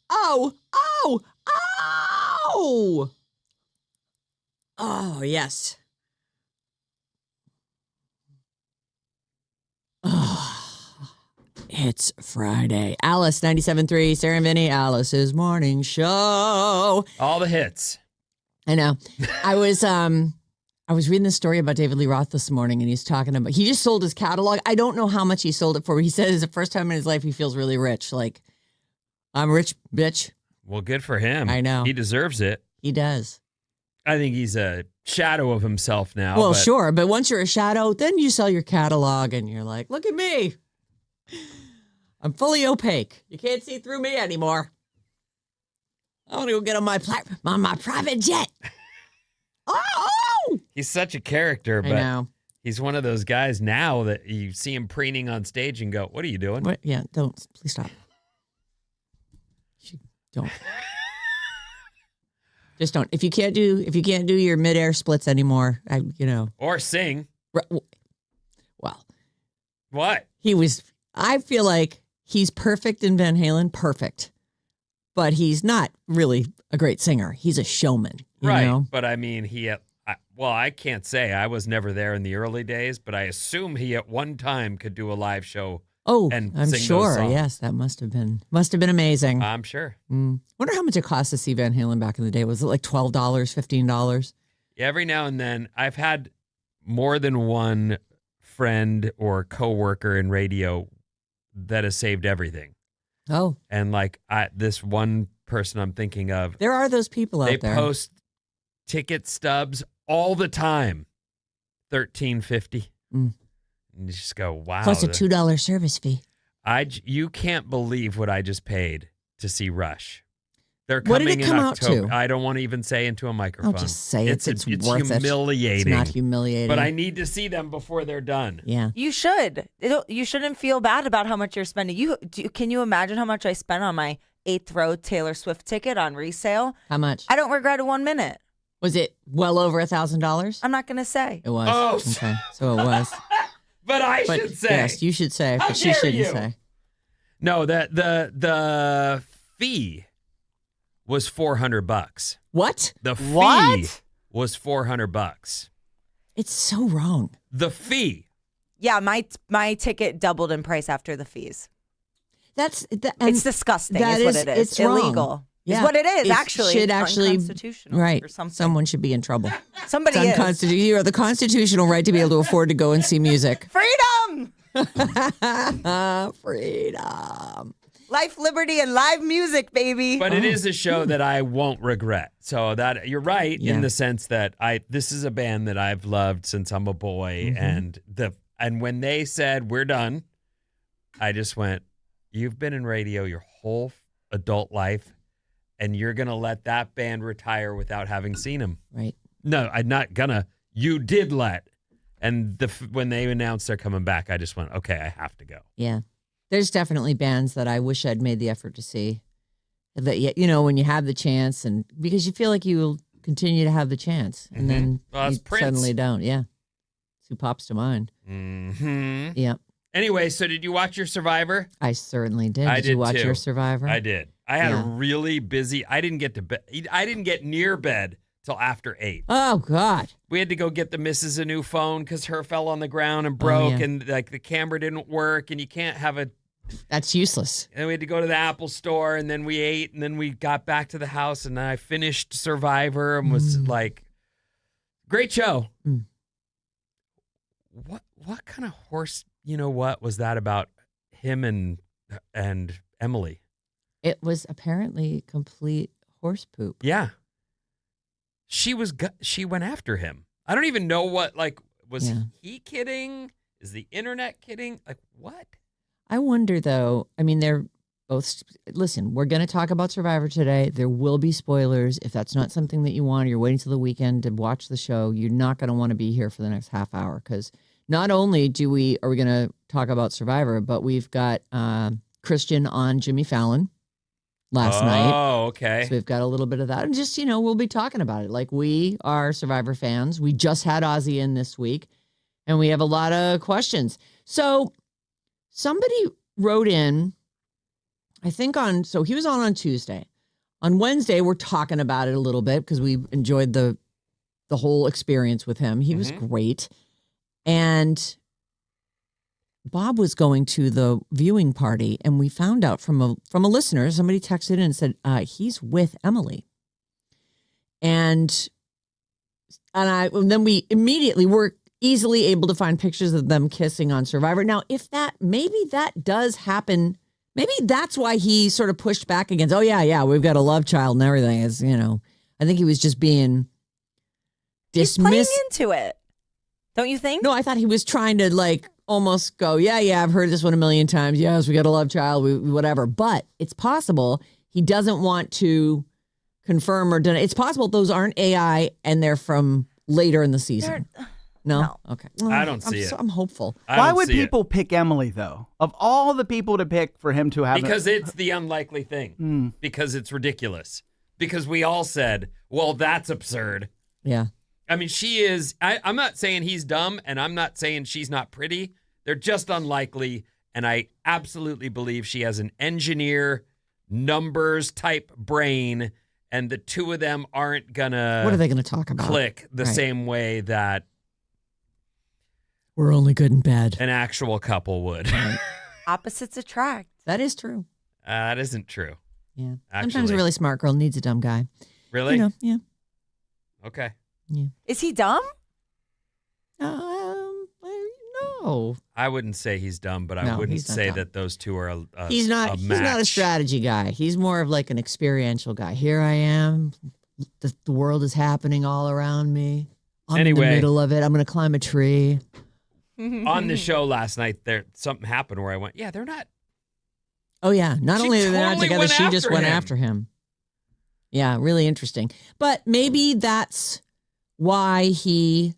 Oh, oh, oh. Oh, yes. Oh, it's Friday. Alice, 97.3, Sarah Vinnie, Alice's morning show. All the hits. I know. I was reading this story about David Lee Roth this morning, and he's talking about, he just sold his catalog. I don't know how much he sold it for. He says it's the first time in his life he feels really rich. Like, I'm rich, bitch. Well, good for him. I know. He deserves it. He does. I think he's a shadow of himself now. Well, sure. But once you're a shadow, then you sell your catalog and you're like, look at me. I'm fully opaque. You can't see through me anymore. I want to go get on my private jet. Oh! He's such a character, I but know. he's one of those guys now that you see him preening on stage and go, what are you doing? What? Yeah, don't. Please stop. Don't. Just don't. If you can't do your midair splits anymore, Or sing. Well, What? I feel like he's perfect in Van Halen, perfect. But he's not really a great singer. He's a showman. You know? But I mean, I can't say. I was never there in the early days, but I assume he at one time could do a live show. Oh, and I'm sing sure. those songs. Yes, that must have been amazing. I'm sure. Wonder how much it cost to see Van Halen back in the day. Was it like $12, $15? Every now and then, I've had more than one friend or coworker in radio that has saved everything. Oh. And like this one person I'm thinking of, There are those people out there. They post ticket stubs all the time. $13.50. And you just go, wow. Plus a $2 service fee. You can't believe what I just paid to see Rush. They're What coming did it come in out October. to? I don't want to even say into a microphone. I'll just say it's worth humiliating. It's not humiliating. But I need to see them before they're done. Yeah. You should. You shouldn't feel bad about how much you're spending. Can you imagine how much I spent on my 8th row Taylor Swift ticket on resale? How much? I don't regret it 1 minute. Was it well over $1,000? I'm not going to say. It was. Oh. Okay. So it was. But I should say. Yes, you should say, How but she dare shouldn't you? say. No, the fee was $400. What? The fee What? was $400. It's so wrong. The fee. Yeah, my ticket doubled in price after the fees. It's It's disgusting. that Is what is- it is. it's wrong. Illegal. Yeah. Is what it is. It Actually, should It's actually unconstitutional right. or something. Someone should be in trouble. Somebody is. You have the constitutional right to be able to afford to go and see music. Freedom, Freedom. life, liberty, and live music, baby. But it is a show that I won't regret. So that you're right Yeah. in the sense that this is a band that I've loved since I'm a boy, and when they said we're done, I just went, you've been in radio your whole adult life, and you're gonna let that band retire without having seen them. Right. No, I'm not gonna. You did let. And when they announced they're coming back, I just went, okay, I have to go. Yeah. There's definitely bands that I wish I'd made the effort to see. That when you have the chance, and because you feel like you will continue to have the chance, and then Well, you that's Prince. suddenly don't. Yeah. That's who pops to mind. Mm-hmm. Yeah. Anyway, so did you watch your Survivor? I certainly did. I Did did you watch too. your Survivor? I did. I had Yeah. a really busy. I didn't get to bed. I didn't get near bed till after 8. Oh, God. We had to go get the missus a new phone because her fell on the ground and broke, yeah. and like the camera didn't work, and you can't have a. That's useless. And we had to go to the Apple store, and then we ate, and then we got back to the house, and I finished Survivor and was like, great show. Mm. What kind of horse? You know what was that about him and Emily? It was apparently complete horse poop. Yeah. She went after him. I don't even know what, was Yeah. he kidding? Is the internet kidding? Like, what? I wonder, though, I mean, they're both, listen, we're going to talk about Survivor today. There will be spoilers. If that's not something that you want, or you're waiting till the weekend to watch the show, you're not going to want to be here for the next half hour, because not only are we going to talk about Survivor, but we've got Christian on Jimmy Fallon last night. Oh, okay. So we've got a little bit of that. And just, we'll be talking about it. Like, we are Survivor fans. We just had Ozzy in this week, and we have a lot of questions. So somebody wrote in I think so he was on Tuesday. On Wednesday, we're talking about it a little bit because we enjoyed the whole experience with him. He was great. And Bob was going to the viewing party, and we found out from a listener, somebody texted in and said, he's with Emily. And then we immediately were easily able to find pictures of them kissing on Survivor. Now, maybe that does happen. Maybe that's why he sort of pushed back against, oh, yeah, we've got a love child and everything. Is, I think he was just being dismissed. He's playing into it. Don't you think? No, I thought he was trying to almost go, yeah, I've heard this one a million times. Yes, we got a love child, whatever. But it's possible he doesn't want to confirm or deny. It's possible those aren't AI and they're from later in the season. No? Okay. I don't see it. I'm hopeful. Why would people pick Emily, though? Of all the people to pick for him to have... Because it's the unlikely thing. Because it's ridiculous. Because we all said, well, that's absurd. Yeah. I mean, she is... I'm not saying he's dumb, and I'm not saying she's not pretty. They're just unlikely, and I absolutely believe she has an engineer, numbers-type brain, and the two of them aren't gonna... What are they going to talk about? Click the same way that... We're only good in bed. An actual couple would. Opposites attract. That is true. That isn't true. Yeah. Actually. Sometimes a really smart girl needs a dumb guy. Really? Yeah. Okay. Yeah. Is he dumb? No. I wouldn't say he's dumb, but I wouldn't say dumb. That those two are he's not. He's not a strategy guy. He's more of like an experiential guy. Here I am. The world is happening all around me. I'm in the middle of it. I'm going to climb a tree. On the show last night, something happened where I went, yeah, they're not. Oh, yeah. Not only are they not totally together, she just went after him. Yeah, really interesting. But maybe that's why he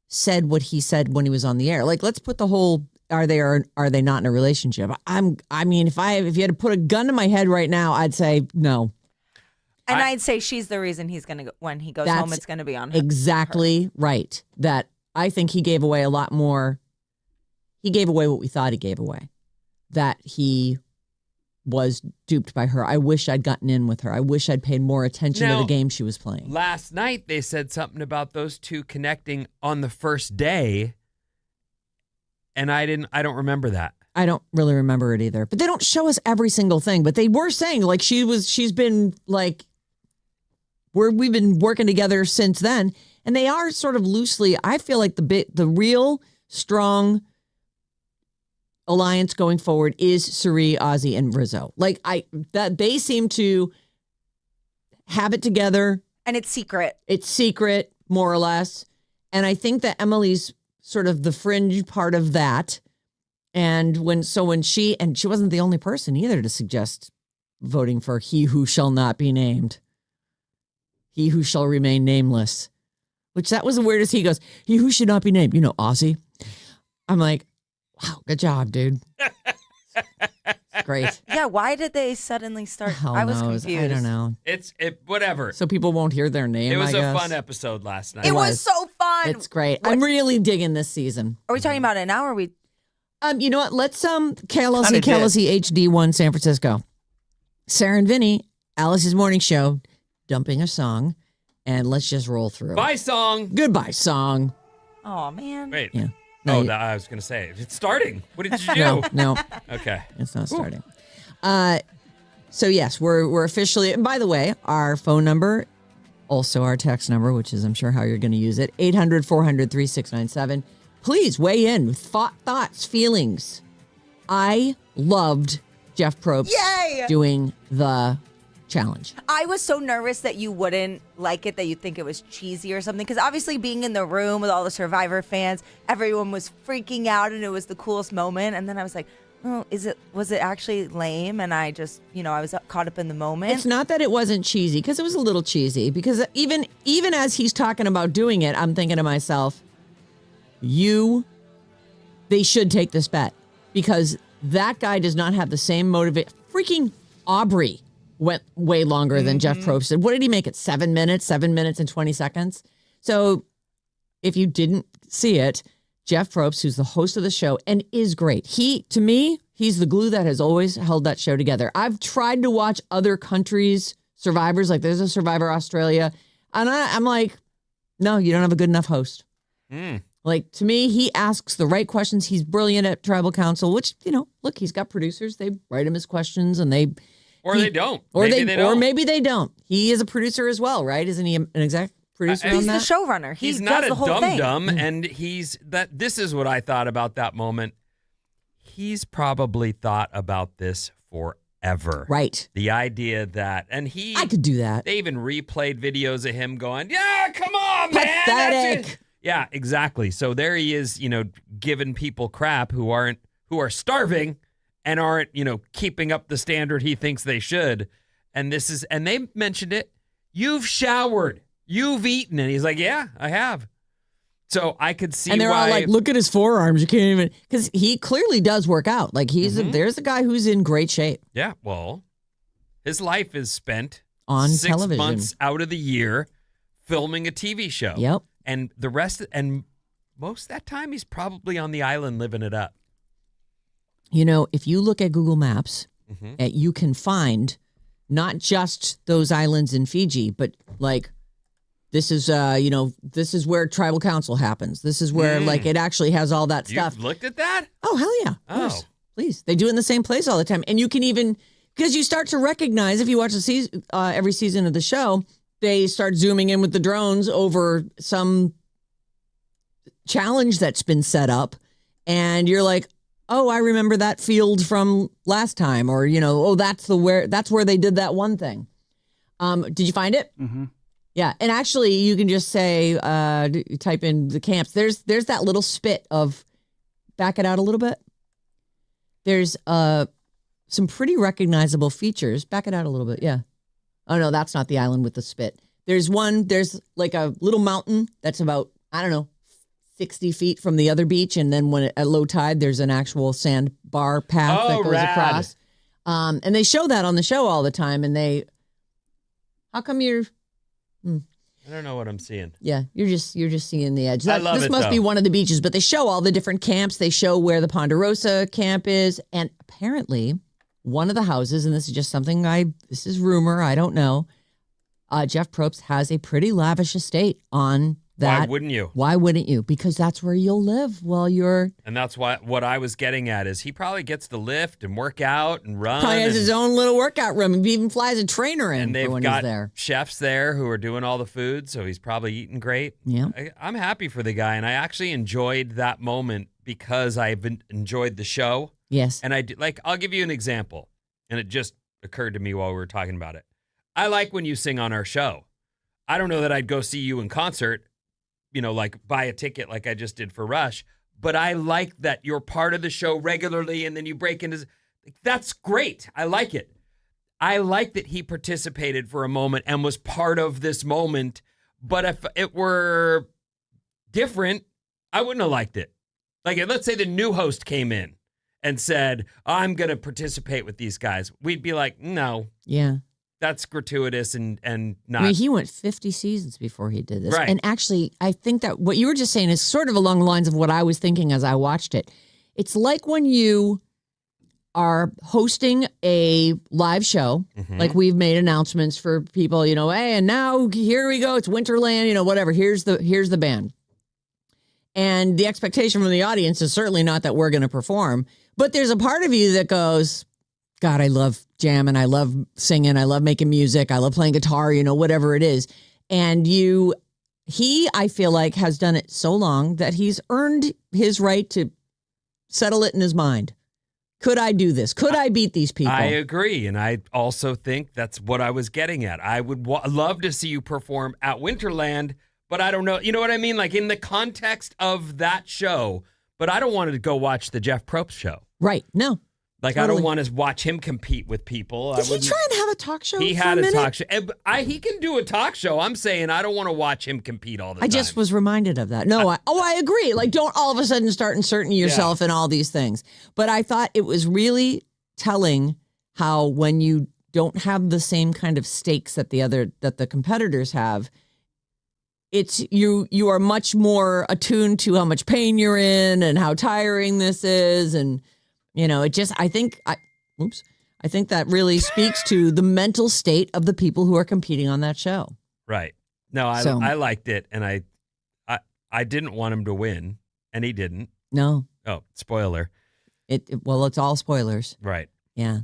said what he said when he was on the air. Like, let's put the whole, are they or are they not in a relationship? I mean, if you had to put a gun to my head right now, I'd say no. And I'd say she's the reason he's going to, when he goes home, it's going to be on her. Exactly right. That I think he gave away a lot more. He gave away what we thought he gave away. That he was duped by her. I wish I'd gotten in with her. I wish I'd paid more attention to the game she was playing. Last night, they said something about those two connecting on the first day. And I don't remember that. I don't really remember it either. But they don't show us every single thing. But they were saying like she's been like, we've been working together since then. And they are sort of loosely, I feel like the real strong alliance going forward is Cirie, Ozzy, and Rizzo. Like that they seem to have it together. And it's secret. It's secret, more or less. And I think that Emily's sort of the fringe part of that. And when she wasn't the only person either to suggest voting for he who shall not be named. He who shall remain nameless. Which that was the weirdest. He goes, he who should not be named. Ozzy. I'm like, wow, good job, dude. Great. Yeah, why did they suddenly start? I was confused. I don't know. Whatever. So people won't hear their name, It was I a guess. fun episode last night. It was so fun. It's great. I'm really digging this season. Are we talking about it now or are we? You know what? Let's KLC HD1 San Francisco. Sarah and Vinnie, Alice's morning show, dumping a song, and let's just roll through. Bye song. Goodbye song. Oh man. Wait. Yeah. I was going to say, it's starting. What did you do? No. Okay. It's not starting. So yes, we're officially, and by the way, our phone number, also our text number, which is I'm sure how you're going to use it, 800-400-3697. Please weigh in with thoughts, feelings. I loved Jeff Probst doing the challenge. I was so nervous that you wouldn't like it, that you'd think it was cheesy or something. Because obviously being in the room with all the Survivor fans, everyone was freaking out and it was the coolest moment. And then I was like, oh, was it actually lame? And I just, I was caught up in the moment. It's not that it wasn't cheesy, because it was a little cheesy. Because even as he's talking about doing it, I'm thinking to myself, they should take this bet. Because that guy does not have the same motivation. Freaking Aubrey went way longer than Jeff Probst did. What did he make it? 7 minutes? 7 minutes and 20 seconds? So if you didn't see it, Jeff Probst, who's the host of the show and is great. To me, he's the glue that has always held that show together. I've tried to watch other countries' survivors, like there's a Survivor Australia, and I'm like, no, you don't have a good enough host. Like, to me, he asks the right questions. He's brilliant at tribal council, which, look, he's got producers. They write him his questions and they don't. Or maybe they don't. Or maybe they don't. He is a producer as well, right? Isn't he an exec producer on He's that? the showrunner. He's does not the a whole thing. dum-dum, and this is what I thought about that moment. He's probably thought about this forever. Right. The idea that, I could do that. They even replayed videos of him going, yeah, come on, man. Pathetic. Yeah, exactly. So there he is, giving people crap who are starving and aren't, keeping up the standard he thinks they should. And they mentioned it. You've showered. You've eaten. And he's like, yeah, I have. So I could see why. And they're all like, look at his forearms. You can't even, because he clearly does work out. Like there's a guy who's in great shape. Yeah, well, his life is spent on 6 television. months out of the year filming a TV show. Yep. And most of that time, he's probably on the island living it up. If you look at Google Maps, you can find not just those islands in Fiji, but like this is, this is where tribal council happens. This is where like it actually has all that stuff. You've looked at that? Oh, hell yeah. Of course. Please. They do it in the same place all the time. And you can even, because you start to recognize, if you watch every season of the show, they start zooming in with the drones over some challenge that's been set up. And you're like, oh, I remember that field from last time. Or, that's where they did that one thing. Did you find it? Mm-hmm. Yeah. And actually, you can just say, type in the camps. There's that little spit of, back it out a little bit. There's some pretty recognizable features. Back it out a little bit. Yeah. Oh, no, that's not the island with the spit. There's like a little mountain that's about, 60 feet from the other beach. And then at low tide, there's an actual sandbar path that goes across. And they show that on the show all the time. And how come you're... I don't know what I'm seeing. Yeah, you're just seeing the edge. I love this it, must though. be one of the beaches, but they show all the different camps. They show where the Ponderosa camp is. And apparently, one of the houses, and this is just something this is rumor, I don't know, Jeff Probst has a pretty lavish estate on that. Why wouldn't you? Why wouldn't you? Because that's where you'll live while you're... And that's what I was getting at is he probably gets to lift and work out and run. Probably has his own little workout room. He even flies a trainer in and they've for when got he's there. chefs there who are doing all the food, so he's probably eating great. Yeah. I'm happy for the guy, and I actually enjoyed that moment because I've enjoyed the show. Yes. And I'll give you an example, and it just occurred to me while we were talking about it. I like when you sing on our show. I don't know that I'd go see you in concert, like buy a ticket like I just did for Rush, but I like that you're part of the show regularly and then you break into... That's great. I like it. I like that he participated for a moment and was part of this moment, but if it were different, I wouldn't have liked it. Like, let's say the new host came in and said, I'm going to participate with these guys. We'd be like, no. Yeah. That's gratuitous and not... I mean, he went 50 seasons before he did this. Right. And actually, I think that what you were just saying is sort of along the lines of what I was thinking as I watched it. It's like when you are hosting a live show, like we've made announcements for people, hey, and now here we go. It's Winterland, whatever. Here's the band. And the expectation from the audience is certainly not that we're going to perform. But there's a part of you that goes, God, I love jamming. I love singing. I love making music. I love playing guitar, whatever it is. And I feel like, has done it so long that he's earned his right to settle it in his mind. Could I do this? Could I beat these people? I agree. And I also think that's what I was getting at. I would love to see you perform at Winterland, but I don't know. You know what I mean? Like in the context of that show, but I don't want to go watch the Jeff Probst show. Right. No. Like, Totally. I don't want to watch him compete with people. Did he try and have a talk show? He for had a a minute? talk show. He can do a talk show. I'm saying I don't want to watch him compete all the time. I just was reminded of that. No, I agree. Like, don't all of a sudden start inserting yourself in all these things. But I thought it was really telling how when you don't have the same kind of stakes that the competitors have, it's you are much more attuned to how much pain you're in and how tiring this is, and it just I think that really speaks to the mental state of the people who are competing on that show. Right. No, I liked it, and I didn't want him to win, and he didn't. No. Oh, spoiler. Well, it's all spoilers. Right. Yeah.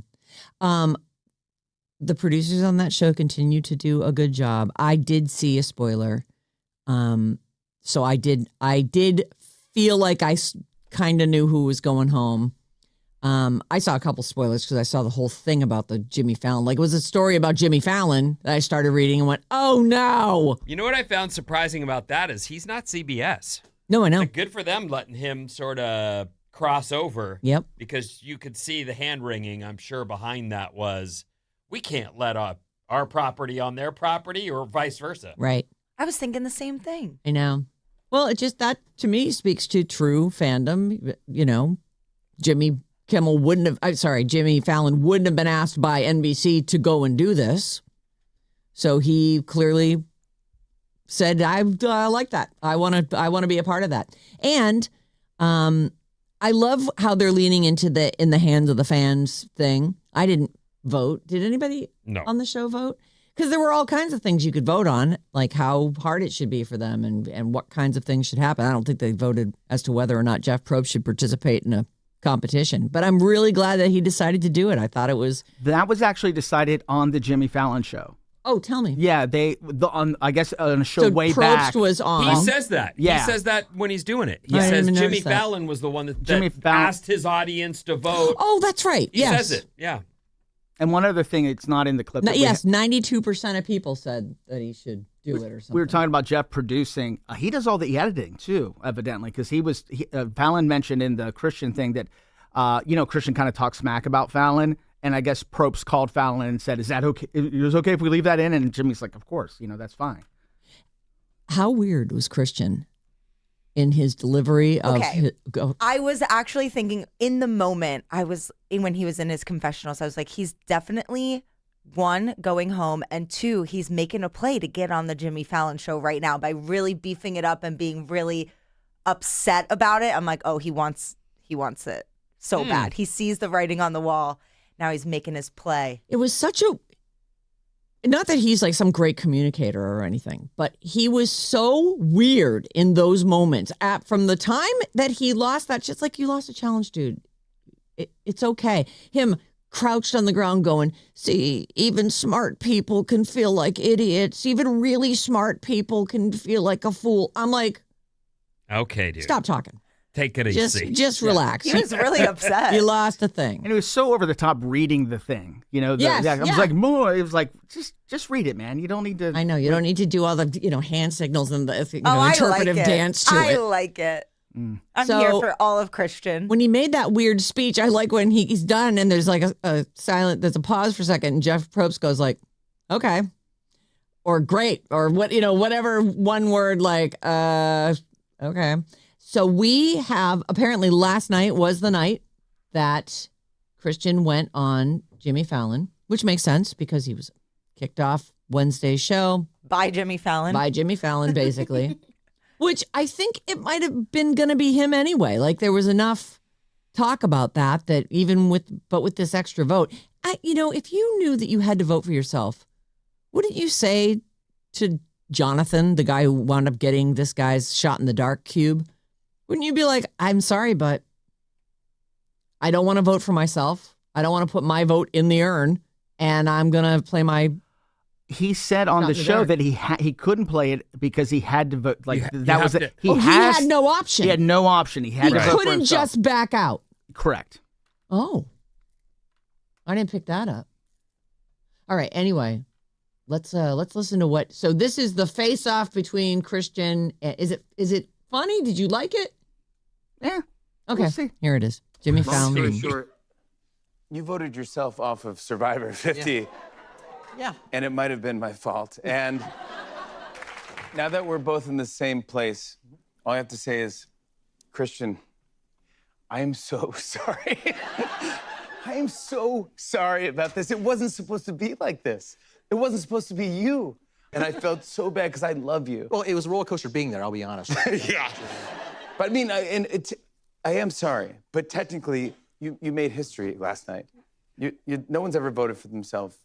The producers on that show continue to do a good job. I did see a spoiler. So I did feel like I kind of knew who was going home. I saw a couple spoilers because I saw the whole thing about the Jimmy Fallon. Like, it was a story about Jimmy Fallon that I started reading and went, oh, no. You know what I found surprising about that is he's not CBS. No, I know. Like, good for them letting him sort of cross over. Yep. Because you could see the hand-wringing, I'm sure, behind that was, we can't let our property on their property or vice versa. Right. I was thinking the same thing. I know. Well, it just, that to me speaks to true fandom. Jimmy Fallon wouldn't have been asked by NBC to go and do this. So he clearly said, I like that. I want to be a part of that. And I love how they're leaning into the in the hands of the fans thing. I didn't vote. Did anybody on the show vote? Because there were all kinds of things you could vote on, like how hard it should be for them and what kinds of things should happen. I don't think they voted as to whether or not Jeff Probst should participate in a competition. But I'm really glad that he decided to do it. I thought it was... That was actually decided on the Jimmy Fallon show. Oh, tell me. Yeah, I guess on a show way Probst back. Was on. He says that. Yeah. He says that when he's doing it. He I didn't says even Jimmy notice that. Fallon was the one that asked his audience to vote. Oh, that's right. He says it. Yeah. And one other thing, it's not in the clip. Yes, 92% of people said that he should do it or something. We were talking about Jeff producing. He does all the editing too, evidently, because Fallon mentioned in the Christian thing that, Christian kind of talks smack about Fallon. And I guess Probst called Fallon and said, is that okay? Is it okay if we leave that in? And Jimmy's like, of course, that's fine. How weird was Christian in his delivery of... I was actually thinking in the moment, when he was in his confessionals, I was like, he's definitely, one, going home, and two, he's making a play to get on the Jimmy Fallon show right now by really beefing it up and being really upset about it. I'm like, oh, he wants it so bad. He sees the writing on the wall. Now he's making his play. It was such a... Not that he's like some great communicator or anything, but he was so weird in those moments. From the time that he lost that, just like, you lost a challenge, dude. It's okay. Him crouched on the ground going, see, even smart people can feel like idiots. Even really smart people can feel like a fool. I'm like, okay, dude. Stop talking. Take it easy. Just relax. He was really upset. You lost a thing. And it was so over the top reading the thing. I was like, more. It was like, just read it, man. You don't need to. I know. You don't need to do all the, hand signals and the interpretive dance to it. I like it. I'm here for all of Christian. When he made that weird speech, I like when he's done and there's like a silent, there's a pause for a second and Jeff Probst goes like, okay. Or great. Or whatever one word like, okay. So we have, apparently last night was the night that Christian went on Jimmy Fallon, which makes sense because he was kicked off Wednesday's show. By Jimmy Fallon. By Jimmy Fallon, basically. Which I think it might have been going to be him anyway. Like, there was enough talk about that even with this extra vote. If you knew that you had to vote for yourself, wouldn't you say to Jonathan, the guy who wound up getting this guy's shot in the dark cube, wouldn't you be like, I'm sorry, but I don't want to vote for myself. I don't want to put my vote in the urn, and I'm going to play my... He said on the show that he couldn't play it because he had to vote. Like, that was it. He had no option. He had no option. He had to vote for himself. He couldn't just back out. Correct. Oh. I didn't pick that up. All right, anyway. Let's listen to what... So this is the face-off between Christian... Is it funny? Did you like it? Yeah. Okay. We'll see. Here it is. Jimmy Fallon. Long story short, you voted yourself off of Survivor 50. Yeah. And it might have been my fault. And now that we're both in the same place, all I have to say is, Christian, I am so sorry. I am so sorry about this. It wasn't supposed to be like this. It wasn't supposed to be you. And I felt so bad because I love you. Well, it was a roller coaster being there, I'll be honest. Yeah. But I mean, I am sorry, but technically, you made history last night. No one's ever voted for themselves.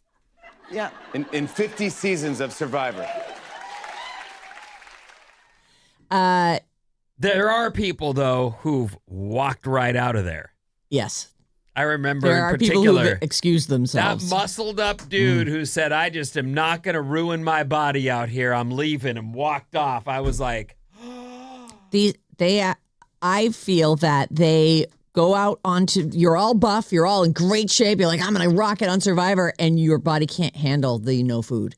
Yeah. In 50 seasons of Survivor. There are people, though, who've walked right out of there. Yes. I remember There in are people particular who excused themselves. that muscled up dude who said, I just am not going to ruin my body out here. I'm leaving, and walked off. I was like, I feel that they go out onto, you're all buff, you're all in great shape. You're like, I'm going to rock it on Survivor, and your body can't handle the no food.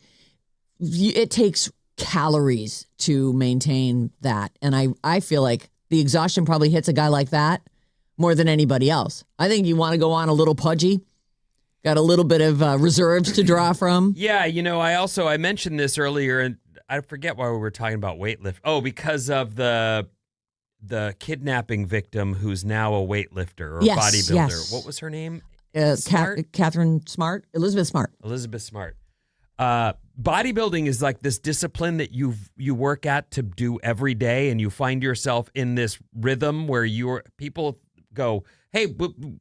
It takes calories to maintain that. And I feel like the exhaustion probably hits a guy like that more than anybody else. I think you want to go on a little pudgy, got a little bit of reserves to draw from. yeah, I mentioned this earlier, and I forget why we were talking about weightlift. Oh, because of the kidnapping victim who's now a weightlifter or bodybuilder. Yes. What was her name? Catherine Smart? Elizabeth Smart. Elizabeth Smart. Bodybuilding is like this discipline that you work at to do every day, and you find yourself in this rhythm where people go, hey,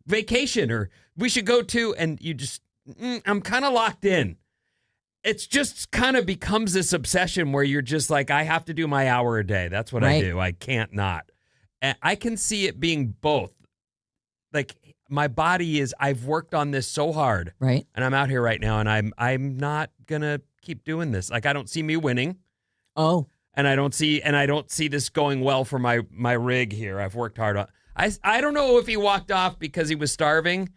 vacation, or we should go to, and you just, I'm kind of locked in. It's just kind of becomes this obsession where you're just like, I have to do my hour a day. That's what I do. I can't not. And I can see it being both. Like, my body is, I've worked on this so hard. Right. And I'm out here right now, and I'm not gonna keep doing this. Like, I don't see me winning. Oh. And I don't see this going well for my rig here. I've worked hard on. I don't know if he walked off because he was starving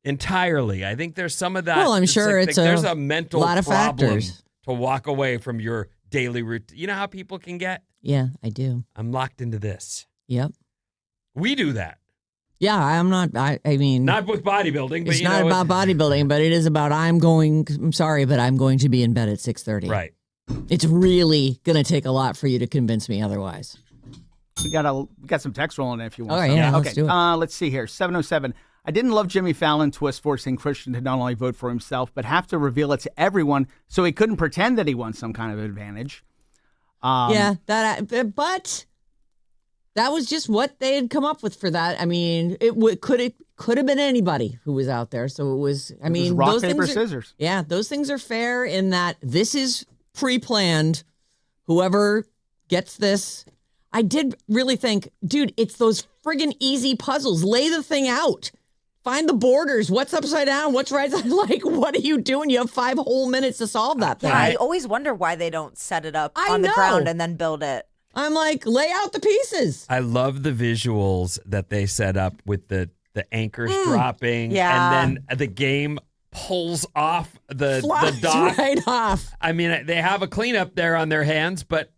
entirely. I think there's some of that. Well, I'm sure there's a mental lot of problem factors to walk away from your daily routine. You know how people can get? Yeah, I do. I'm locked into this. Yep. We do that. Yeah, I'm not. I mean, Not with bodybuilding, but it's not about bodybuilding, but it is about I'm sorry, but I'm going to be in bed at 6:30. Right. It's really going to take a lot for you to convince me otherwise. We got some text rolling in if you want. All right, some. yeah, Okay. let's do it. Let's see here. 707. I didn't love Jimmy Fallon twist forcing Christian to not only vote for himself, but have to reveal it to everyone so he couldn't pretend that he won some kind of advantage. But that was just what they had come up with for that. I mean, it could have been anybody who was out there. So it was. I mean, rock, those paper, things scissors. Yeah, those things are fair in that this is pre-planned. Whoever gets this, I did really think, dude, it's those friggin' easy puzzles. Lay the thing out. Find the borders. What's upside down? What's right side? Like, what are you doing? You have 5 whole minutes to solve that thing. Yeah, I always wonder why they don't set it up I on the know. ground and then build it. I'm like, lay out the pieces. I love the visuals that they set up with the anchors dropping, Yeah. and then the game pulls off the Flies dock. right off. I mean, they have a cleanup there on their hands, but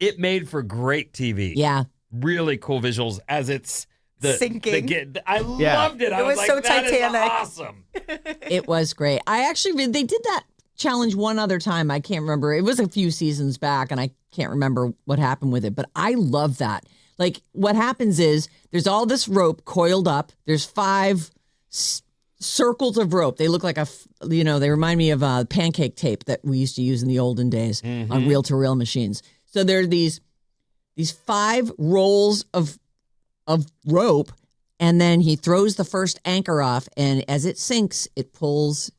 it made for great TV. Yeah. Really cool visuals as it's Sinking. I loved it. I It was like, so that is Titanic. awesome. It was great. They did that challenge one other time. I can't remember. It was a few seasons back, and I can't remember what happened with it, but I love that. Like, what happens is there's all this rope coiled up. There's 5 circles of rope. They look like they remind me of pancake tape that we used to use in the olden days on reel-to-reel machines. So there are these 5 rolls of rope, and then he throws the first anchor off, and as it sinks, it pulls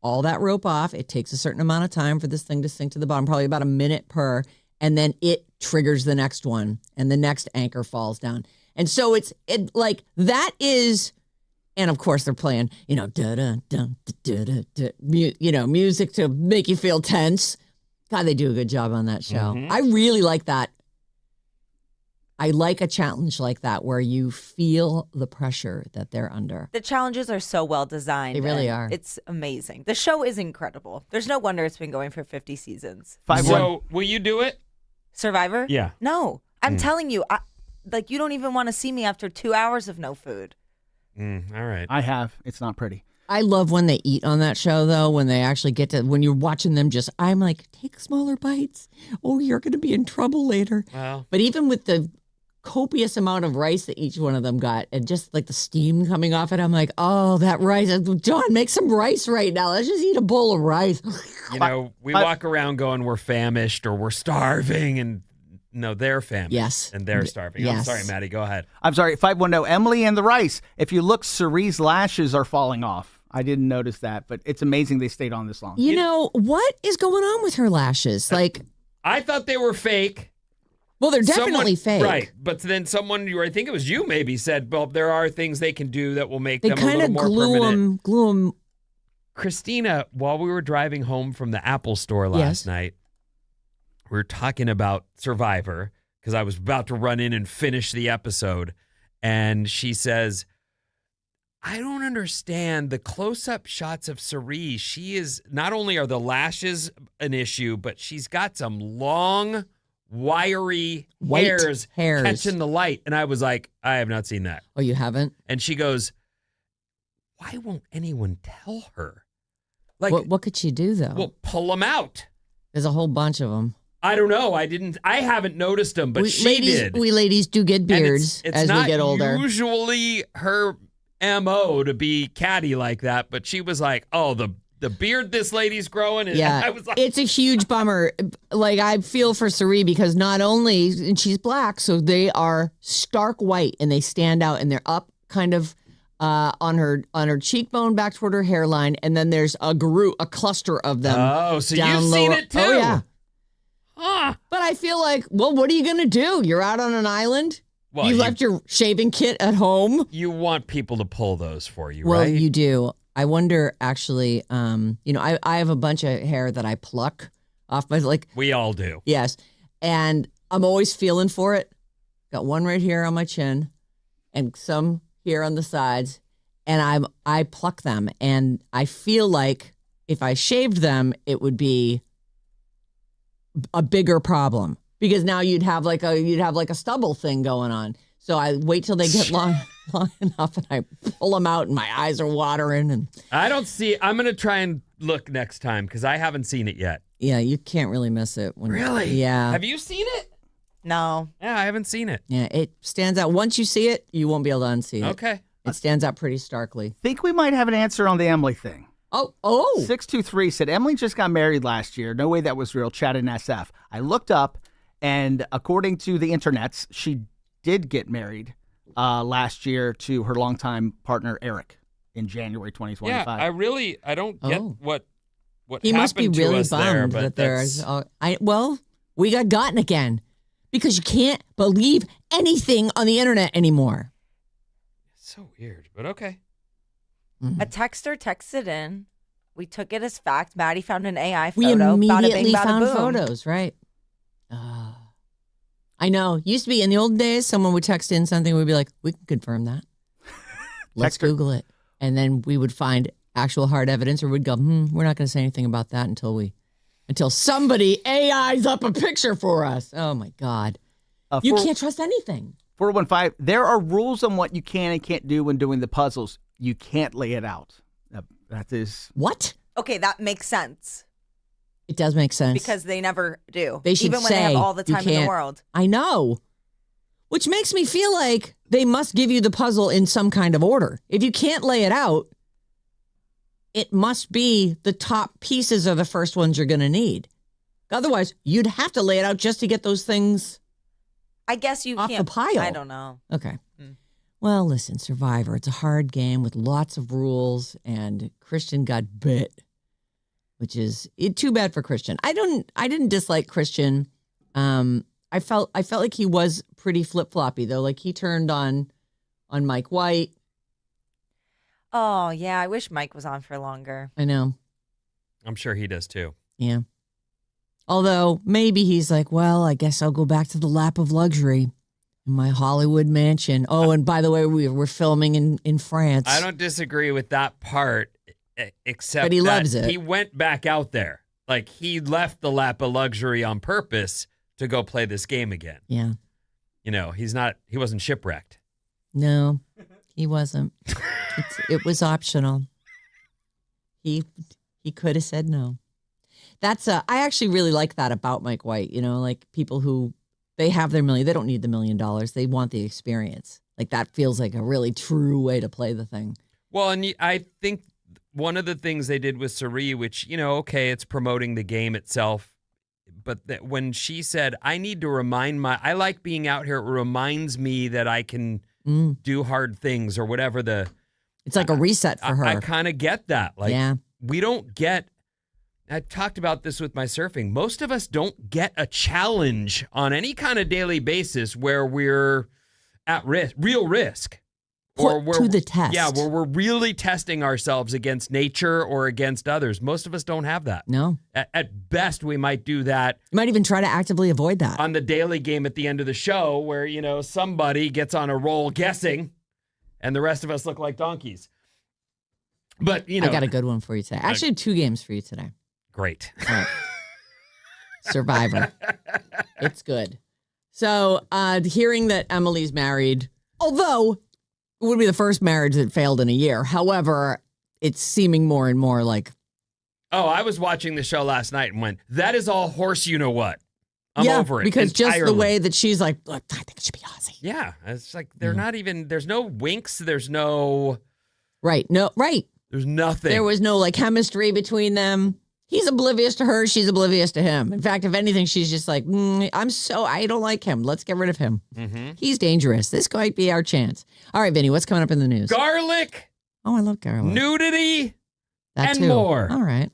all that rope off. It takes a certain amount of time for this thing to sink to the bottom, probably about a minute per, and then it triggers the next one, and the next anchor falls down. And so it like that is, and of course they're playing, da da da da da da, music to make you feel tense. God, they do a good job on that show. I really like that. I like a challenge like that where you feel the pressure that they're under. The challenges are so well designed. They really and are. It's amazing. The show is incredible. There's no wonder it's been going for 50 seasons. 5-1. So, will you do it? Survivor? Yeah. No. I'm telling you, you don't even want to see me after 2 hours of no food. All right. I have. It's not pretty. I love when they eat on that show, though, when they actually get to, when you're watching them I'm like, take smaller bites. Oh, you're going to be in trouble later. Well, But even with the copious amount of rice that each one of them got, and just like the steam coming off it. I'm like, oh, that rice. John, make some rice right now. Let's just eat a bowl of rice. You know, we walk around going we're famished or we're starving, and no, they're famished. Yes. And they're starving. I'm Yes. sorry, Maddie. Go ahead. I'm sorry, 510, Emily and the rice. If you look, Cerie's lashes are falling off. I didn't notice that, but it's amazing they stayed on this long. You know, what is going on with her lashes? Like, I thought they were fake. well, they're definitely fake. Right. But then someone, I think it was you maybe, said, well, there are things they can do that will make They them a kind little of more permanent. glue them. Christina, while we were driving home from the Apple store last night, we were talking about Survivor because I was about to run in and finish the episode. And she says, I don't understand the close-up shots of Cerise. She is, not only are the lashes an issue, but she's got some long, wiry White hairs catching the light. And I was like, I have not seen that. Oh, you haven't? And she goes, why won't anyone tell her? Like, What could she do, though? well, pull them out. There's a whole bunch of them. I don't know. I haven't noticed them, but she did. We ladies do get And beards it's as not we get older. usually her MO to be catty like that, but she was like, oh, the beard this lady's growing. And Yeah, I was like, it's a huge bummer. Like, I feel for Cerie because not only, and she's black, so they are stark white and they stand out and they're up kind of on her cheekbone back toward her hairline, and then there's a cluster of them. oh, so down you've seen lower. it too. Oh, yeah. Huh. But I feel like, well, what are you going to do? You're out on an island? Well, you left your shaving kit at home? You want people to pull those for you, Well, right? you do. I wonder, actually, I have a bunch of hair that I pluck off my, like, We all do. yes. And I'm always feeling for it. Got one right here on my chin and some here on the sides. And I pluck them. And I feel like if I shaved them, it would be a bigger problem because now you'd have like a stubble thing going on. So I wait till they get long enough and I pull them out and my eyes are watering. And I don't see. I'm going to try and look next time because I haven't seen it yet. yeah, you can't really miss it. Really? Yeah. Have you seen it? No. Yeah, I haven't seen it. Yeah, it stands out. Once you see it, you won't be able to unsee it. Okay. It stands out pretty starkly. Think we might have an answer on the Emily thing. Oh. 623 said, Emily just got married last year. No way that was real. Chat in SF. I looked up, and according to the internets, she did get married last year to her longtime partner, Eric, in January 2025. Yeah, I don't get Oh. what He must be happened to really us there, bummed but that there's. that's- Well, we got gotten again because you can't believe anything on the internet anymore. so weird, but okay. A texter texted in. We took it as fact. Maddie found an AI We photo. Bada immediately bing, bada found boom. photos, right? I know. Used to be in the old days, someone would text in something. We'd be like, we can confirm that. Let's Texter. Google it. And then we would find actual hard evidence, or we'd go, we're not going to say anything about that until somebody AIs up a picture for us. Oh, my God. You can't trust anything. 415, there are rules on what you can and can't do when doing the puzzles. You can't lay it out. That is... What? Okay, that makes sense It does make sense. because they never do. They should even when they have say all the you time in the can't- world. I know. Which makes me feel like they must give you the puzzle in some kind of order. If you can't lay it out, it must be the top pieces are the first ones you're going to need. Otherwise, you'd have to lay it out just to get those things. I guess you Off the can't. pile. I don't know. Okay. Well, listen, Survivor, it's a hard game with lots of rules, and Christian got bit, which is too bad for Christian. I didn't dislike Christian. I felt like he was pretty flip-floppy though. Like he turned on Mike White. Oh, yeah. I wish Mike was on for longer. I know. I'm sure he does too. Yeah. Although maybe he's like, well, I guess I'll go back to the lap of luxury in my Hollywood mansion. Oh, and by the way, we're filming in France. I don't disagree with that part, except But he that loves it. he went back out there. Like he left the lap of luxury on purpose to go play this game again. Yeah. You know, he wasn't shipwrecked. No, he wasn't. It was optional. He could have said no. That's I actually really like that about Mike White. You know, like people who They have their million. They don't need the $1 million. They want the experience. Like that feels like a really true way to play the thing. Well, and I think one of the things they did with Sari, which, okay, it's promoting the game itself. But that when she said, I need to I like being out here. It reminds me that I can do hard things or whatever It's like a reset for her. I kind of get that. Like, yeah. we don't get, I talked about this with my surfing. Most of us don't get a challenge on any kind of daily basis where we're at risk, real risk. Put to the test. Yeah, where we're really testing ourselves against nature or against others. Most of us don't have that. No. At best, we might do that. You might even try to actively avoid that. On the daily game at the end of the show where, somebody gets on a roll guessing and the rest of us look like donkeys. But, I got a good one for you today. Actually, 2 games for you today. Great. All right. Survivor. It's good. So, hearing that Emily's married, although it would be the first marriage that failed in a year. However, it's seeming more and more like. Oh, I was watching the show last night and went, that is all horse you know what. I'm over it. Because entirely. Just the way that she's like, look, I think it should be Aussie. Yeah. It's like they're not even, there's no winks. There's no. Right. No, right. There's nothing. There was no chemistry between them. He's oblivious to her. She's oblivious to him. In fact, if anything, she's just like, I don't like him. Let's get rid of him. Mm-hmm. He's dangerous. This might be our chance. All right, Vinny, what's coming up in the news? Garlic. Oh, I love garlic. Nudity. That and too. more. All right.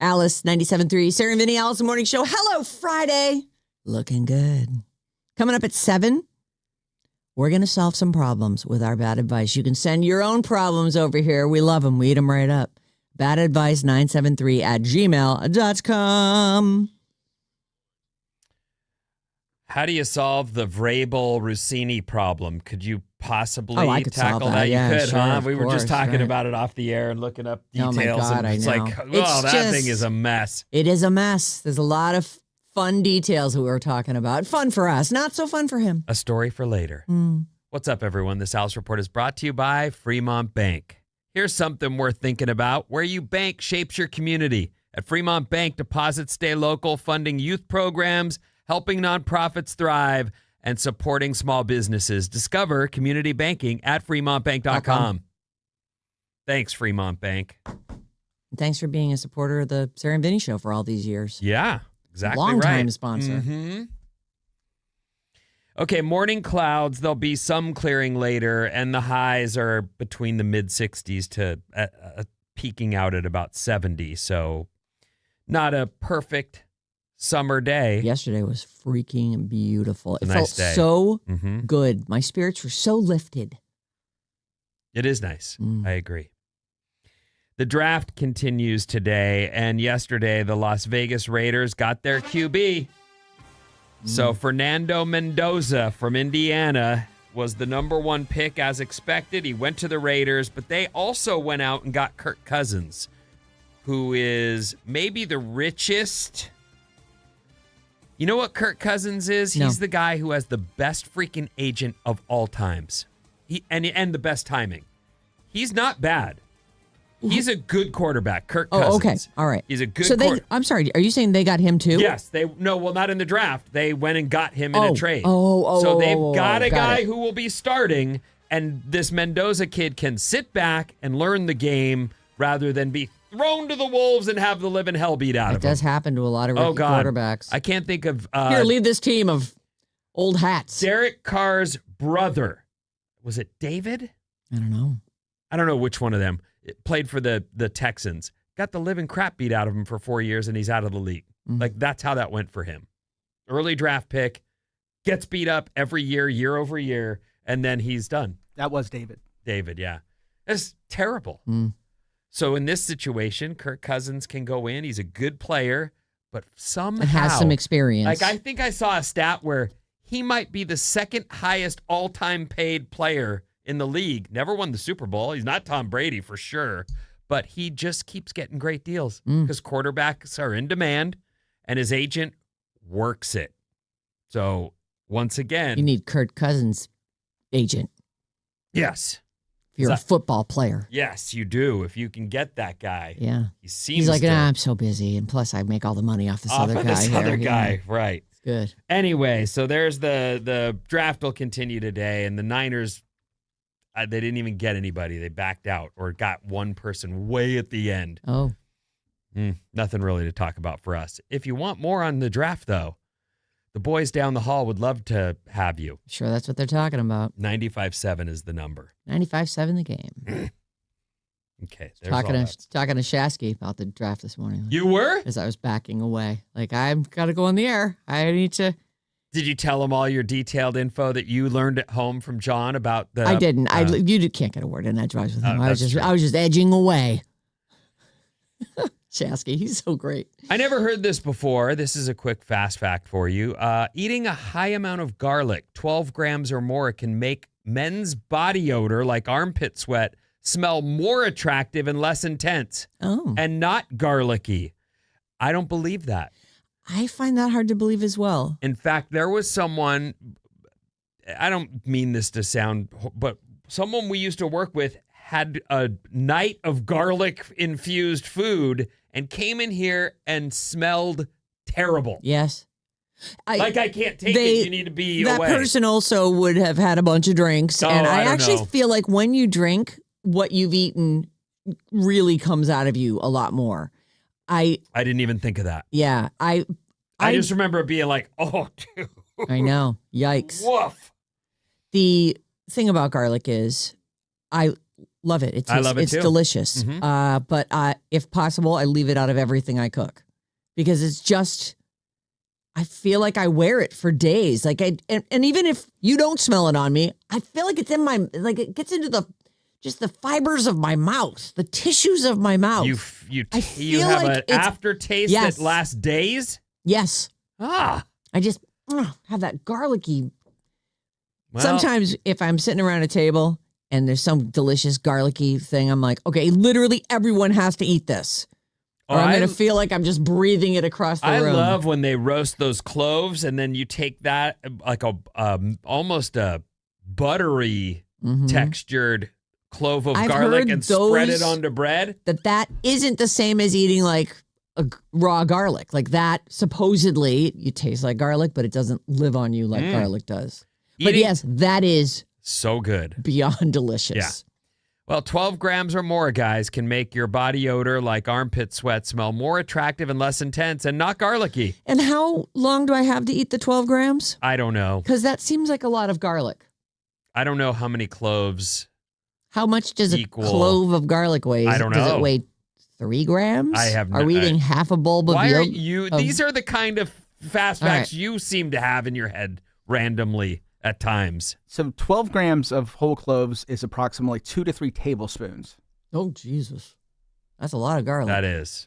Alice, 97.3. Sarah Vinnie, Alice in the Morning Show. Hello, Friday. Looking good. Coming up at 7, we're going to solve some problems with our bad advice. You can send your own problems over here. We love them. We eat them right up. badadvice973@gmail.com. How do you solve the Vrabel-Rossini problem? Could you possibly I could solve tackle that. that? Yeah, You could, sure, huh? of We were just course, talking right. about it off the air and looking up Oh, my details. God, and it's I know. like, It's that just- thing is a mess. It is a mess. There's a lot of fun details that we were talking about. Fun for us, not so fun for him. A story for later. What's up, everyone? This House Report is brought to you by Fremont Bank. Here's something worth thinking about. Where you bank shapes your community. At Fremont Bank, deposits stay local, funding youth programs, helping nonprofits thrive, and supporting small businesses. Discover community banking at fremontbank.com. Thanks, Fremont Bank. Thanks for being a supporter of the Sarah and Vinnie Show for all these years. Yeah, exactly Long right. time sponsor. Okay, morning clouds. There'll be some clearing later, and the highs are between the mid-60s to peaking out at about 70. So not a perfect summer day. Yesterday was freaking beautiful. It a felt nice day. so Mhm. good. My spirits were so lifted. It is nice. I agree. The draft continues today, and yesterday the Las Vegas Raiders got their QB. So Fernando Mendoza from Indiana was the number 1 pick as expected. He went to the Raiders, but they also went out and got Kirk Cousins, who is maybe the richest. You know what Kirk Cousins is? No. He's the guy who has the best freaking agent of all times. And the best timing. He's not bad. He's a good quarterback, Kirk Cousins. Oh, okay. All right. He's a good So I'm sorry, are you saying they got him too? Yes, not in the draft. They went and got him in a trade. So they've got a guy it. who will be starting, and this Mendoza kid can sit back and learn the game rather than be thrown to the wolves and have the living hell beat out It of him. does happen to a lot of rookie quarterbacks. I can't think of Here, lead this team of old hats. Derek Carr's brother. Was it David? I don't know. I don't know which one of them. It played for the Texans. Got the living crap beat out of him for 4 years, and he's out of the league. Like, that's how that went for him. Early draft pick, gets beat up every year, year over year, and then he's done. That was David. David, yeah. That's terrible. So in this situation, Kirk Cousins can go in. He's a good player, but somehow... And has some experience. Like, I think I saw a stat where he might be the second highest all-time paid player in the league. Never won the Super Bowl. He's not Tom Brady for sure, but he just keeps getting great deals because quarterbacks are in demand and his agent works it. So once again, You need Kirk Cousins' agent yes, if you're a football player. yes, you do. If you can get that guy, Yeah. he seems He's like, to. I'm so busy, and plus I make all the money off this Off other of guy this here. other Yeah. guy, right? It's good. Anyway, so there's the draft will continue today, and the Niners, they didn't even get anybody. They backed out or got one person way at the end. Oh, Nothing really to talk about for us. If you want more on the draft, though, the boys down the hall would love to have you. sure, that's what they're talking about. 95.7 is the number. 95-7 the game. Okay. There's all Talking that. to Shasky about the draft this morning. You were? As I was backing away. Like, I've got to go on the air. I need to. Did you tell them all your detailed info that you learned at home from John about the... I didn't. You can't get a word in edgewise with him. Oh, I was that's true. just edging away. Shasky, he's so great. I never heard this before. This is a quick fast fact for you. Eating a high amount of garlic, 12 grams or more, can make men's body odor, like armpit sweat, smell more attractive and less intense Oh, and not garlicky. I don't believe that. I find that hard to believe as well. In fact, there was someone, I don't mean this to sound, but someone we used to work with had a night of garlic-infused food and came in here and smelled terrible. Yes. I can't take it. You need to be that away. person also would have had a bunch of drinks. Oh, and I don't actually know. feel like when you drink, what you've eaten really comes out of you a lot more. I didn't even think of that. Yeah. I just remember it being like, oh, dude. I know. Yikes. Woof. The thing about garlic is I Love it. I love it it's too. delicious. But if possible, I leave it out of everything I cook because it's just, I feel like I wear it for days. Like and even if you don't smell it on me, I feel like it's in my, like it gets into the fibers of my mouth, the tissues of my mouth. You feel have like an aftertaste yes. that lasts days? Yes. Ah. I just have that garlicky. Well, Sometimes if I'm sitting around a table and there's some delicious garlicky thing, I'm like, okay, literally everyone has to eat this. Or I'm going to feel like I'm just breathing it across the room. I love when they roast those cloves and then you take that like a almost a buttery textured clove of garlic and spread it onto bread. That isn't the same as eating like a raw garlic. Like that, supposedly, you taste like garlic, but it doesn't live on you like garlic does. But yes, that is so good. Beyond delicious. Yeah. Well, 12 grams or more, guys, can make your body odor like armpit sweat smell more attractive and less intense and not garlicky. And how long do I have to eat the 12 grams? I don't know. Because that seems like a lot of garlic. I don't know how many cloves. How much does a clove of garlic weigh? I don't know. Does it weigh 3 grams? I have no. Are we eating half a bulb of Why yolk? are you? These are the kind of fast facts you seem to have in your head randomly at times. So 12 grams of whole cloves is approximately 2 to 3 tablespoons. Oh, Jesus. That's a lot of garlic. That is.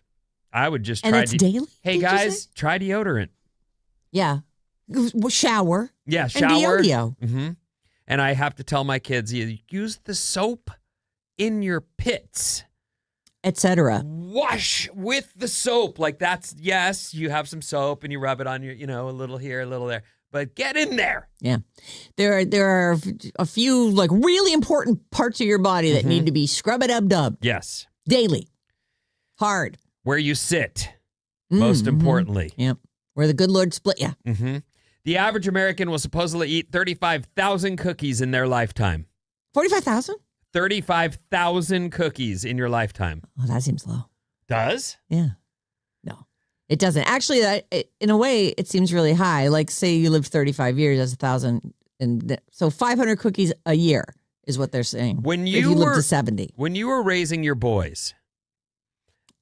I would just and try it's daily? Hey, guys, try deodorant. Yeah. Shower. Yeah, shower. And deodeo. Mm-hmm. And I have to tell my kids, you use the soap in your pits. Etc. Wash with the soap. Like that's, yes, you have some soap and you rub it on your, a little here, a little there. But get in there. Yeah. There are a few like really important parts of your body that need to be scrub-a-dub-dub. Yes. Daily. Hard. Where you sit, most importantly. Yep. Where the good Lord split you. Mm-hmm. The average American will supposedly eat 35,000 cookies in their lifetime. 45,000? 35,000 cookies in your lifetime. Oh, that seems low. Does? Yeah. No, it doesn't. Actually, in a way, it seems really high. Like, say you lived 35 years, that's 1,000. So 500 cookies a year is what they're saying. If you lived to 70. When you were raising your boys,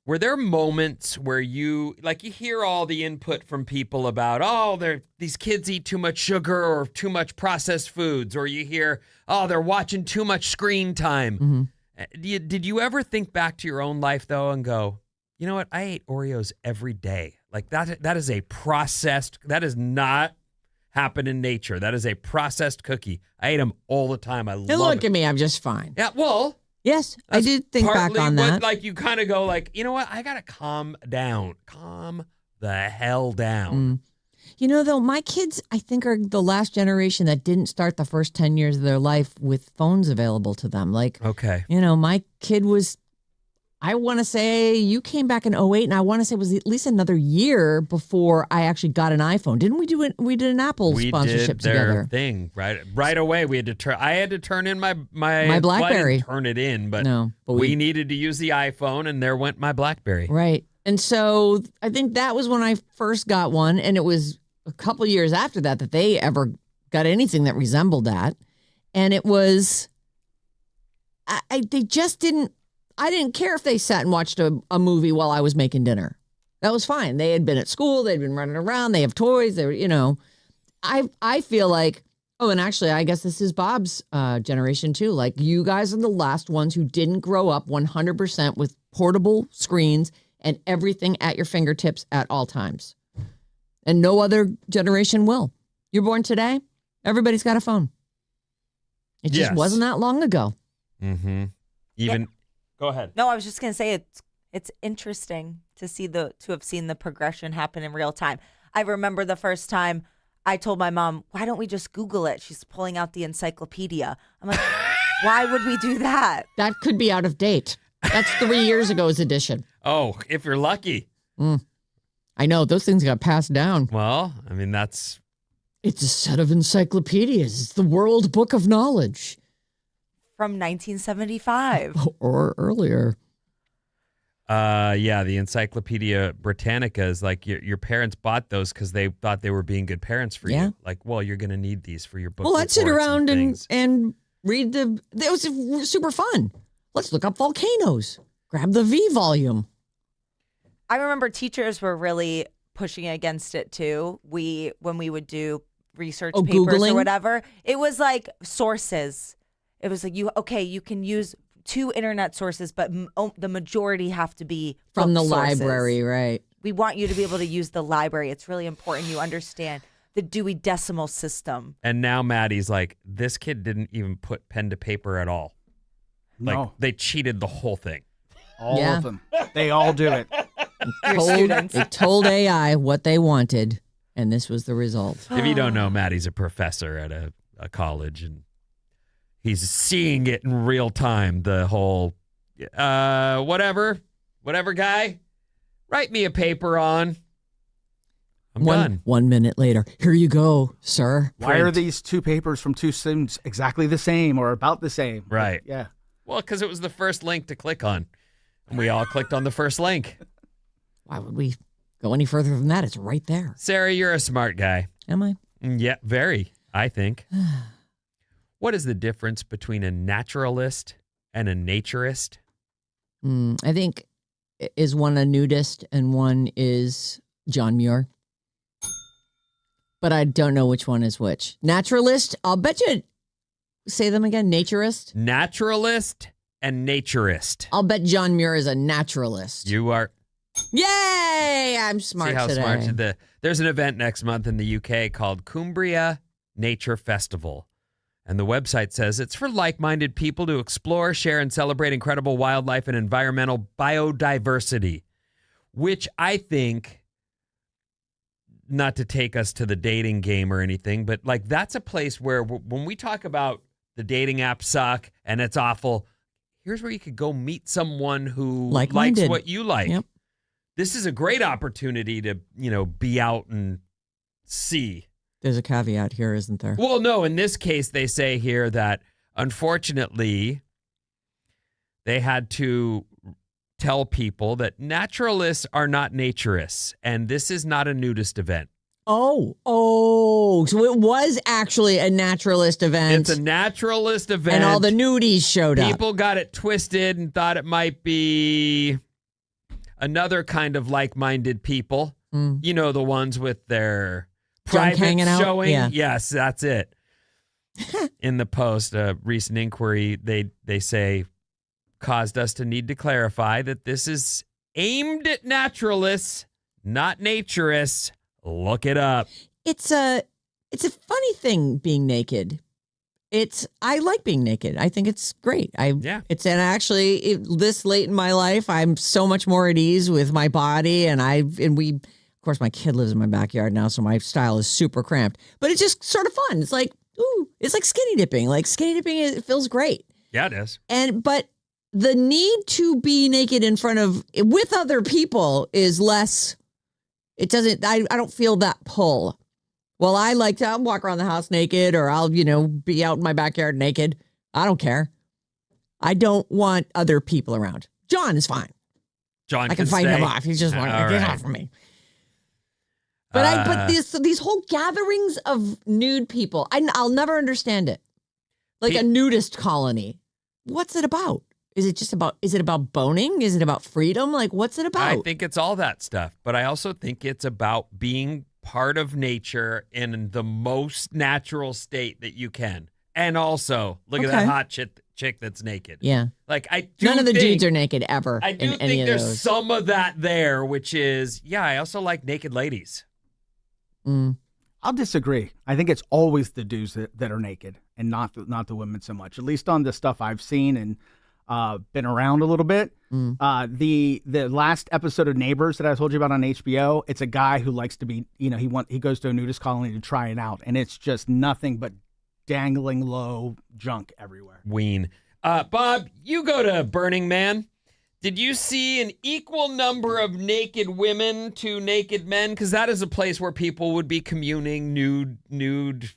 were there moments where you hear all the input from people about, these kids eat too much sugar or too much processed foods, or you hear, they're watching too much screen time. Did you ever think back to your own life, though, and go, you know what? I ate Oreos every day. Like that is a processed, that does not happen in nature. That is a processed cookie. I ate them all the time. I love it. Look at me. I'm just fine. Yeah, well. Yes, I did think back on that. Like you kind of go like, you know what? I got to calm down. Calm the hell down. Though, my kids, I think, are the last generation that didn't start the first 10 years of their life with phones available to them. Like, okay. My kid was, I want to say, you came back in 2008, and I want to say it was at least another year before I actually got an iPhone. Didn't we do it? We did an Apple sponsorship together. Their thing right away. We had to I had to turn in my BlackBerry. Well, I didn't turn it in, but we needed to use the iPhone, and there went my BlackBerry. Right. And so I think that was when I first got one, and it was a couple years after that they ever got anything that resembled that. And it was, they just didn't. I didn't care if they sat and watched a movie while I was making dinner. That was fine. They had been at school. They'd been running around. They have toys. They were, I feel like, and actually, I guess this is Bob's generation too. Like, you guys are the last ones who didn't grow up 100% with portable screens and everything at your fingertips at all times. And no other generation will. You're born today, everybody's got a phone. It just wasn't that long ago. Mm-hmm. Go ahead. No, I was just gonna say it's interesting to have seen the progression happen in real time. I remember the first time I told my mom, "Why don't we just Google it?" She's pulling out the encyclopedia. I'm like, "Why would we do that?" That could be out of date. That's 3 years ago's edition. Oh, if you're lucky. I know those things got passed down. Well, I mean it's a set of encyclopedias. It's the World Book of Knowledge. From 1975. Or earlier. The Encyclopedia Britannica is like your parents bought those because they thought they were being good parents for you. Like, well, you're going to need these for your book. Well, I'd sit around and read it was super fun. Let's look up volcanoes. Grab the V volume. I remember teachers were really pushing against it too. When we would do research papers Googling? or whatever, it was like sources. It was like you can use 2 internet sources, but the majority have to be From book the sources. library, right? We want you to be able to use the library. It's really important you understand the Dewey Decimal System. And now Maddie's like, this kid didn't even put pen to paper at all. Like, No. they cheated the whole thing. All Yeah. of them. They all do it. They told AI what they wanted, and this was the result. If you don't know, Maddie's a professor at a college, and he's seeing it in real time. The whole, whatever guy, write me a paper on. I'm done. 1 minute later, here you go, sir. Why are Print. these 2 papers from 2 sims exactly the same or about the same? Right. Yeah. Well, because it was the first link to click on. And we all clicked on the first link. Why would we go any further than that? It's right there. Sarah, you're a smart guy. Am I? Yeah, very, I think. What is the difference between a naturalist and a naturist? I think is one a nudist and one is John Muir. But I don't know which one is which. Naturalist, I'll bet you. Say them again. Naturist. Naturalist and naturist. I'll bet John Muir is a naturalist. You are. Yay! I'm smart See how today. smart. There's an event next month in the UK called Cumbria Nature Festival. And the website says it's for like-minded people to explore, share, and celebrate incredible wildlife and environmental biodiversity, which I think, not to take us to the dating game or anything, but like that's a place where when we talk about the dating apps suck and it's awful, here's where you could go meet someone who likes Like-minded. what you like. Yep. This is a great opportunity to, be out and see. There's a caveat here, isn't there? Well, no, in this case, they say here that unfortunately, they had to tell people that naturalists are not naturists, and this is not a nudist event. Oh, so it was actually a naturalist event. It's a naturalist event. and all the nudies showed up. People got it twisted and thought it might be another kind of like-minded people. You know, the ones with their Junk private hanging out? showing. Yeah. Yes, that's it. In the Post, a recent inquiry, they say, caused us to need to clarify that this is aimed at naturalists, not naturists. Look it up. It's a funny thing being naked. I like being naked. I think it's great. Yeah. This late in my life, I'm so much more at ease with my body, and of course, my kid lives in my backyard now, so my style is super cramped. But it's just sort of fun. It's like, it's like skinny dipping. Like skinny dipping, it feels great. Yeah, it is. But the need to be naked with other people is less. It doesn't. I don't feel that pull. Well, I'll walk around the house naked, or I'll be out in my backyard naked. I don't care. I don't want other people around. John is fine. John, I can fight him off. He's just wanting to get off from me. But these whole gatherings of nude people, I'll never understand it. Like a nudist colony. What's it about? Is it about boning? Is it about freedom? Like, what's it about? I think it's all that stuff, but I also think it's about being part of nature in the most natural state that you can. And also, look at that Okay. hot chick that's naked. Yeah. Like, I do None of the think- dudes are naked ever I do in any think of there's those. some of that there, which is, I also like naked ladies. I'll disagree. I think it's always the dudes that are naked and not the women so much. At least on the stuff I've seen and been around a little bit. The last episode of Neighbors that I told you about on HBO, it's a guy who likes to be, he goes to a nudist colony to try it out, and it's just nothing but dangling low junk everywhere. Ween. Bob, you go to Burning Man. Did you see an equal number of naked women to naked men? Because that is a place where people would be communing nude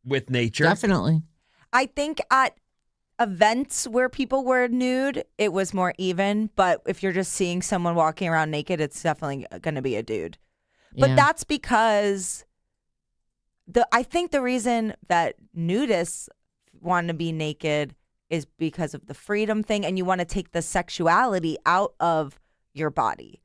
with nature. Definitely. I think at events where people were nude, it was more even. But if you're just seeing someone walking around naked, it's definitely going to be a dude. But Yeah. that's because I think the reason that nudists want to be naked is because of the freedom thing, and you want to take the sexuality out of your body.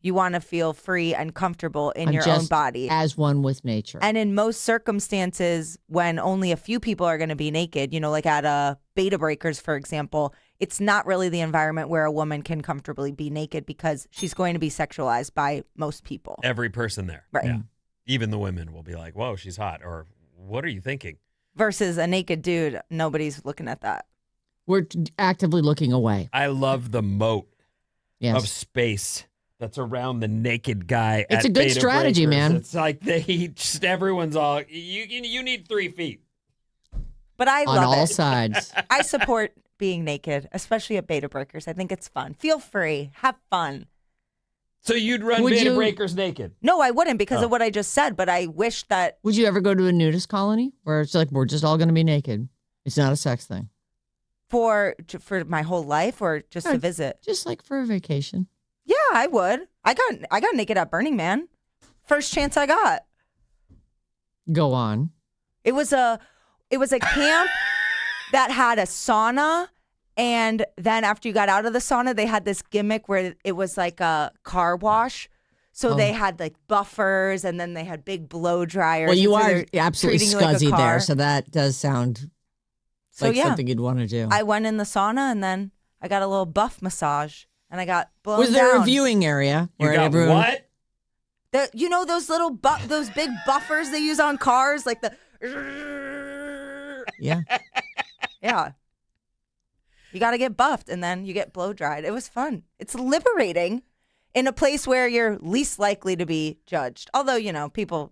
You want to feel free and comfortable in your own body. As one with nature. And in most circumstances, when only a few people are going to be naked, like at beta breakers, for example, it's not really the environment where a woman can comfortably be naked because she's going to be sexualized by most people. Every person there. Right. Yeah. Even the women will be like, whoa, she's hot. Or what are you thinking? Versus a naked dude, nobody's looking at that. We're actively looking away. I love the moat Yes. of space that's around the naked guy. It's at a good Beta strategy, Breakers. man. It's like everyone's all, you need 3 feet. But I On love all it. sides. I support being naked, especially at beta breakers. I think it's fun. Feel free. Have fun. So you'd run Would Beta you- Breakers naked? No, I wouldn't because of what I just said, but I wish that Would you ever go to a nudist colony where it's like we're just all going to be naked? It's not a sex thing. for my whole life or just to Yeah. visit. Just like for a vacation. Yeah, I would. I got naked at Burning Man. First chance I got. Go on. It was a camp that had a sauna, and then after you got out of the sauna, they had this gimmick where it was like a car wash. So they had like buffers, and then they had big blow dryers. Well, you and so are they're absolutely treating you like a scuzzy car. there, so that does sound So, like yeah. something you'd want to do. I went in the sauna, and then I got a little buff massage, and I got blown Was there down. a viewing area You where got everyone? what? You know those little those big buffers they use on cars, like the Yeah. yeah. You got to get buffed, and then you get blow dried. It was fun. It's liberating in a place where you're least likely to be judged. Although people,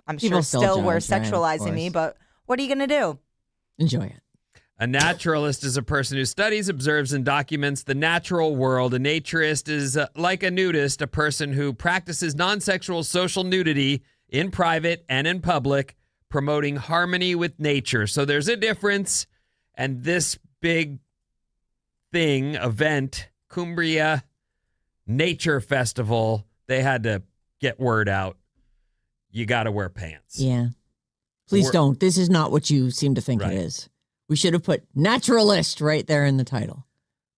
I'm People sure, still were judge, right, of sexualizing me. course. But what are you gonna do? Enjoy it. A naturalist is a person who studies, observes, and documents the natural world. A naturist is like a nudist, a person who practices non-sexual social nudity in private and in public, promoting harmony with nature. So there's a difference. And this big event, Cumbria Nature Festival, they had to get word out. You got to wear pants. Yeah. Please Or- don't. This is not what you seem to think Right. it is. We should have put naturalist right there in the title.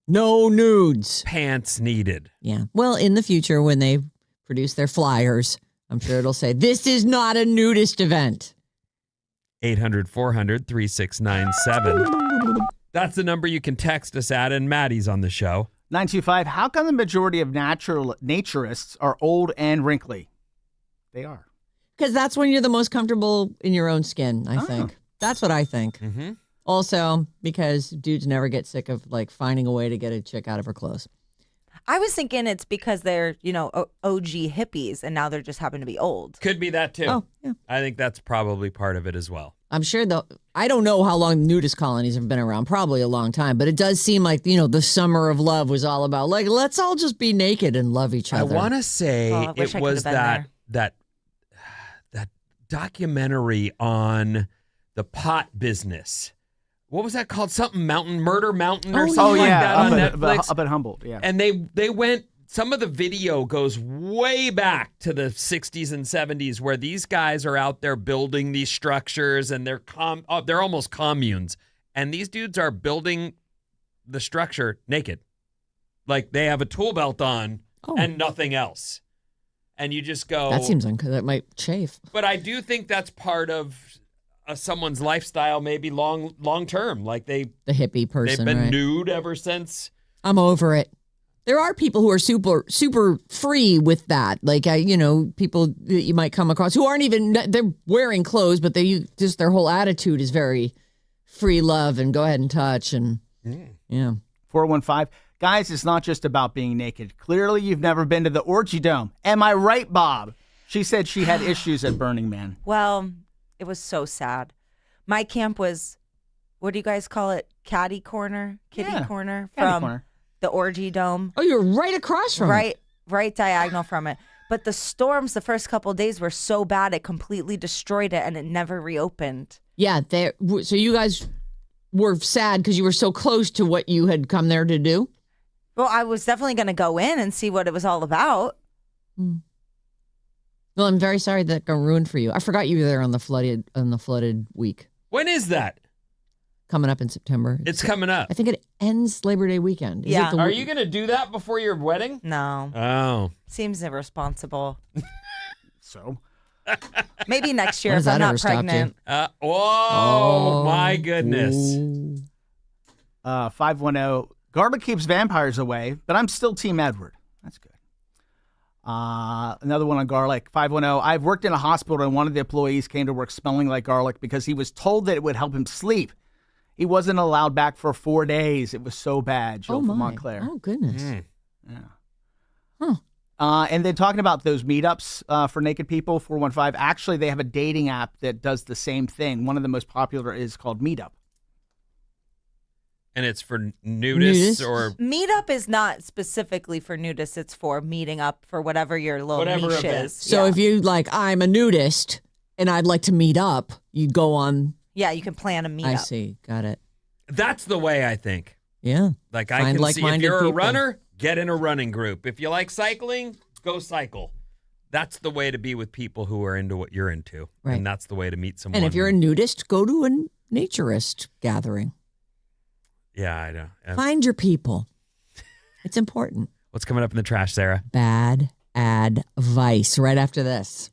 No nudes. Pants needed. Yeah. Well, in the future, when they produce their flyers, I'm sure it'll say, this is not a nudist event. 800-400-3697. That's the number you can text us at, and Maddie's on the show. 925, how come the majority of naturists are old and wrinkly? They are. Because that's when you're the most comfortable in your own skin, I think. That's what I think. Mm-hmm. Also, because dudes never get sick of like finding a way to get a chick out of her clothes. I was thinking it's because they're OG hippies, and now they're just happen to be old. Could be that too. Oh, yeah. I think that's probably part of it as well. I'm sure I don't know how long nudist colonies have been around, probably a long time, but it does seem like, the summer of love was all about like, let's all just be naked and love each I other. want to say Oh, I wish it I was could have been that documentary on the pot business. What was that called? Something Murder Mountain or Oh, something like yeah, that on Netflix. up at Humboldt, yeah. And they went, some of the video goes way back to the 60s and 70s where these guys are out there building these structures, and they're almost communes. And these dudes are building the structure naked. Like they have a tool belt on and nothing else. And you just go. That seems that might chafe. But I do think that's part of someone's lifestyle, maybe long term. Like The hippie person, they've been right? nude ever since. I'm over it. There are people who are super free with that. Like, people that you might come across who aren't even, they're wearing clothes, but just their whole attitude is very free love and go ahead and touch. And yeah. 415, guys, it's not just about being naked. Clearly, you've never been to the Orgy Dome. Am I right, Bob? She said she had issues at Burning Man. Well, it was so sad. My camp was, what do you guys call it? Kitty corner Caddy from corner. the Orgy Dome. Oh, you're right across from it. Right diagonal from it. But the storms the first couple of days were so bad it completely destroyed it, and it never reopened. Yeah. So you guys were sad because you were so close to what you had come there to do? Well, I was definitely going to go in and see what it was all about. Well, I'm very sorry that got ruined for you. I forgot you were there on the flooded week. When is that? coming up in September. It's coming up. I think it ends Labor Day weekend. Is Yeah. it the Are you going to do that before your wedding? No. Oh. Seems irresponsible. So Maybe next year When if has I'm that ever not stopped you? pregnant. Oh, my goodness. 510. Garlic keeps vampires away, but I'm still Team Edward. That's good. Another one on garlic. 510. I've worked in a hospital and one of the employees came to work smelling like garlic because he was told that it would help him sleep. He wasn't allowed back for 4 days. It was so bad. Joe Oh, from my. Montclair. Oh, goodness. Yeah. Huh. And then talking about those meetups for naked people, 415. Actually, they have a dating app that does the same thing. One of the most popular is called Meetup. And it's for nudists, Nudists? or Meetup is not specifically for nudists. It's for meeting up for whatever your little Whatever niche event. is. So yeah. if you like, I'm a nudist and I'd like to meet up, you go on. Yeah, you can plan a meetup. I see. Got it. that's the way I think. Yeah. Like I Find can see if like-minded you're a people. runner, get in a running group. If you like cycling, go cycle. That's the way to be with people who are into what you're into. Right. And that's the way to meet someone. And if you're a nudist, go to a naturist gathering. Yeah, I know. Find your people. It's important. What's coming up in the trash, Sarah? Bad advice right after this.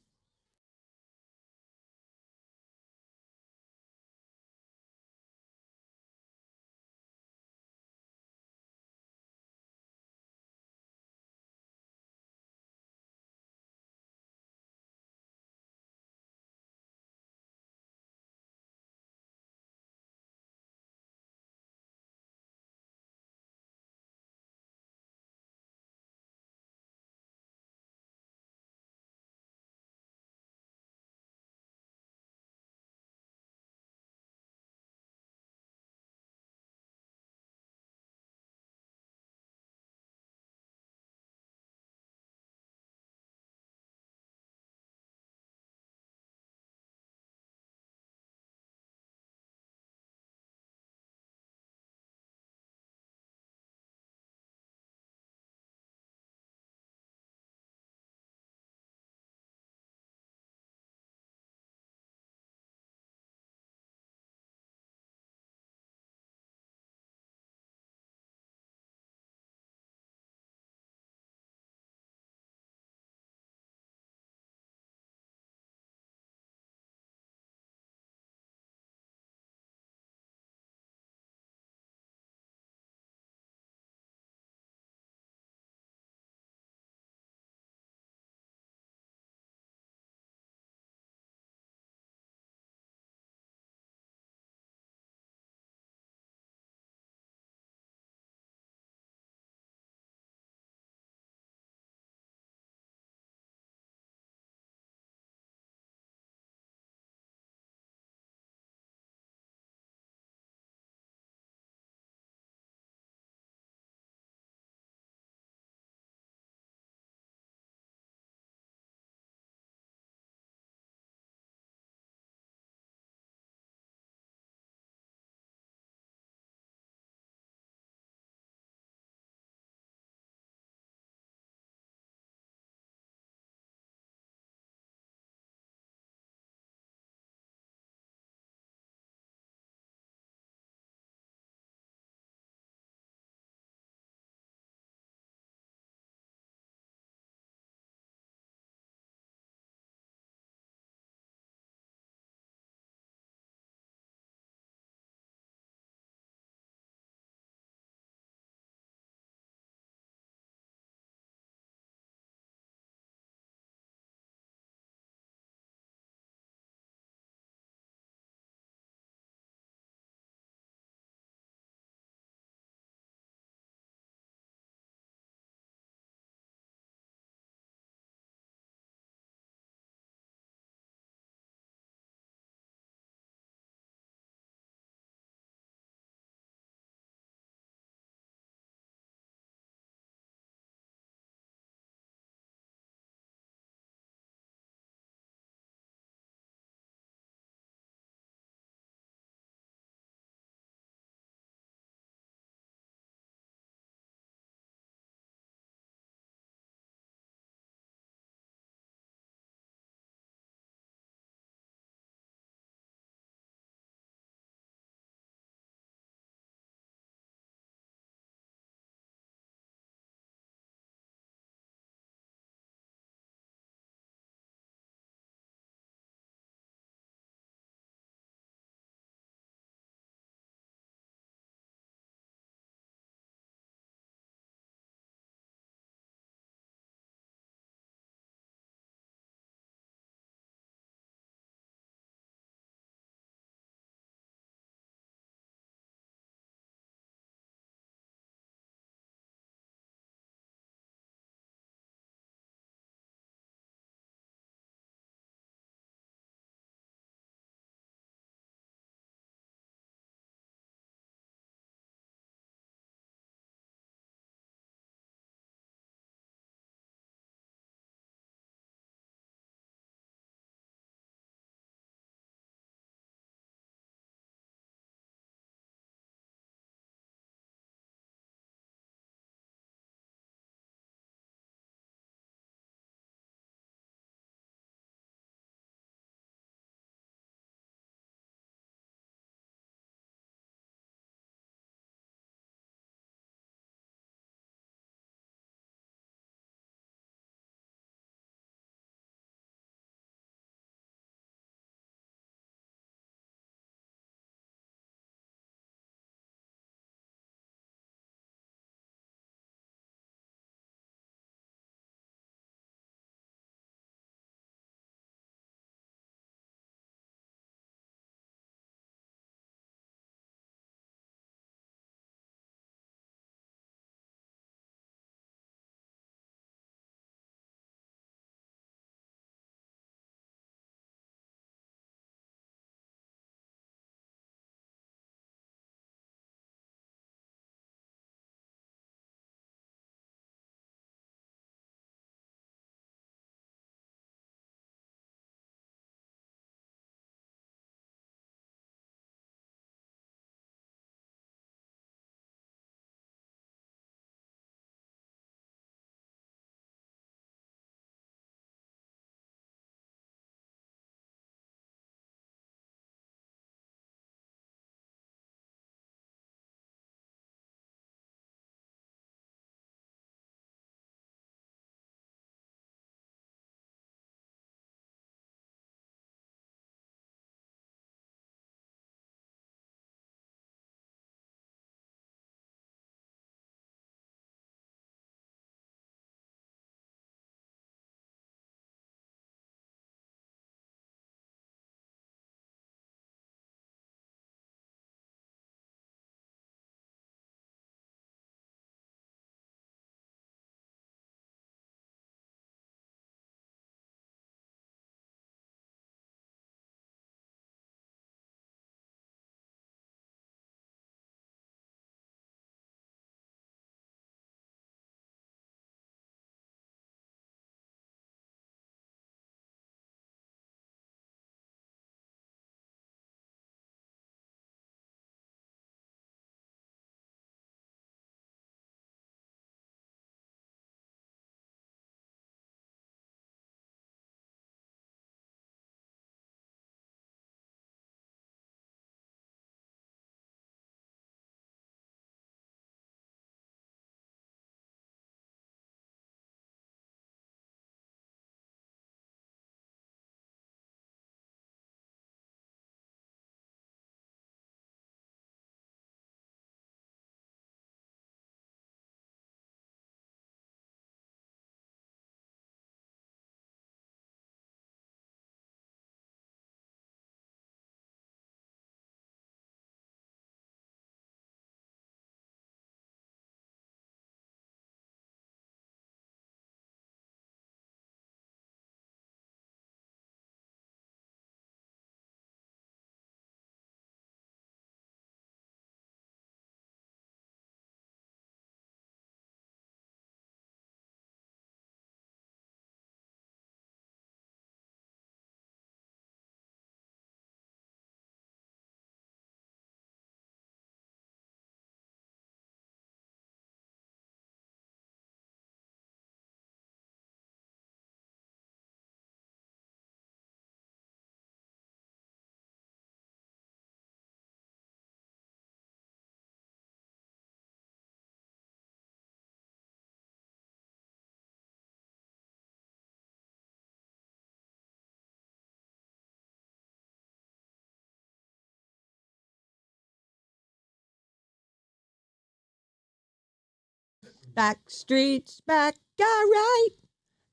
back, streets back, all right.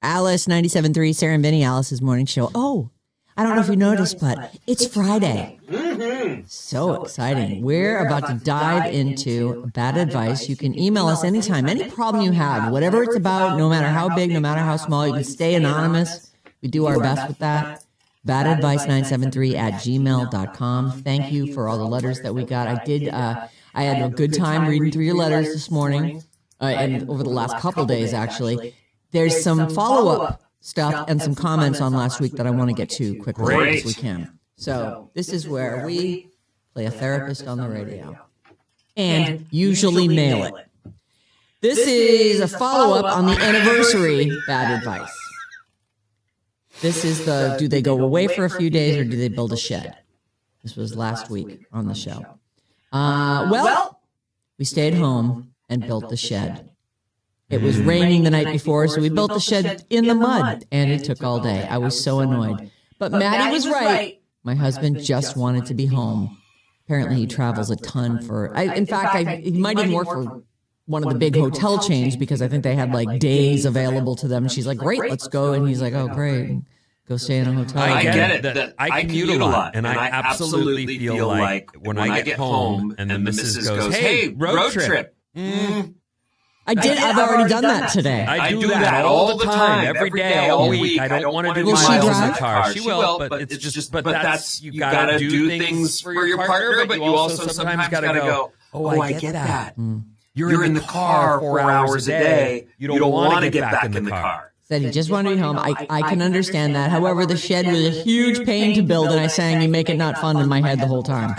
Alice, 97.3, Sarah Vinnie, Alice's morning show. Oh, I don't know if you noticed, but it's Friday. So exciting. We're about to dive into bad advice. You can email us anytime, any problem you have, whatever it's about, no matter how big, no matter how small. You can stay anonymous. We do our best with that. badadvice973@gmail.com. Thank you for all the letters that we got. I had a good time reading through your letters this morning and over the last couple days, actually. There's some follow-up stuff and some comments on last week that I want to get to quickly as we can. So this is where we play a therapist on the radio and usually nail it. This is a follow-up on the anniversary bad advice. This is the, do they go away for a few days or do they build a shed? This was last week on the show. Well, we stayed home and built the shed. It was raining the night before, so we built the shed in the mud, and it took all day. I was so annoyed. But Maddie was right. My husband just wanted to be home. Apparently, he travels a ton for... in fact, he might even work for one of the big hotel chains because I think they had like days available to them. And she's like, great, let's go. And he's like, oh, great. Go stay in a hotel. I get it. That I commute a lot, and I absolutely feel like when I get home and the missus goes, hey, road trip. I've already done that today. I do that all the time, every day, all week. I don't want to do miles in the car. She will, but it's just, but that's, you gotta do things for your partner, but you also sometimes gotta go, oh, I get that. You're in the car 4 hours a day. You don't want to get back in the car. Said he just wanted to be home. I can understand that. However, the shed was a huge pain to build, and I sang "You Make It Not Fun" in my head the whole time.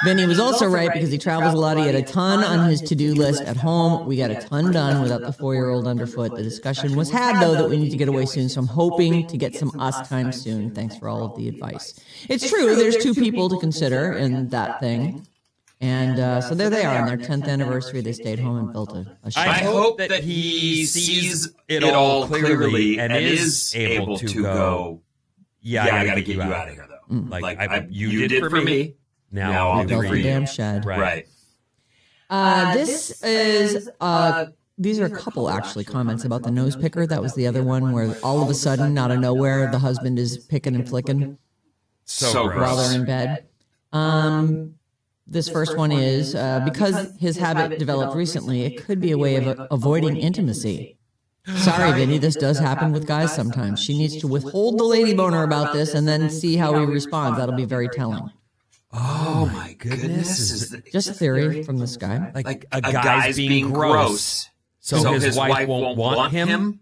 Vinny was also right because he travels a lot. He had a ton on his to-do list at home. We got a ton done without the 4-year-old underfoot. The discussion was had, though, that we need to get away soon, so I'm hoping to get some us time soon. Thanks for all of the advice. It's true. There's 2 people to consider in that thing. And so there they are on their 10th anniversary. They stayed home and built a shed. I hope that he sees it all clearly and is able to go, yeah, I got to get you out of here, though. Like, you did for me. Now I'll do for you. Damn shed. Right. This is, these are a couple, actually, comments about the nose picker. That was the other one where all of a sudden, out of nowhere, the husband is picking and flicking So while gross. they're in bed. This first one is, because his habit developed recently, it could be a way of avoiding intimacy. Sorry, Vinny, this does happen with guys sometimes. She needs to withhold the lady boner about this and then see how he responds. That'll be very telling. Oh my goodness. Just a theory from this guy. Like a guy's being gross, so his wife won't want him?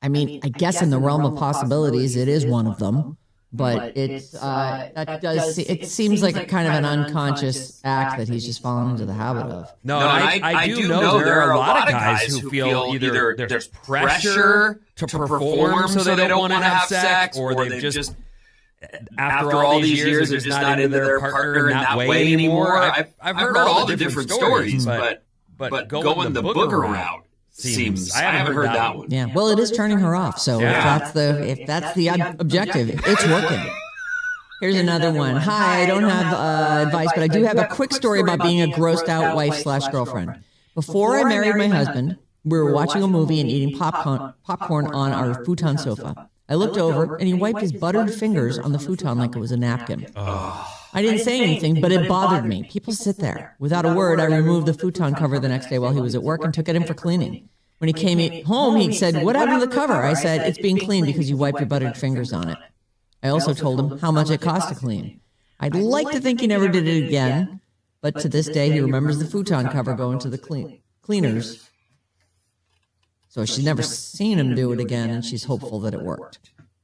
I mean, I guess in the realm of possibilities, it is one of them. But it's it seems like a kind of an unconscious act that he's just fallen into the habit of. No, I do know there are a lot of guys who feel either there's pressure to perform so they don't want to have sex, or they've just after all these years they're just not into their partner in that way anymore. I've heard all the different stories, but going the booger route seems I haven't heard that one. Yeah, well, it is turning her off. So if that's the objective, it's working. Here's another one. Hi, I don't have advice, but I do have a quick story about being a grossed out wife/girlfriend. Before I married my husband, we were watching a movie and eating popcorn on our futon sofa. I looked over and he wiped his buttered fingers on the futon like it was a napkin. I didn't say anything, but it bothered me. People sit there. Without a word, I removed the futon cover the next day while he was at work and took it in for cleaning. When he came home, he said, "What happened to the cover?" I said, "It's being cleaned because you wiped your buttered fingers on it." I also told him how much it cost to clean. I'd like to think he never did it again, but to this day, he remembers the futon cover going to the cleaners. So she's never seen him do it again, and she's hopeful that it worked.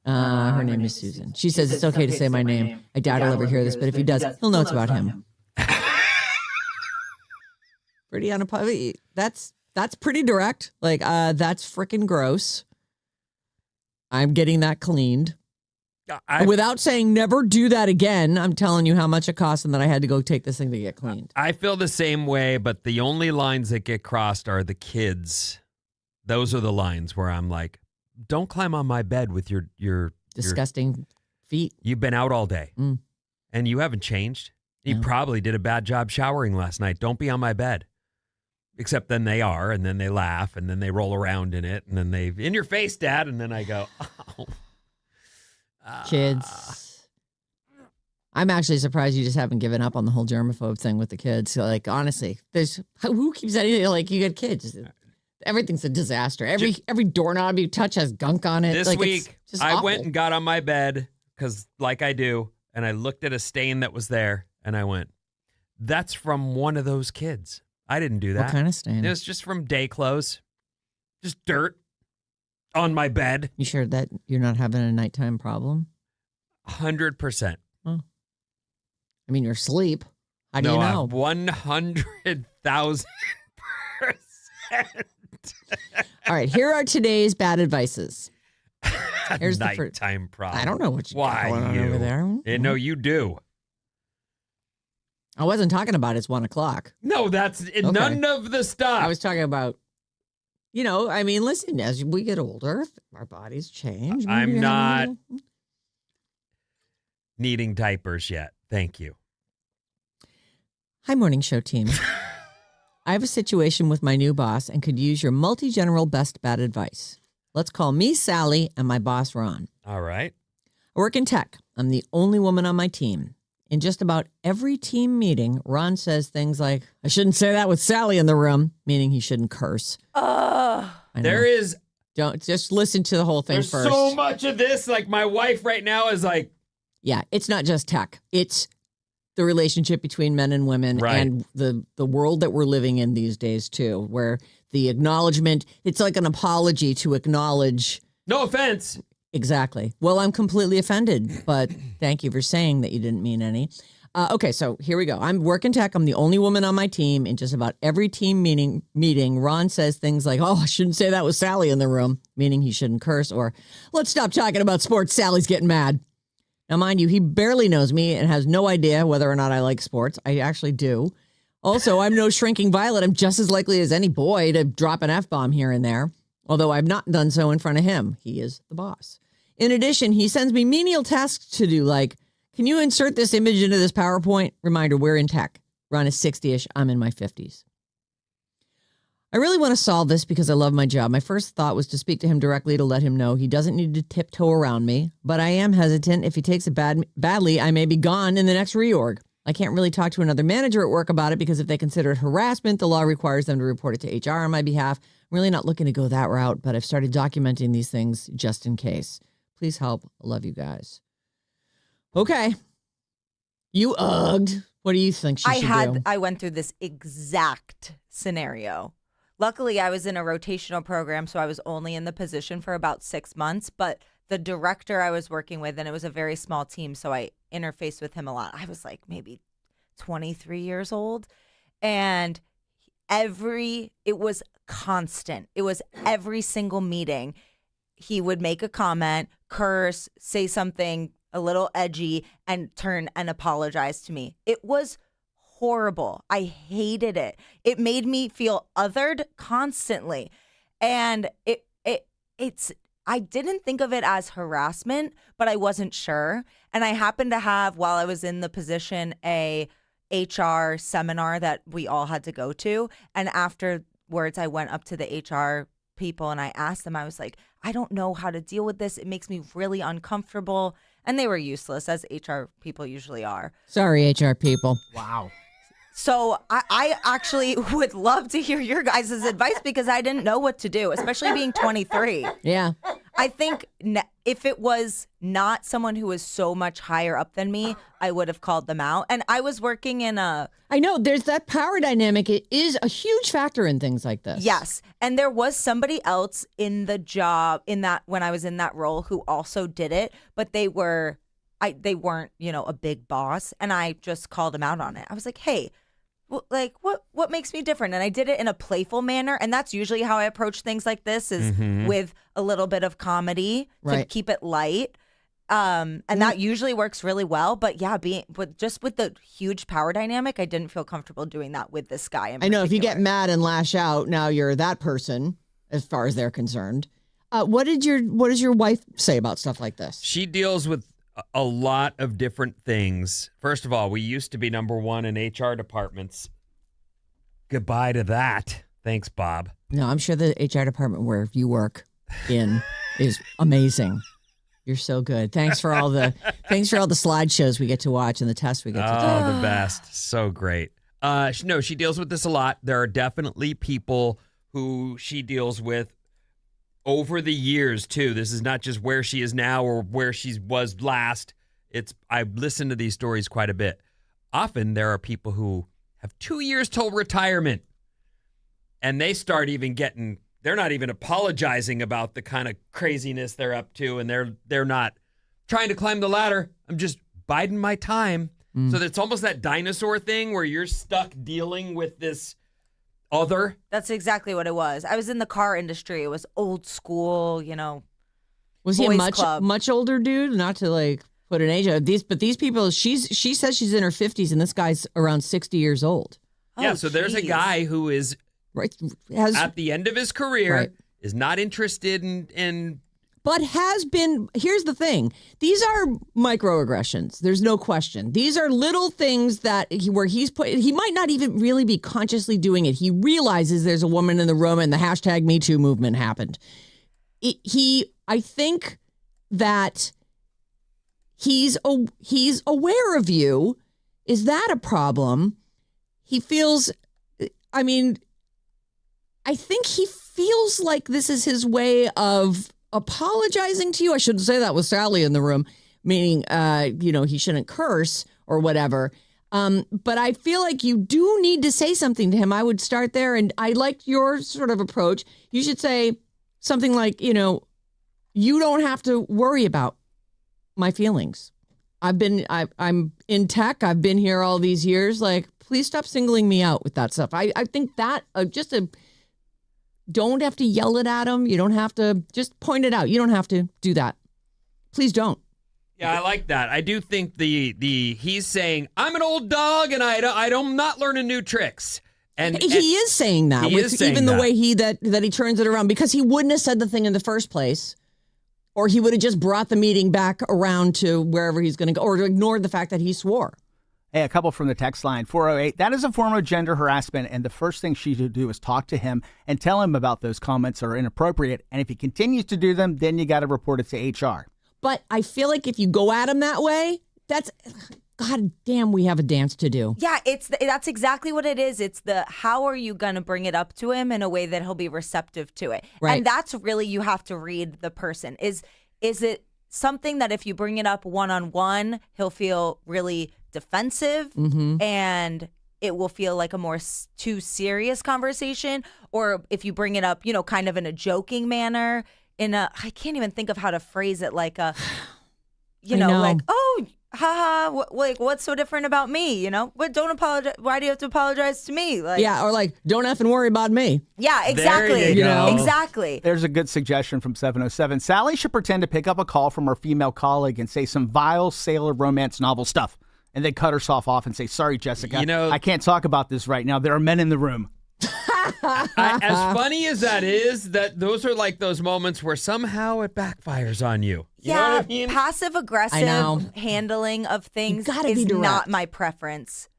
Her name is Susan. She says it's okay to say my name. I doubt he'll ever hear this, but if he does, he'll know it's about him. Pretty unapologetic. That's pretty direct. Like, that's freaking gross. I'm getting that cleaned. Without saying never do that again, I'm telling you how much it cost and that I had to go take this thing to get cleaned. I feel the same way, but the only lines that get crossed are the kids. Those are the lines where I'm like, don't climb on my bed with your disgusting feet. You've been out all day and you haven't changed. You probably did a bad job showering last night. Don't be on my bed. except then they are, and then they laugh, and then they roll around in it, and then they, in your face, Dad, and then I go, oh. Kids. I'm actually surprised you just haven't given up on the whole germaphobe thing with the kids. Like, honestly, who keeps anything like you got kids? Everything's a disaster. Every doorknob you touch has gunk on it. This like, week, it's just I awful. went and got on my bed, because like I do, and I looked at a stain that was there, and I went, that's from one of those kids. I didn't do that. What kind of stain? It was just from day clothes. Just dirt on my bed. You sure that you're not having a nighttime problem? 100%. Oh. I mean, you're asleep. How do you know? 100,000%. All right, here are today's bad advices. Here's the nighttime problem. I don't know what you got going on over there. No, you do. I wasn't talking about it's 1 o'clock. No, that's none of the stuff. I was talking about, I mean, listen, as we get older, our bodies change. I'm not needing diapers yet. Thank you. Hi, morning show team. I have a situation with my new boss and could use your multi-general best bad advice. Let's call me Sally and my boss Ron. All right. I work in tech. I'm the only woman on my team. In just about every team meeting, Ron says things like, I shouldn't say that with Sally in the room, meaning he shouldn't curse. There is... Don't just listen to the whole thing There's first. so much of this. Like, my wife right now is like... Yeah, it's not just tech. It's the relationship between men and women and the world that we're living in these days, too, where the acknowledgement, it's like an apology to acknowledge. No offense. Exactly. Well, I'm completely offended, but thank you for saying that you didn't mean any. Okay, so here we go. I'm working tech. I'm the only woman on my team. In just about every team meeting, Ron says things like, oh, I shouldn't say that with Sally in the room, meaning he shouldn't curse, or let's stop talking about sports. Sally's getting mad. Now, mind you, he barely knows me and has no idea whether or not I like sports. I actually do. Also, I'm no shrinking violet. I'm just as likely as any boy to drop an F-bomb here and there, although I've not done so in front of him. He is the boss. In addition, he sends me menial tasks to do, like, can you insert this image into this PowerPoint? Reminder, we're in tech. Ron is 60-ish. I'm in my 50s. I really want to solve this because I love my job. My first thought was to speak to him directly to let him know he doesn't need to tiptoe around me, but I am hesitant. If he takes it badly, I may be gone in the next reorg. I can't really talk to another manager at work about it because if they consider it harassment, the law requires them to report it to HR on my behalf. I'm really not looking to go that route, but I've started documenting these things just in case. Please help. I love you guys. Okay. You ugged. What do you think she should do? I went through this exact scenario. Luckily, I was in a rotational program, so I was only in the position for about 6 months. But the director I was working with, and it was a very small team, so I interfaced with him a lot. I was like maybe 23 years old. And it was constant. It was every single meeting. He would make a comment, curse, say something a little edgy, and turn and apologize to me. It was horrible. I hated it. It made me feel othered constantly. And I didn't think of it as harassment, but I wasn't sure. And I happened to have, while I was in the position, a HR seminar that we all had to go to. And afterwards, I went up to the HR people and I asked them, I was like, I don't know how to deal with this. It makes me really uncomfortable. And they were useless, as HR people usually are. Sorry, HR people. Wow. So I actually would love to hear your guys' advice because I didn't know what to do, especially being 23. Yeah. I think if it was not someone who was so much higher up than me, I would have called them out. And I was working in I know, there's that power dynamic. It is a huge factor in things like this. Yes. And there was somebody else in the job when I was in that role who also did it, but they weren't, a big boss. And I just called them out on it. I was like, hey, what makes me different? And I did it in a playful manner. And that's usually how I approach things like this is with a little bit of comedy to keep it light. And that usually works really well. But yeah, just with the huge power dynamic, I didn't feel comfortable doing that with this guy. I know if you get mad and lash out, now you're that person as far as they're concerned. What does your wife say about stuff like this? She deals with a lot of different things. First of all, we used to be number one in HR departments. Goodbye to that. Thanks, Bob. No, I'm sure the HR department where you work in is amazing. You're so good. Thanks for all the slideshows we get to watch and the tests we get to take. Oh, the best. So great. No, she deals with this a lot. There are definitely people who she deals with over the years, too. This is not just where she is now or where she was last. I've listened to these stories quite a bit. Often there are people who have 2 years till retirement, and they start even they're not even apologizing about the kind of craziness they're up to, and they're not trying to climb the ladder. I'm just biding my time. So it's almost that dinosaur thing where you're stuck dealing with this other. That's exactly what it was. I was in the car industry. It was old school, Was he a club. much older dude? Not to like put an age on but these people, she says she's in her 50s and this guy's around 60 years old. Yeah, so there's a guy who is at the end of his career, is not interested in but has been. Here's the thing. These are microaggressions. There's no question. These are little things that he might not even really be consciously doing it. He realizes there's a woman in the room and the hashtag Me Too movement happened. I think that he's aware of you. Is that a problem? He feels, I think he feels like this is his way of apologizing to you. I shouldn't say that with Sally in the room, meaning, he shouldn't curse or whatever. But I feel like you do need to say something to him. I would start there. And I liked your sort of approach. You should say something like, you don't have to worry about my feelings. I'm in tech. I've been here all these years. Like, please stop singling me out with that stuff. I think that don't have to yell it at him. You don't have to just point it out. You don't have to do that. Please don't. Yeah, I like that. I do think he's saying, I'm an old dog and I'm not learning new tricks. And he is saying that the way he turns it around, because he wouldn't have said the thing in the first place, or he would have just brought the meeting back around to wherever he's going to go, or ignored the fact that he swore. Hey, a couple from the text line, 408. That is a form of gender harassment, and the first thing she should do is talk to him and tell him about those comments are inappropriate. And if he continues to do them, then you got to report it to HR. But I feel like if you go at him that way, God damn, we have a dance to do. Yeah, that's exactly what it is. It's how are you going to bring it up to him in a way that he'll be receptive to it? Right. And that's really, you have to read the person. Is it something that if you bring it up one-on-one, he'll feel really defensive and it will feel like a more too serious conversation? Or if you bring it up, kind of in a joking manner, I can't even think of how to phrase it, like like, oh, haha, what's so different about me? But don't apologize. Why do you have to apologize to me? Like, yeah, or like, don't effing worry about me. Yeah, exactly. There you go. Exactly. There's a good suggestion from 707. Sally should pretend to pick up a call from her female colleague and say some vile sailor romance novel stuff, and then cut herself off and say, sorry, Jessica, I can't talk about this right now. There are men in the room. As funny as that is, that those are like those moments where somehow it backfires on you. You know what I mean? Passive aggressive handling of things is not my preference.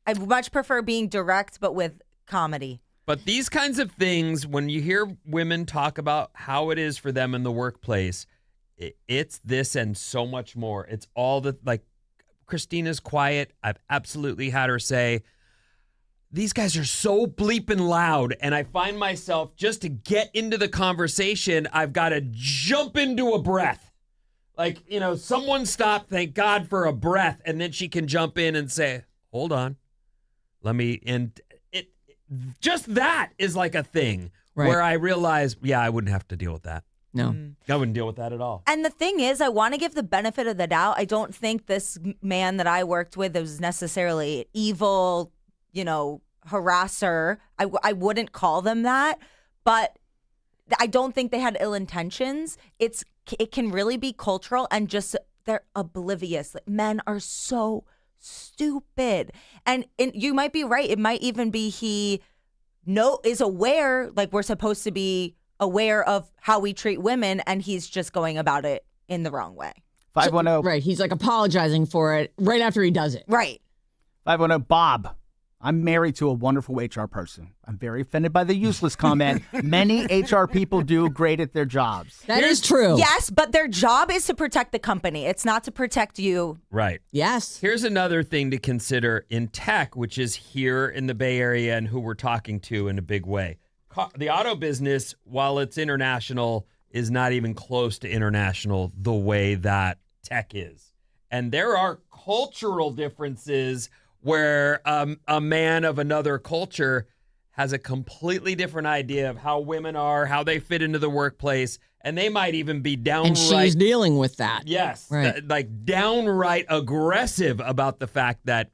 I much prefer being direct, but with comedy. But these kinds of things, when you hear women talk about how it is for them in the workplace, it's this and so much more. It's all Christina's quiet. I've absolutely had her say, these guys are so bleeping loud, and I find myself, just to get into the conversation, I've got to jump into a breath. Like, someone stop, thank God for a breath, and then she can jump in and say, hold on, just that is like a thing where I realize, I wouldn't have to deal with that. No. I wouldn't deal with that at all. And the thing is, I want to give the benefit of the doubt. I don't think this man that I worked with was necessarily evil, harasser. I wouldn't call them that, but I don't think they had ill intentions. It can really be cultural and just they're oblivious. Like, men are so stupid. And you might be right. It might even be he is aware, like we're supposed to be aware of how we treat women, and he's just going about it in the wrong way. 510. Right. He's like apologizing for it right after he does it. Right. 510. Bob. I'm married to a wonderful HR person. I'm very offended by the useless comment. Many HR people do great at their jobs. That is true. Yes, but their job is to protect the company. It's not to protect you. Right. Yes. Here's another thing to consider in tech, which is here in the Bay Area and who we're talking to in a big way. The auto business, while it's international, is not even close to international the way that tech is. And there are cultural differences where a man of another culture has a completely different idea of how women are, how they fit into the workplace, and they might even be downright... And she's dealing with that. Yes. Right. Like downright aggressive about the fact that...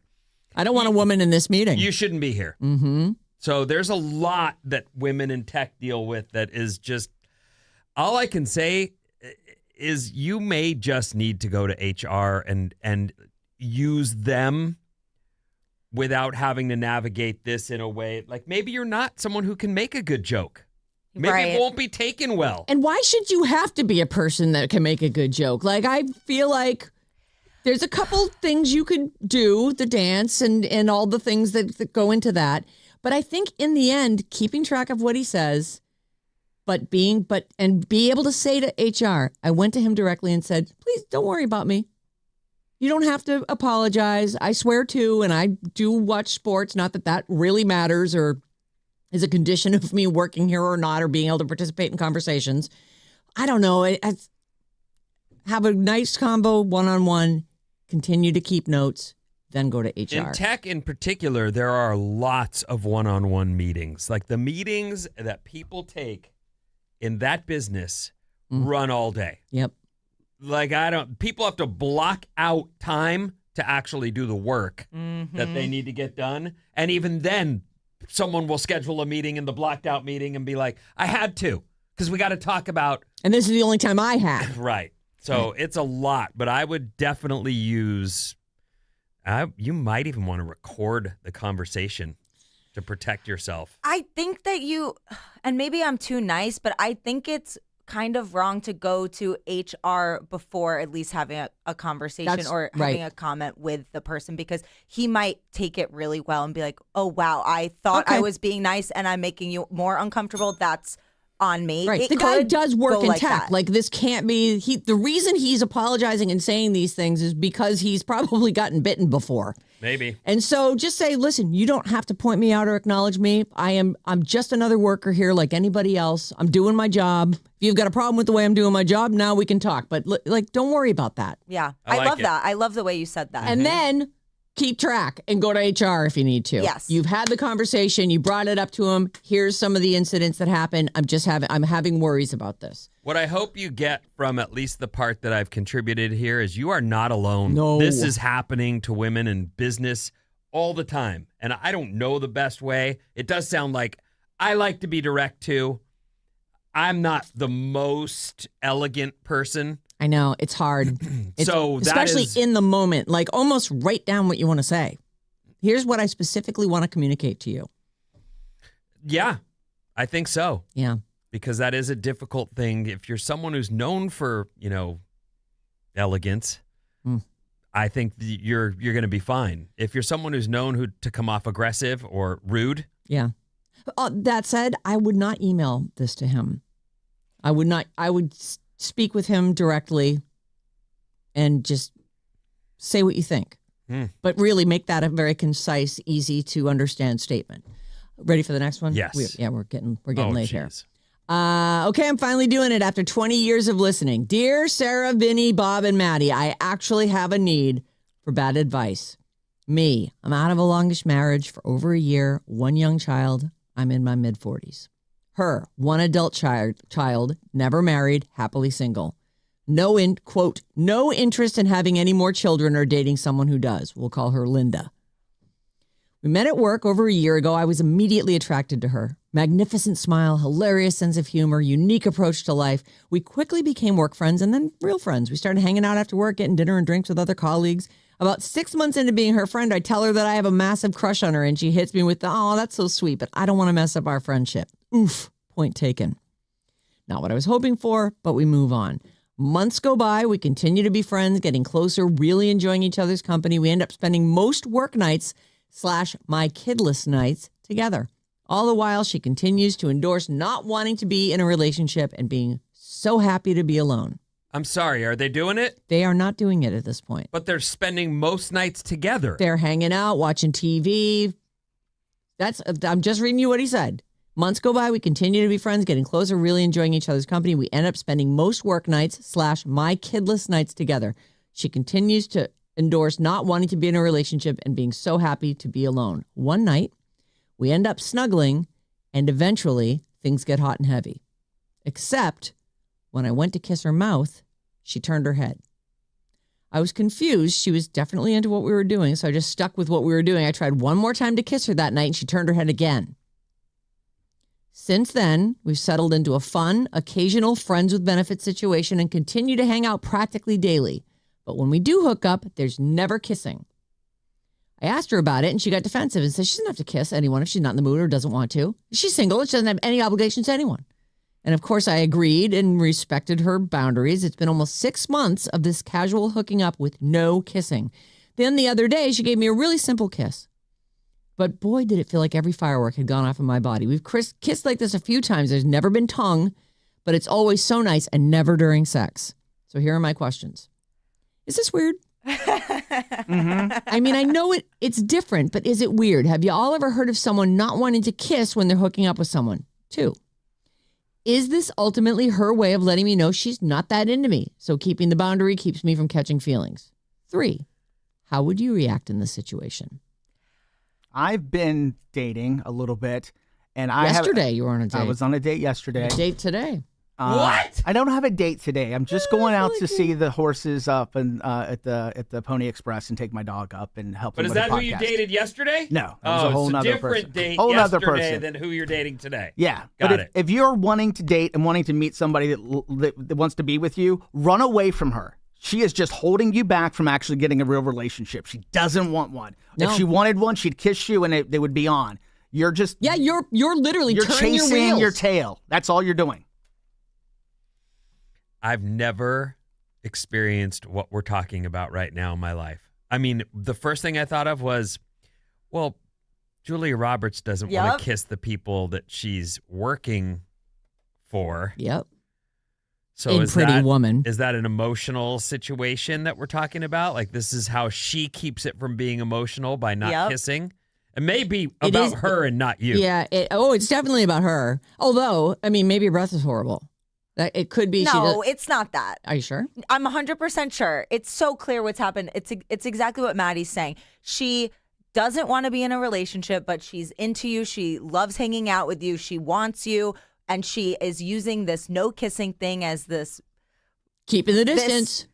I don't want a woman in this meeting. You shouldn't be here. Mm-hmm. So there's a lot that women in tech deal with that is just... All I can say is you may just need to go to HR and use them without having to navigate this in a way. Like maybe you're not someone who can make a good joke. Maybe it won't be taken well. And why should you have to be a person that can make a good joke? Like, I feel like there's a couple things you could do, the dance and all the things that go into that. But I think in the end, keeping track of what he says, and be able to say to HR, I went to him directly and said, please don't worry about me. You don't have to apologize. I swear to, and I do watch sports. Not that really matters or is a condition of me working here or not, or being able to participate in conversations. I don't know. Have a nice combo one-on-one, continue to keep notes, then go to HR. In tech in particular, there are lots of one-on-one meetings. Like the meetings that people take in that business run all day. Yep. Like people have to block out time to actually do the work that they need to get done. And even then, someone will schedule a meeting in the blocked out meeting and be like, I had to, because we got to talk about. And this is the only time I had. Right. So it's a lot, but I would definitely use, you might even want to record the conversation to protect yourself. I think that and maybe I'm too nice, but I think it's kind of wrong to go to HR before at least having a conversation or having a comment with the person, because he might take it really well and be like, oh, wow, I thought I was being nice and I'm making you more uncomfortable. That's on me. Right. The guy does work in tech. Like this can't be, the reason he's apologizing and saying these things is because he's probably gotten bitten before. Maybe. And so just say, listen, you don't have to point me out or acknowledge me. I'm just another worker here like anybody else. I'm doing my job. If you've got a problem with the way I'm doing my job, now we can talk. But like, don't worry about that. Yeah. I love that. I love the way you said that. And then keep track and go to HR if you need to. Yes. You've had the conversation. You brought it up to him. Here's some of the incidents that happened. I'm having worries about this. What I hope you get from at least the part that I've contributed here is you are not alone. No. This is happening to women in business all the time. And I don't know the best way. It does sound like I like to be direct too. I'm not the most elegant person. I know. It's hard. So especially in the moment, like almost write down what you want to say. Here's what I specifically want to communicate to you. Yeah, I think so. Yeah. Because that is a difficult thing. If you're someone who's known for, elegance, I think you're going to be fine. If you're someone who's known to come off aggressive or rude. Yeah. That said, I would not email this to him. I would speak with him directly and just say what you think. But really make that a very concise, easy to understand statement. Ready for the next one? Yes. We're getting late here. Okay, I'm finally doing it after 20 years of listening. Dear Sarah, Vinnie, Bob, and Maddie, I actually have a need for bad advice. Me, I'm out of a longish marriage for over a year, one young child. I'm in my mid-40s. Her, one adult child, never married, happily single. No interest in having any more children or dating someone who does. We'll call her Linda. We met at work over a year ago. I was immediately attracted to her. Magnificent smile, hilarious sense of humor, unique approach to life. We quickly became work friends and then real friends. We started hanging out after work, getting dinner and drinks with other colleagues. About 6 months into being her friend, I tell her that I have a massive crush on her, and she hits me with oh, that's so sweet, but I don't want to mess up our friendship. Oof, point taken. Not what I was hoping for, but we move on. Months go by. We continue to be friends, getting closer, really enjoying each other's company. We end up spending most work nights nights/my kidless nights together. All the while, she continues to endorse not wanting to be in a relationship and being so happy to be alone. I'm sorry, are they doing it? They are not doing it at this point. But they're spending most nights together. They're hanging out, watching TV. I'm just reading you what he said. Months go by, we continue to be friends, getting closer, really enjoying each other's company. We end up spending most work nights/my kidless nights together. She continues to endorse not wanting to be in a relationship and being so happy to be alone. One night, we end up snuggling, and eventually things get hot and heavy. Except when I went to kiss her mouth, she turned her head. I was confused. She was definitely into what we were doing, so I just stuck with what we were doing. I tried one more time to kiss her that night, and she turned her head again. Since then, we've settled into a fun, occasional friends with benefits situation and continue to hang out practically daily. But when we do hook up, there's never kissing. I asked her about it, and she got defensive and said she doesn't have to kiss anyone if she's not in the mood or doesn't want to. She's single. She doesn't have any obligations to anyone. And of course, I agreed and respected her boundaries. It's been almost 6 months of this casual hooking up with no kissing. Then the other day, she gave me a really simple kiss. But boy, did it feel like every firework had gone off in my body. We've kissed like this a few times. There's never been tongue, but it's always so nice and never during sex. So here are my questions. Is this weird? I mean, I know it's different, but is it weird? Have you all ever heard of someone not wanting to kiss when they're hooking up with someone? 2. Is this ultimately her way of letting me know she's not that into me? So keeping the boundary keeps me from catching feelings. 3. How would you react in this situation? I've been dating a little bit, and yesterday you were on a date. I was on a date yesterday. A date today. What? I don't have a date today. I'm just going out to see the horses up and at the Pony Express and take my dog up and help. But him is with that a who you podcast. dated yesterday? No, that was a whole it's nother a different person. date Whole nother yesterday person. than who you're dating today. Yeah, Got but it. if you're wanting to date and wanting to meet somebody that wants to be with you, run away from her. She is just holding you back from actually getting a real relationship. She doesn't want one. No. If she wanted one, she'd kiss you and they would be on. You're just you're literally you're turning your chasing wheels. your tail. That's all you're doing. I've never experienced what we're talking about right now in my life. I mean, the first thing I thought of was, well, Julia Roberts doesn't want to kiss the people that she's working for. Yep. So In is Pretty that, Woman. Is that an emotional situation that we're talking about? Like this is how she keeps it from being emotional by not kissing? It may be about her and not you. Yeah. It's definitely about her. Although, I mean, maybe your breath is horrible. It could be. No, it's not that. Are you sure? I'm 100% sure. It's so clear what's happened. It's exactly what Maddie's saying. She doesn't want to be in a relationship, but she's into you. She loves hanging out with you. She wants you. And she is using this no kissing thing as this. Keeping the distance.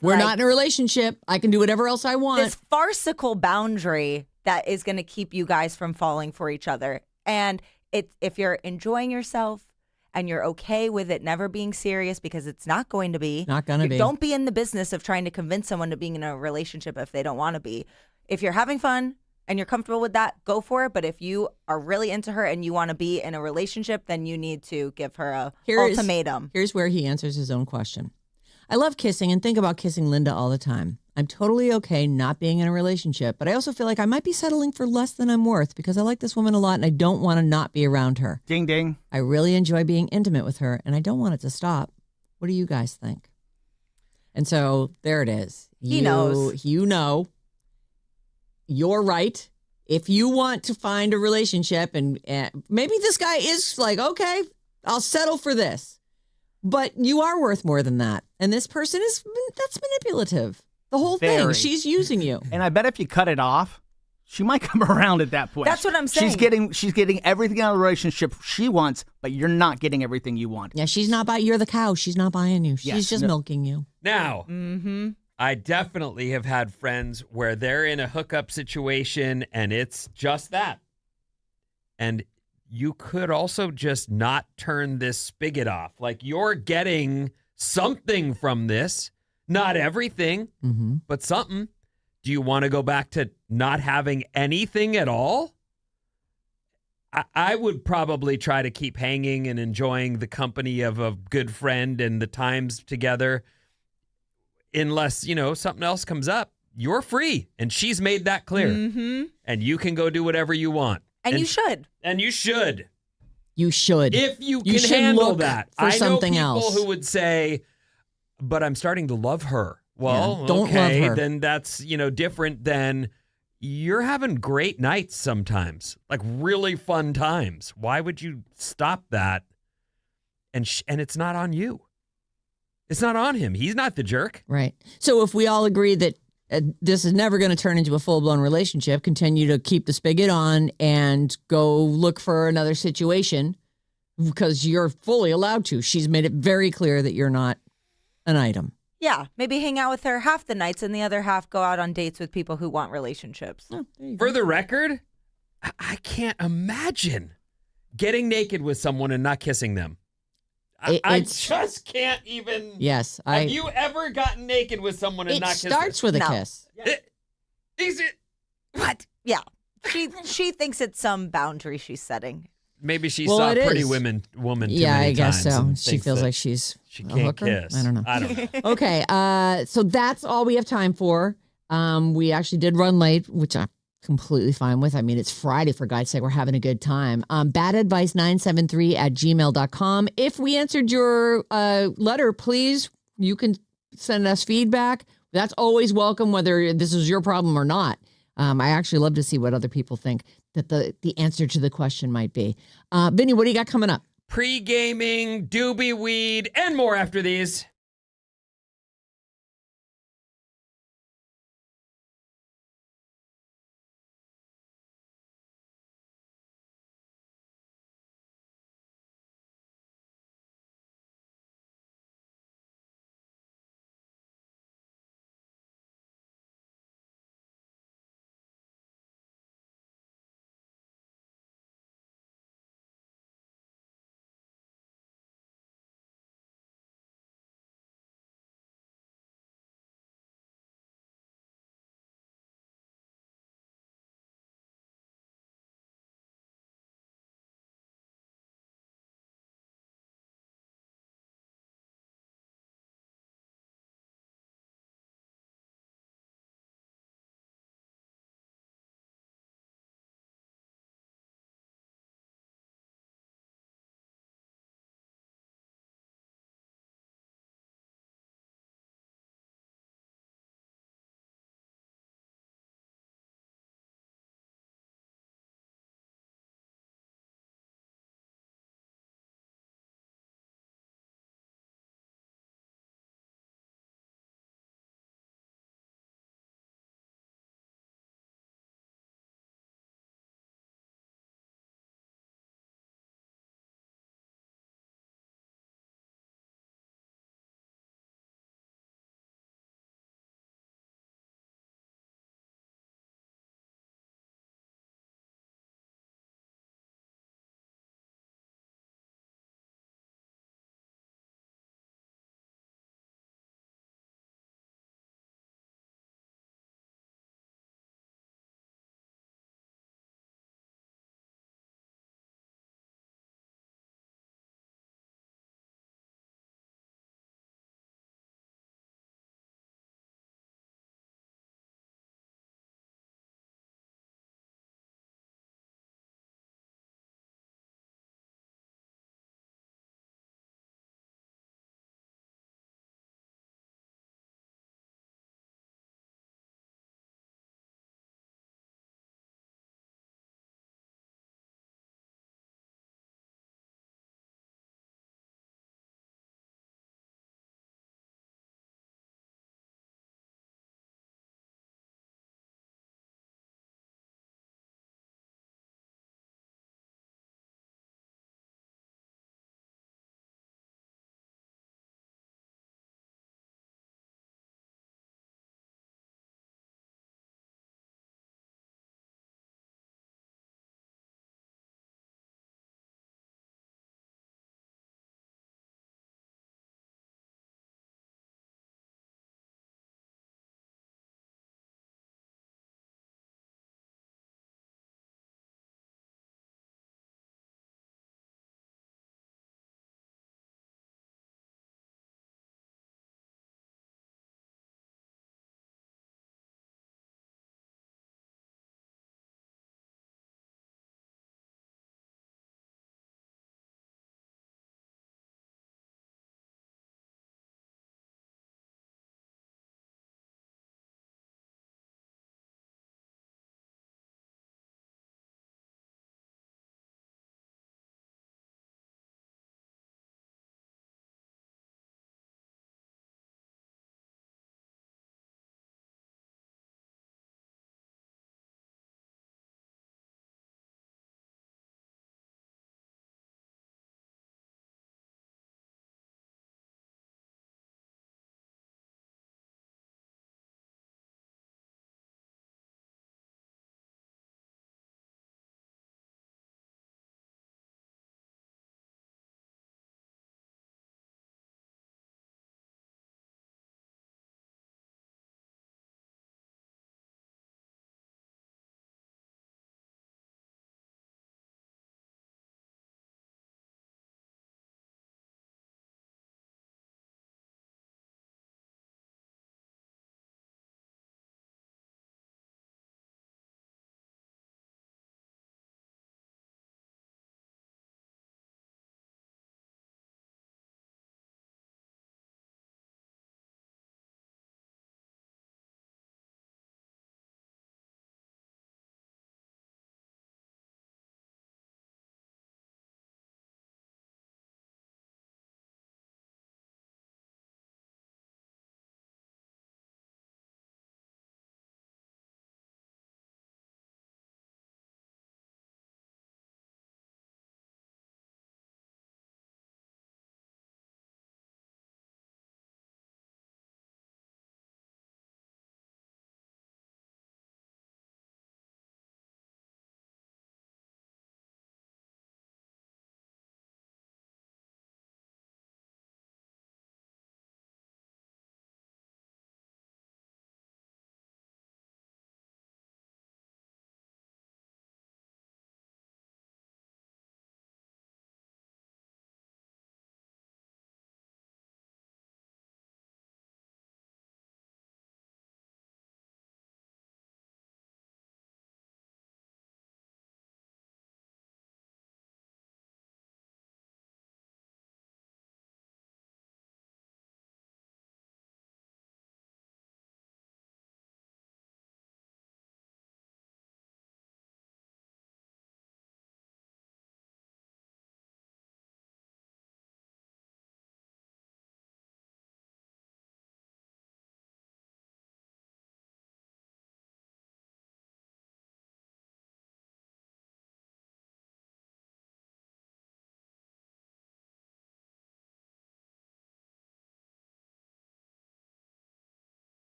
We're not in a relationship. I can do whatever else I want. This farcical boundary that is going to keep you guys from falling for each other. And if you're enjoying yourself, and you're okay with it never being serious because it's not going to be. Not going to be. Don't be in the business of trying to convince someone to being in a relationship if they don't want to be. If you're having fun and you're comfortable with that, go for it. But if you are really into her and you want to be in a relationship, then you need to give her a ultimatum. Here's where he answers his own question. I love kissing and think about kissing Linda all the time. I'm totally okay not being in a relationship, but I also feel like I might be settling for less than I'm worth because I like this woman a lot and I don't want to not be around her. Ding, ding. I really enjoy being intimate with her and I don't want it to stop. What do you guys think? And so there it is. He knows. You know. You're right. If you want to find a relationship and maybe this guy is like, okay, I'll settle for this. But you are worth more than that. And this person that's manipulative. The whole thing. She's using you. And I bet if you cut it off, she might come around at that point. That's what I'm saying. She's getting everything out of the relationship she wants, but you're not getting everything you want. Yeah, you're the cow. She's not buying you. She's just milking you. Now, I definitely have had friends where they're in a hookup situation and it's just that. And you could also just not turn this spigot off. Like you're getting something from this. Not everything, but something. Do you want to go back to not having anything at all? I would probably try to keep hanging and enjoying the company of a good friend and the times together unless, something else comes up. you're free, and she's made that clear. Mm-hmm. And you can go do whatever you want. And you should. And you should. You should. If you can should handle look that. for I know something people else. who would say, but I'm starting to love her. Well, Yeah, don't okay, love her. then that's, different than you're having great nights sometimes, like really fun times. Why would you stop that? And it's not on you. It's not on him. He's not the jerk. Right. So if we all agree that this is never going to turn into a full-blown relationship, continue to keep the spigot on and go look for another situation because you're fully allowed to. She's made it very clear that you're not an item. Yeah, maybe hang out with her half the nights and the other half go out on dates with people who want relationships. Oh, there you For go. the record, I can't imagine getting naked with someone and not kissing them. I just can't even. Yes. Have you ever gotten naked with someone and It not kissed starts them? with a No. kiss. Is it? What? Yeah. She thinks it's some boundary she's setting. Maybe she Well, saw it Pretty is. Woman too Yeah, many I guess times so. and She thinks feels that like she's she a can't hooker? kiss. I don't know. I don't know. Okay, so that's all we have time for. We actually did run late, which I'm completely fine with. I mean, it's Friday, for God's sake. We're having a good time. badadvice973@gmail.com. If we answered your letter, please, you can send us feedback. That's always welcome, whether this is your problem or not. I actually love to see what other people think that the answer to the question might be. Vinny, what do you got coming up? Pre-gaming, doobie weed, and more after these.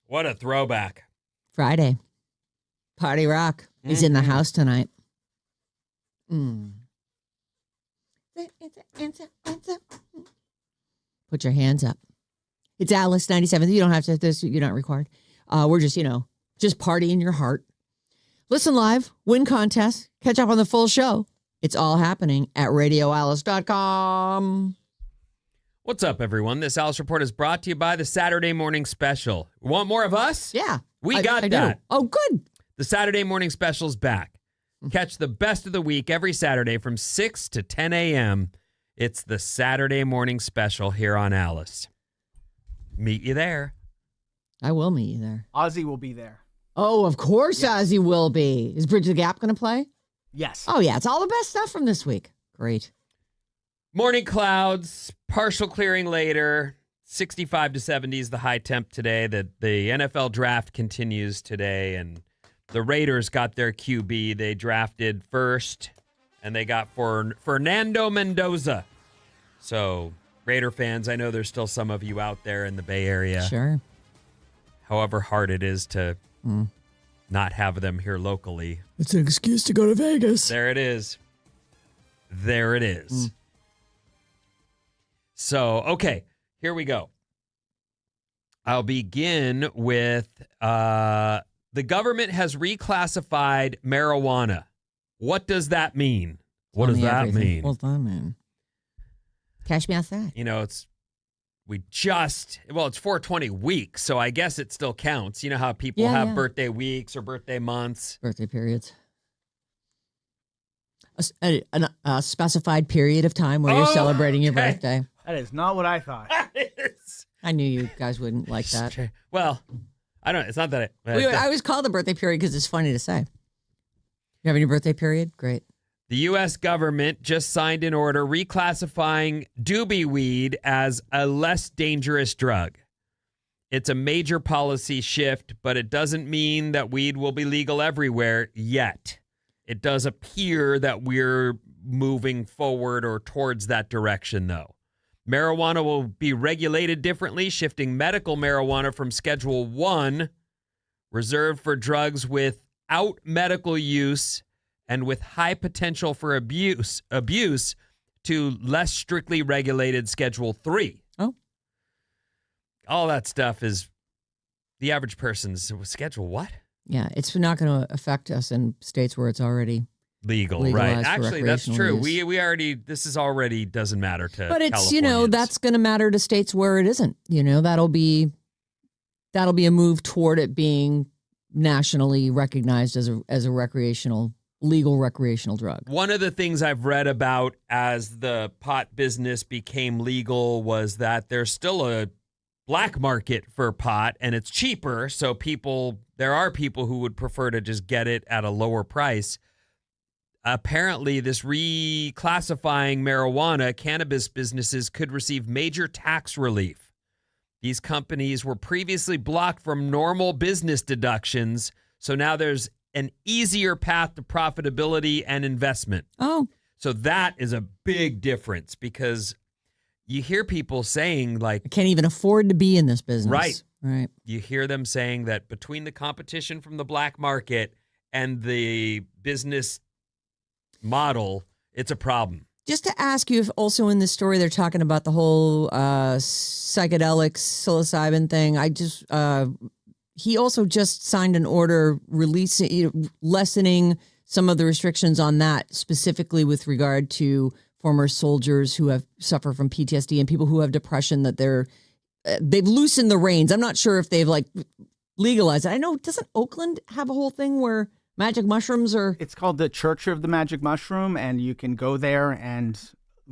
What a throwback. Friday. Party Rock. He's in the house tonight. Put your hands up. It's Alice 97. You don't have to, you're not required. We're just, just party in your heart. Listen live, win contest, catch up on the full show. It's all happening at radioalice.com. What's up, everyone? This Alice Report is brought to you by the Saturday Morning Special. Want more of us? Yeah. We got I that. do. Oh, good. The Saturday Morning Special's back. Catch the best of the week every Saturday from 6 to 10 a.m. It's the Saturday Morning Special here on Alice. Meet you there. I will meet you there. Ozzy will be there. Oh, of course Ozzy will be. Is Bridge the Gap going to play? Yes. Oh, yeah. It's all the best stuff from this week. Great. Morning clouds, partial clearing later, 65 to 70 is the high temp today. The NFL draft continues today, and the Raiders got their QB. They drafted first, and they got for Fernando Mendoza. So, Raider fans, I know there's still some of you out there in the Bay Area. Sure. However hard it is to not have them here locally. It's an excuse to go to Vegas. There it is. There it is. So, okay, here we go. I'll begin with the government has reclassified marijuana. What does that mean? What does that mean? What's that mean? Cash me outside. It's 420 weeks, so I guess it still counts. You know how people have birthday weeks or birthday months? Birthday periods. A specified period of time where you're celebrating your birthday. That is not what I thought. I knew you guys wouldn't like that. Well, it's not that I always call the birthday period because it's funny to say. You having your birthday period? Great. The U.S. government just signed an order reclassifying doobie weed as a less dangerous drug. It's a major policy shift, but it doesn't mean that weed will be legal everywhere yet. It does appear that we're moving forward or towards that direction, though. Marijuana will be regulated differently, shifting medical marijuana from Schedule 1, reserved for drugs without medical use and with high potential for abuse, to less strictly regulated Schedule 3. Oh. All that stuff is the average person's Schedule what? Yeah, it's not going to affect us in states where it's already legal, legalized right? for Actually, that's true. recreational We already, this is already doesn't matter to But it's, Californians. that's going to matter to states where it isn't. That'll be a move toward it being nationally recognized as a legal recreational drug. One of the things I've read about as the pot business became legal was that there's still a black market for pot and it's cheaper. So there are people who would prefer to just get it at a lower price. Apparently, this reclassifying marijuana, cannabis businesses could receive major tax relief. These companies were previously blocked from normal business deductions. So now there's an easier path to profitability and investment. Oh. So that is a big difference because you hear people saying like, I can't even afford to be in this business. Right. Right. You hear them saying that between the competition from the black market and the business model, it's a problem. Just to ask you if also in this story they're talking about the whole psychedelic psilocybin thing. He also just signed an order lessening some of the restrictions on that, specifically with regard to former soldiers who have suffered from PTSD and people who have depression, that they've loosened the reins. I'm not sure if they've legalized it. I know, doesn't Oakland have a whole thing where magic mushrooms are... It's called the Church of the Magic Mushroom, and you can go there and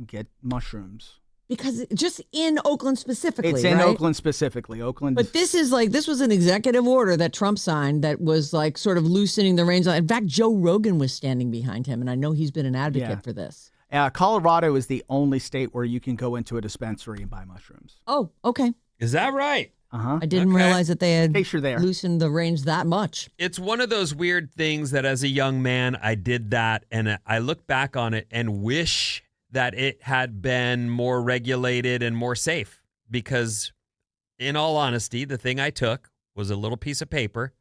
get mushrooms. Because just in Oakland specifically, it's in right? Oakland specifically. But this was an executive order that Trump signed that was sort of loosening the reins. In fact, Joe Rogan was standing behind him, and I know he's been an advocate for this. Colorado is the only state where you can go into a dispensary and buy mushrooms. Oh, okay. Is that right? Uh-huh. I didn't realize that they had loosened the reins that much. It's one of those weird things that as a young man, I did that, and I look back on it and wish that it had been more regulated and more safe. Because in all honesty, the thing I took was a little piece of paper.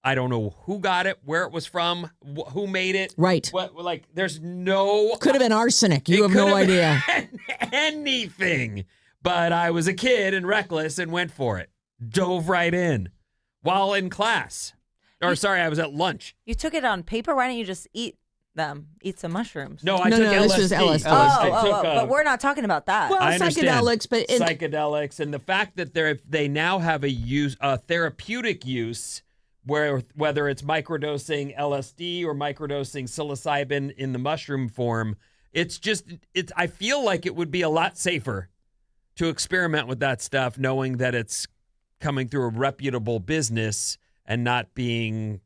I don't know who got it, where it was from, who made it. Right. There's no... Could have been arsenic. You have no idea. Anything. But I was a kid and reckless and went for it. Dove right in while in class. I was at lunch. You took it on paper. Why don't you just eat them? Eat some mushrooms. No, I took LSD. This was LSD. But we're not talking about that. Well, psychedelics, but psychedelics, and the fact that they now have a therapeutic use, whether it's microdosing LSD or microdosing psilocybin in the mushroom form, I feel like it would be a lot safer to experiment with that stuff, knowing that it's coming through a reputable business and not being,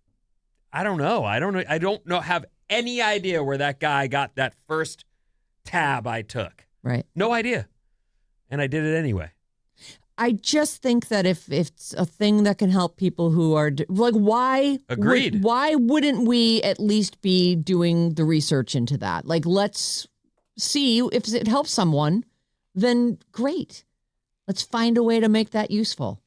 I don't know, have any idea where that guy got that first tab I took. Right. No idea. And I did it anyway. I just think that if it's a thing that can help people who are why? Agreed. Why wouldn't we at least be doing the research into that? Let's see if it helps someone. Then great. Let's find a way to make that useful.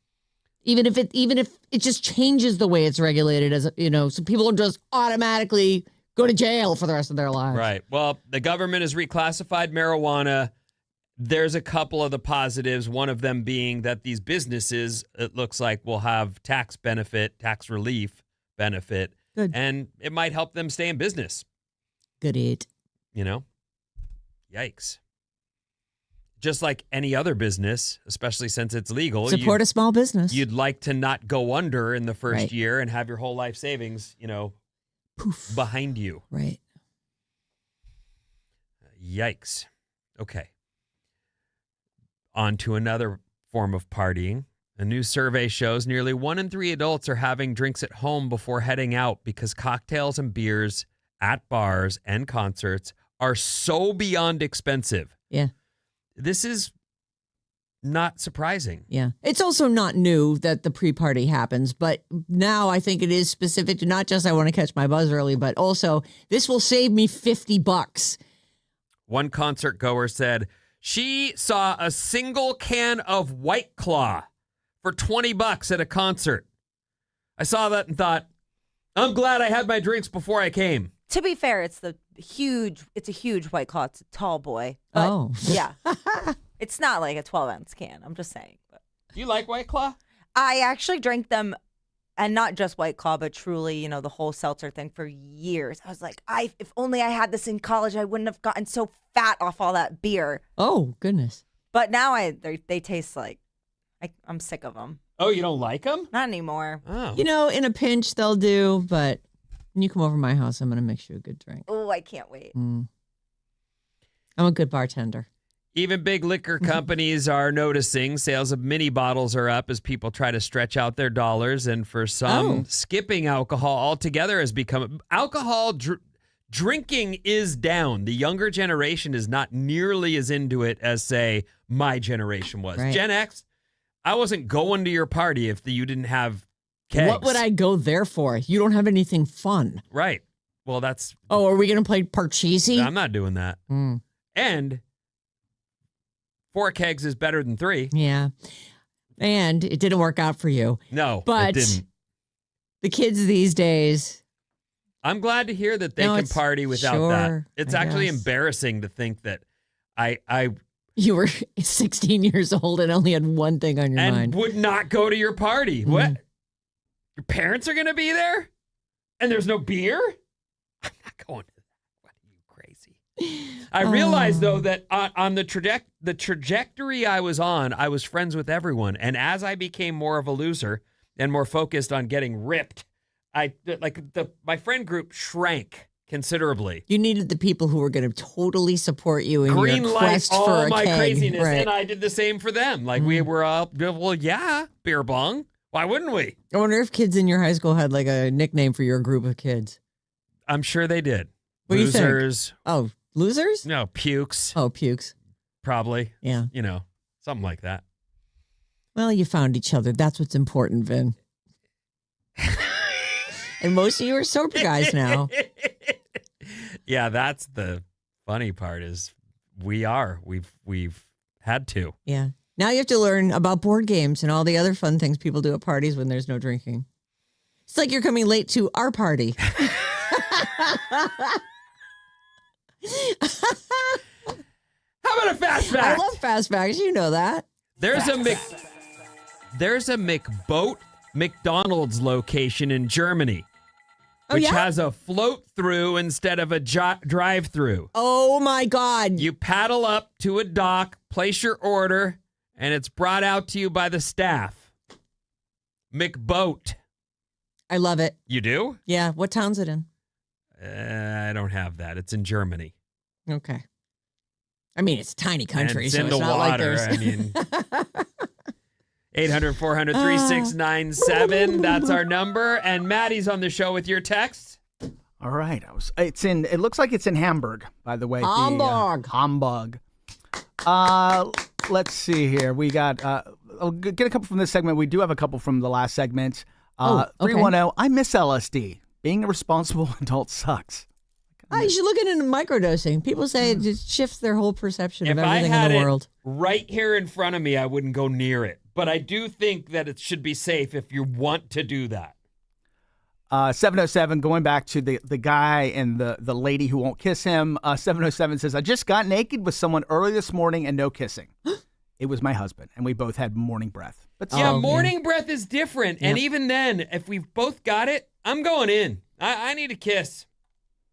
Even if it just changes the way it's regulated, so people don't just automatically go to jail for the rest of their lives. Right. Well, the government has reclassified marijuana. There's a couple of the positives, one of them being that these businesses, it looks like, will have tax relief benefit. Good. And it might help them stay in business. Good eat. Yikes. Just like any other business, especially since it's legal. Support a small business. You'd like to not go under in the first Right. year and have your whole life savings, Poof. behind you. Right. Yikes. Okay. On to another form of partying. A new survey shows nearly 1 in 3 adults are having drinks at home before heading out because cocktails and beers at bars and concerts are so beyond expensive. Yeah. This is not surprising. Yeah. It's also not new that the pre-party happens, but now I think it is specific to not just I want to catch my buzz early, but also this will save me $50. One concert goer said she saw a single can of White Claw for $20 at a concert. I saw that and thought, I'm glad I had my drinks before I came. To be fair, it's a huge White Claw. It's a tall boy. But Oh. yeah. It's not like a 12-ounce can. I'm just saying. But Do you like White Claw? I actually drank them, and not just White Claw, but Truly, the whole seltzer thing for years. I was like, if only I had this in college, I wouldn't have gotten so fat off all that beer. Oh, goodness. But now they taste like I'm sick of them. Oh, you don't like them? Not anymore. Oh. In a pinch they'll do, but when you come over to my house, I'm going to mix you a good drink. Oh, I can't wait. I'm a good bartender. Even big liquor companies are noticing sales of mini bottles are up as people try to stretch out their dollars. And for some, skipping alcohol altogether has become alcohol. Drinking is down. The younger generation is not nearly as into it as, say, my generation was. Right. Gen X, I wasn't going to your party if you didn't have kegs. What would I go there for? You don't have anything fun. Right. Well, that's... Oh, are we going to play Parcheesi? I'm not doing that. And 4 kegs is better than 3. Yeah. And it didn't work out for you. No, but it didn't. The kids these days... I'm glad to hear that they can party without that. It's actually embarrassing to think that you were 16 years old and only had one thing on your mind. And would not go to your party. What? Your parents are going to be there? And there's no beer? I'm not going to that. What are you, crazy? I realized, though, that on the trajectory I was on, I was friends with everyone. And as I became more of a loser and more focused on getting ripped, my friend group shrank considerably. You needed the people who were going to totally support you in Green your light quest for all a my keg. craziness, Right. and I did the same for them. We were all, well, yeah, beer bong. Why wouldn't we? I wonder if kids in your high school had a nickname for your group of kids. I'm sure they did. What do you think? Losers. Oh, losers? No, pukes. Oh, pukes. Probably. Yeah. Something like that. Well, you found each other. That's what's important, Vin. And most of you are sober guys now. Yeah, that's the funny part is we've had to. Yeah. Now you have to learn about board games and all the other fun things people do at parties when there's no drinking. It's like you're coming late to our party. How about a fast fact? I love fast facts. You know that. There's a McBoat McDonald's location in Germany, which has a float through instead of a drive through. Oh my God. You paddle up to a dock, place your order, and it's brought out to you by the staff. McBoat. I love it. You do? Yeah. What town's it in? I don't have that. It's in Germany. Okay. I mean, it's a tiny country, And it's so in it's the not water. like there's... I mean, 800-400-3697. That's our number. And Maddie's on the show with your text. All right. It looks like it's in Hamburg, by the way. Hamburg. Hamburg. Let's see here. We got, I'll get a couple from this segment. We do have a couple from the last segment. Okay. 310, I miss LSD. Being a responsible adult sucks. You should look into microdosing. People say it just shifts their whole perception If of I everything had in the it world. right here in front of me, I wouldn't go near it. But I do think that it should be safe if you want to do that. 707, going back to the guy and the lady who won't kiss him. 707 says, I just got naked with someone early this morning and no kissing. It was my husband, and we both had morning breath. But Yeah, morning breath is different. And even then, if we've both got it, I'm going in. I need a kiss.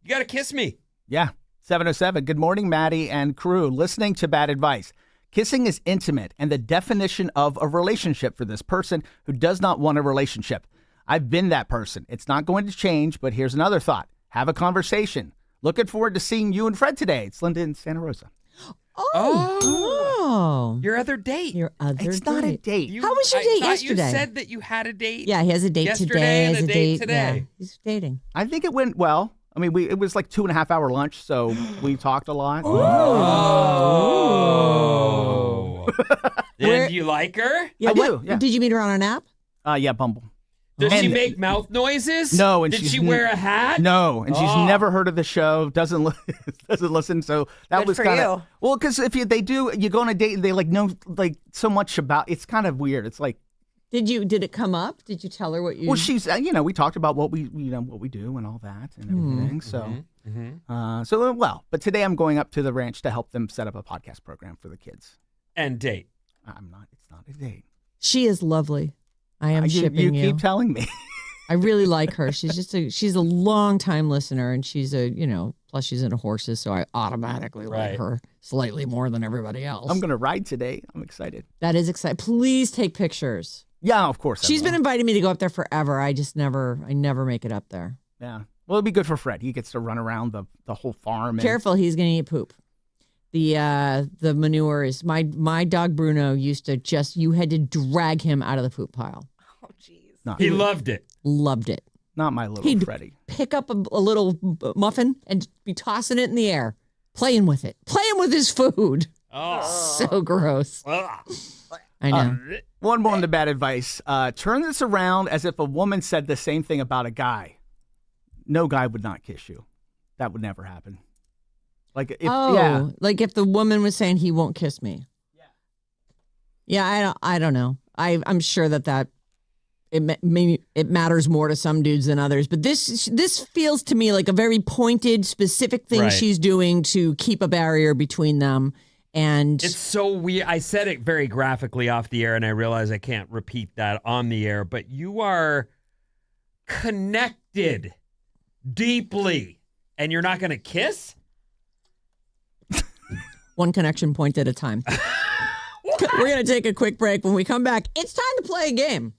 You got to kiss me. Yeah. 707. Good morning, Maddie and crew. Listening to bad advice. Kissing is intimate and the definition of a relationship for this person who does not want a relationship. I've been that person. It's not going to change, but here's another thought. Have a conversation. Looking forward to seeing you and Fred today. It's Linda in Santa Rosa. Oh. Your other date. It's not a date. How was your date thought yesterday? You said that you had a date. Yeah, he has a date yesterday today. and Has a date today. Yeah, he's dating. I think it went well. I mean, it was like 2.5 hour lunch, so we talked a lot. Oh. And do you like her? Yeah, I do, yeah. Did you meet her on an app? Yeah, Bumble. Does she make mouth noises? No, and did she's she wear a hat? No, and she's never heard of the show. Doesn't listen. So that Good was for kind of you. well, because if you go on a date and they know so much about. It's kind of weird. It's like, Did it come up? Did you tell her what you? well, she's we talked about what we do and all that and everything. So but today I'm going up to the ranch to help them set up a podcast program for the kids. And date. I'm not. It's not a date. She is lovely. I am shipping you. You keep telling me. I really like her. She's a long time listener, and she's plus she's into horses, so I automatically like her slightly more than everybody else. I'm gonna ride today. I'm excited. That is exciting. Please take pictures. Yeah, of course. She's been inviting me to go up there forever. I never make it up there. Yeah. Well, it'd be good for Fred. He gets to run around the whole farm. Careful, he's gonna eat poop. The manure is my dog Bruno used to you had to drag him out of the poop pile. Oh, jeez. He loved it. Loved it. Not my little He'd Freddie. pick up a little muffin and be tossing it in the air, playing with it, playing with his food. Oh. So gross. I know. One more on the bad advice. Turn this around as if a woman said the same thing about a guy. No guy would not kiss you. That would never happen. Like if like if the woman was saying he won't kiss me. Yeah, I don't know. I'm sure that it matters more to some dudes than others, but this feels to me like a very pointed, specific thing she's doing to keep a barrier between them. And it's so weird. I said it very graphically off the air, and I realize I can't repeat that on the air, but you are connected deeply, and you're not going to kiss? One connection point at a time. We're going to take a quick break. When we come back, it's time to play a game.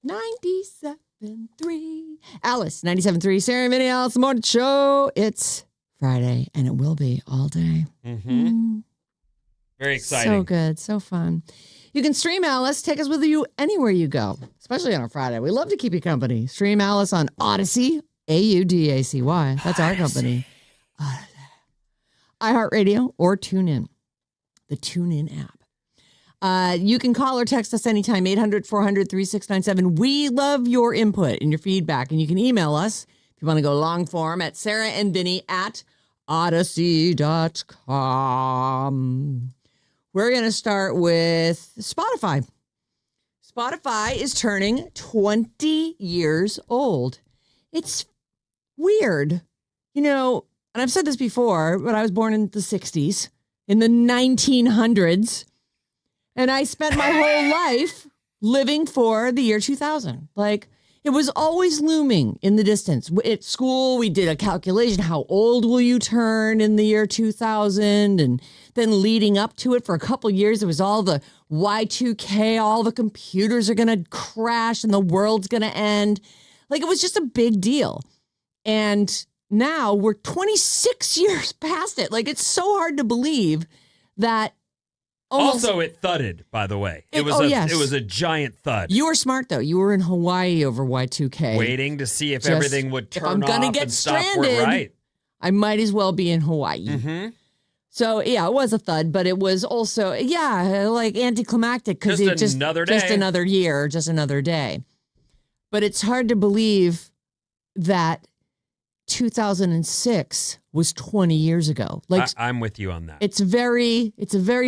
97.3. Alice, 97.3. Sarah Vinnie, Alice Morning Show. It's Friday, and it will be all day. Mm-hmm. Very exciting. So good. So fun. You can stream Alice. Take us with you anywhere you go, especially on a Friday. We love to keep you company. Stream Alice on Odyssey, Audacy. That's our company. iHeartRadio or TuneIn, the TuneIn app. You can call or text us anytime, 800-400-3697. We love your input and your feedback, and you can email us if you want to go long form at sarahandvinny@odyssey.com. We're going to start with Spotify. Spotify is turning 20 years old. It's weird. You know, and I've said this before, but I was born in the 60s, in the 1900s, and I spent my whole life living for the year 2000. Like, it was always looming in the distance. At school, we did a calculation. How old will you turn in the year 2000? And then leading up to it for a couple years, it was all the Y2K, all the computers are going to crash and the world's going to end. Like, it was just a big deal. And now we're 26 years past it. Like, it's so hard to believe that. Also, it thudded, by the way. It was a giant thud. You were smart, though. You were in Hawaii over Y2K. Waiting to see if everything would turn off and stop. Stranded, right. I might as well be in Hawaii. Mm-hmm. So, yeah, it was a thud, but it was also, like anticlimactic. Because it just another day. Just another year, just another day. But it's hard to believe that 2006 was 20 years ago. Like, I'm with you on that. It's a very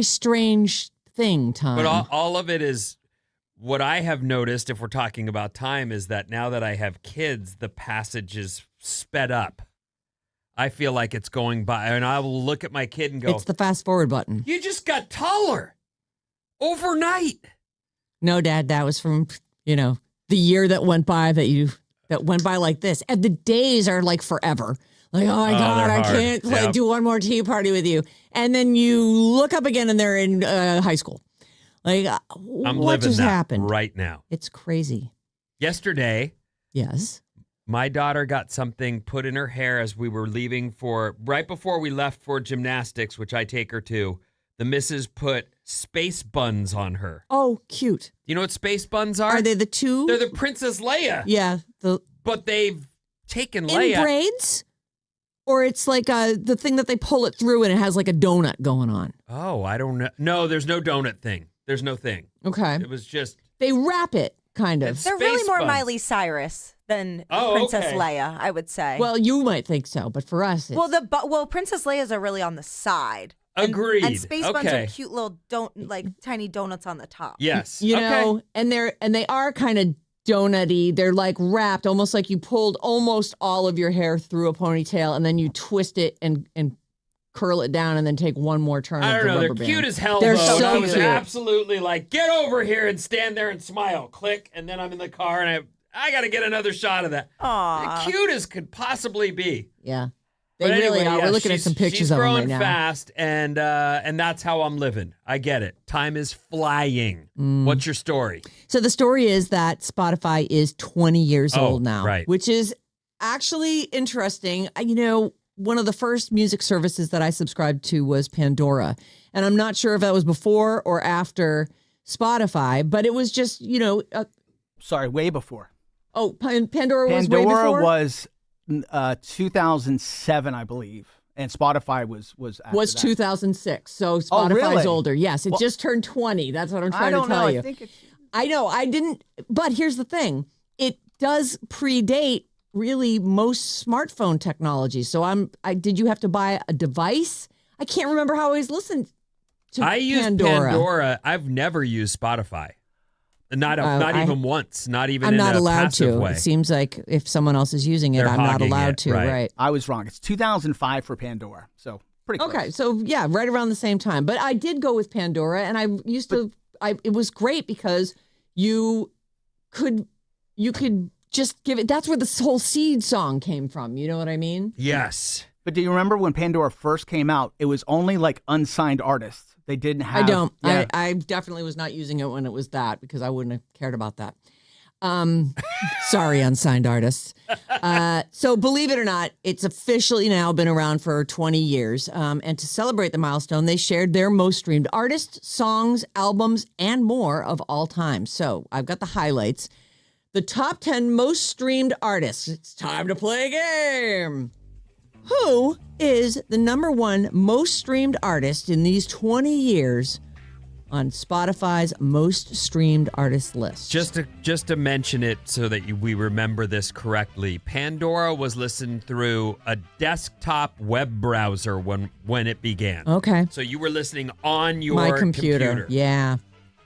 strange thing, Tom. But all of it is, what I have noticed, if we're talking about time, is that now that I have kids, the passage is sped up. I feel like it's going by, and I will look at my kid and go, it's the fast forward button. You just got taller overnight. No, Dad, that was from, the year that went by that went by like this. And the days are like forever. Like, oh my God, I can't do one more tea party with you. And then you look up again and they're in high school. Like, what just happened? Right now. It's crazy. Yesterday. Yes. My daughter got something put in her hair as we were leaving right before we left for gymnastics, which I take her to. The missus put space buns on her. Oh, cute. You know what space buns are? Are they the two? They're the Princess Leia. Yeah. But they've taken Leia. In braids? Or it's like the thing that they pull it through and it has like a donut going on. Oh, I don't know. No, there's no donut thing. There's no thing. Okay. It was just. They wrap it, kind of. They're really more Miley Cyrus than Princess Leia, I would say. Well, you might think so, but for us, it's... Well, Princess Leia's are really on the side. Agreed. And space buns are cute little tiny donuts on the top. Yes. You know, and they are kind of donut-y. They're like wrapped, almost like you pulled almost all of your hair through a ponytail and then you twist it and curl it down and then take one more turn. I don't know. They're cute as hell. They're though. so I was cute. absolutely like, get over here and stand there and smile. Click, and then I'm in the car and I got to get another shot of that. Aww. The cute as could possibly be. Yeah. They really are. We're looking at some pictures of them right now. She's growing fast, and that's how I'm living. I get it. Time is flying. What's your story? So the story is that Spotify is 20 years old now, right. Which is actually interesting. One of the first music services that I subscribed to was Pandora, and I'm not sure if that was before or after Spotify, but it was just, Sorry, way before. Oh, Pandora was way before? Pandora was 2007, I believe, and Spotify was after was that. 2006. So Spotify's really? older. Yes, it just turned 20. That's what I'm trying to tell you. I know. I didn't. But here's the thing: it does predate really most smartphone technology. So did you have to buy a device? I can't remember how I always listened to Pandora. I use Pandora. I've never used Spotify. Not even once. Not even. I'm not in a allowed passive to. way. It seems like if someone else is using it, They're I'm not hogging allowed it, to. Right. I was wrong. It's 2005 for Pandora. So pretty close. Okay. So yeah, right around the same time. But I did go with Pandora, and it was great because you could just give it. That's where the whole Seed song came from. You know what I mean? Yes. But do you remember when Pandora first came out? It was only like unsigned artists. They didn't have. I don't. Yeah. I definitely was not using it when it was that because I wouldn't have cared about that. Sorry, unsigned artists. So believe it or not, it's officially now been around for 20 years. And to celebrate the milestone, they shared their most streamed artists, songs, albums, and more of all time. So I've got the highlights. The top 10 most streamed artists. It's time to play a game. Who is the number one most streamed artist in these 20 years on Spotify's most streamed artist list? Just to mention it so that we remember this correctly, Pandora was listened through a desktop web browser when it began. Okay. So you were listening on your My computer. Yeah.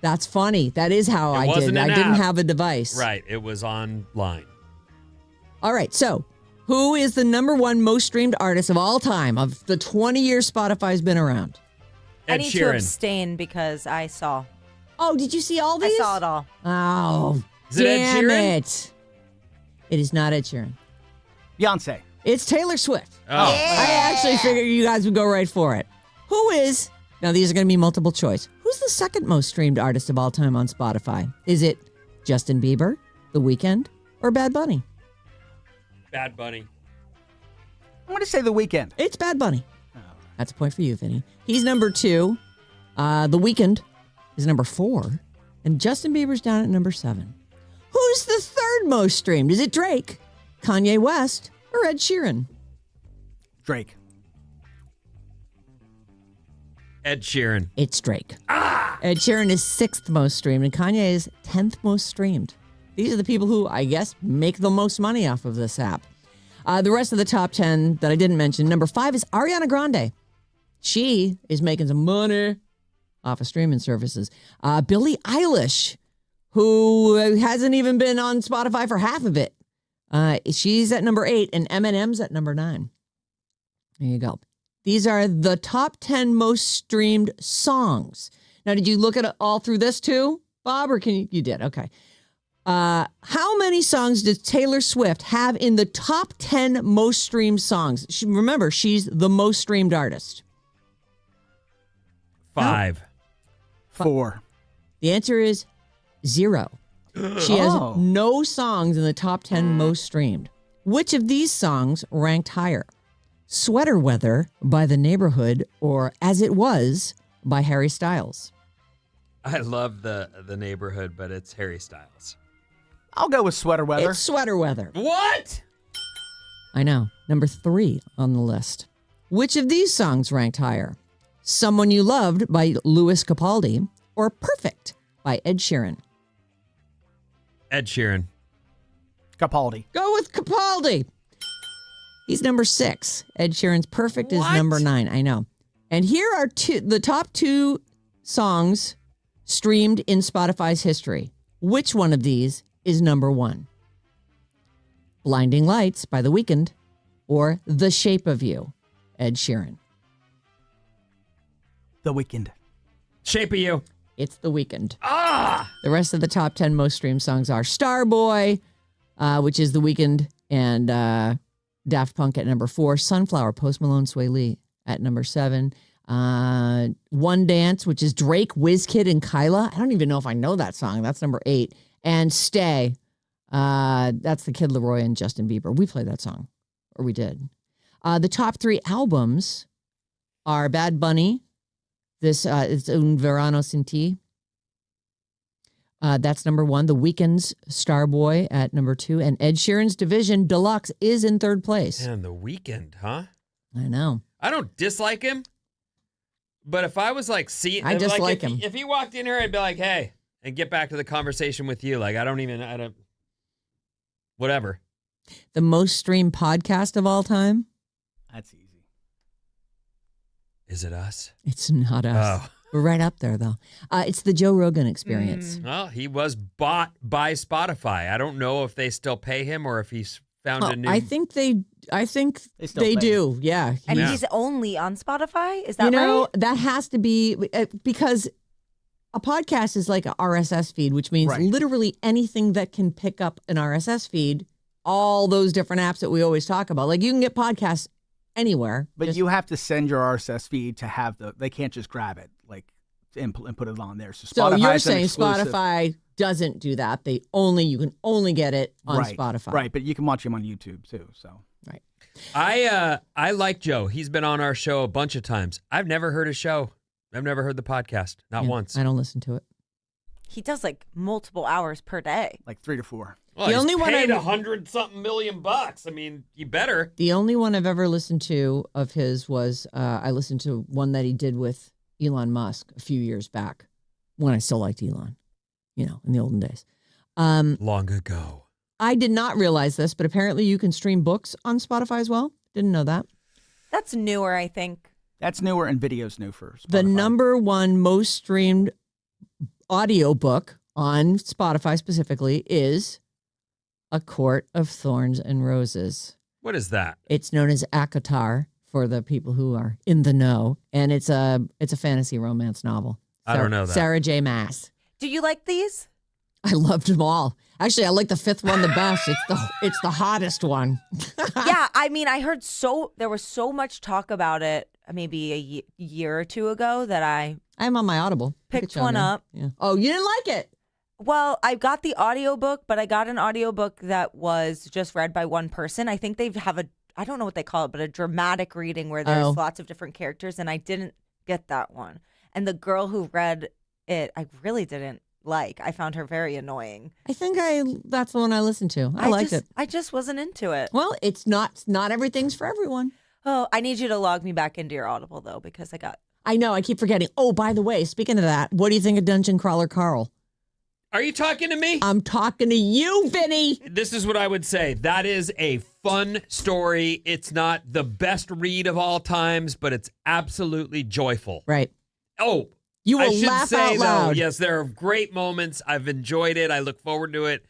That's funny. That is how I did it. I didn't have a device. Right. It was online. All right. So who is the number one most streamed artist of all time of the 20 years Spotify's been around? I Ed need to Sheeran. abstain because I saw. Oh, did you see all these? I saw it all. Oh, Is it Ed damn Sheeran? it. It is not Ed Sheeran. Beyonce. It's Taylor Swift. Oh. I actually figured you guys would go right for it. Who is, now these are going to be multiple choice. Who's the second most streamed artist of all time on Spotify? Is it Justin Bieber, The Weeknd, or Bad Bunny? Bad Bunny. I'm going to say The Weeknd. It's Bad Bunny. That's a point for you, Vinny. He's number 2. The Weeknd is number 4. And Justin Bieber's down at number 7. Who's the third most streamed? Is it Drake, Kanye West, or Ed Sheeran? Drake. Ed Sheeran. It's Drake. Ed Sheeran is 6th most streamed, and Kanye is 10th most streamed. These are the people who, I guess, make the most money off of this app. The rest of the top 10 that I didn't mention, number 5 is Ariana Grande. She is making some money off of streaming services. Billie Eilish, who hasn't even been on Spotify for half of it. She's at number 8, and Eminem's at number 9. There you go. These are the top 10 most streamed songs. Now, did you look at it all through this too, Bob, or can you did? Okay. How many songs does Taylor Swift have in the top 10 most streamed songs? Remember, she's the most streamed artist. 5. 4. The answer is 0. She has Oh. no songs in the top 10 most streamed. Which of these songs ranked higher? Sweater Weather by The Neighborhood or As It Was by Harry Styles? I love the Neighborhood, but it's Harry Styles. I'll go with Sweater Weather. It's Sweater Weather. What? I know. Number 3 on the list. Which of these songs ranked higher? Someone You Loved by Louis Capaldi or Perfect by Ed Sheeran? Ed Sheeran. Capaldi. Go with Capaldi. He's number 6. Ed Sheeran's Perfect is What? number 9. I know. And here are the top 2 songs streamed in Spotify's history. Which one of these is number 1? Blinding Lights by The Weeknd or The Shape of You, Ed Sheeran? The Weeknd. Shape of You. It's The Weeknd. Ah! The rest of the top 10 most streamed songs are Starboy, which is The Weeknd, and Daft Punk at number 4. Sunflower, Post Malone, Sway Lee at number 7. One Dance, which is Drake, WizKid, and Kyla. I don't even know if I know that song. That's number 8. And Stay. That's the Kid Laroi and Justin Bieber. We played that song, or we did. The top 3 albums are Bad Bunny. This is Un Verano Sin Ti. That's number 1. The Weeknd's Starboy at number 2. And Ed Sheeran's Division Deluxe is in 3rd place. And The Weeknd, huh? I know. I don't dislike him, but if I was like seeing, I just like him. If he walked in here, I'd be like, hey, and get back to the conversation with you. Like, whatever. The most streamed podcast of all time? That's easy. Is it us? It's not us. Oh. We're right up there, though. It's the Joe Rogan Experience. Well, he was bought by Spotify. I don't know if they still pay him or if he's found a new. I think they still they pay. do. Yeah. And Yeah. he's only on Spotify? Is that right? That has to be because a podcast is like an RSS feed, which means Right. literally anything that can pick up an RSS feed, all those different apps that we always talk about. Like you can get podcasts anywhere. But Just- you have to send your RSS feed to have they can't just grab it and put it on there. So, So Spotify you're is an saying exclusive. Spotify doesn't do that. You can only get it on Spotify. Right, but you can watch him on YouTube too. So right. I like Joe. He's been on our show a bunch of times. I've never heard his show. I've never heard the podcast. Not once. I don't listen to it. He does like multiple hours per day. like 3 to 4. Well, The only one paid $100-something million. I mean, you better. The only one I've ever listened to of his was I listened to one that he did with Elon Musk a few years back when I still liked Elon, in the olden days. Long ago. I did not realize this, but apparently you can stream books on Spotify as well. Didn't know that. That's newer, I think. That's newer, and video's new for Spotify. The number one most streamed audiobook on Spotify specifically is A Court of Thorns and Roses. What is that? It's known as ACOTAR for the people who are in the know, and it's a fantasy romance novel. I don't know that. Sarah J. Maas. Do you like these? I loved them all. Actually, I like the fifth one the best. It's the hottest one. Yeah, I mean, I heard there was so much talk about it maybe a year or two ago that I'm on my Audible. picked one up. Yeah. Oh, you didn't like it? Well, I got the audiobook, but I got an audiobook that was just read by one person. I think they have I don't know what they call it, but a dramatic reading where there's lots of different characters, and I didn't get that one. And the girl who read it, I really didn't like. I found her very annoying. I think that's the one I listened to. I liked it. I just wasn't into it. Well, it's not everything's for everyone. Oh, I need you to log me back into your Audible, though, because I know, I keep forgetting. Oh, by the way, speaking of that, what do you think of Dungeon Crawler Carl? Are you talking to me? I'm talking to you, Vinny. This is what I would say. That is a fun story. It's not the best read of all times, but it's absolutely joyful. Right. Oh, you will I should laugh say, out loud. Though, yes, there are great moments. I've enjoyed it. I look forward to it.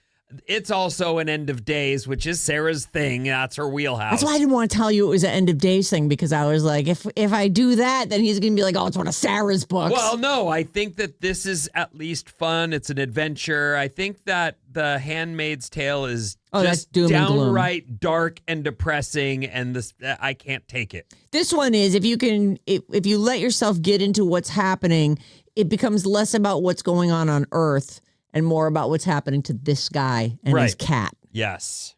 It's also an end of days, which is Sarah's thing. That's her wheelhouse. That's why I didn't want to tell you it was an end of days thing, because I was like, if I do that, then he's going to be like, oh, it's one of Sarah's books. Well, no, I think that this is at least fun. It's an adventure. I think that The Handmaid's Tale is just downright dark and depressing, and I can't take it. This one is, if you let yourself get into what's happening, it becomes less about what's going on Earth and more about what's happening to this guy and his cat. Yes.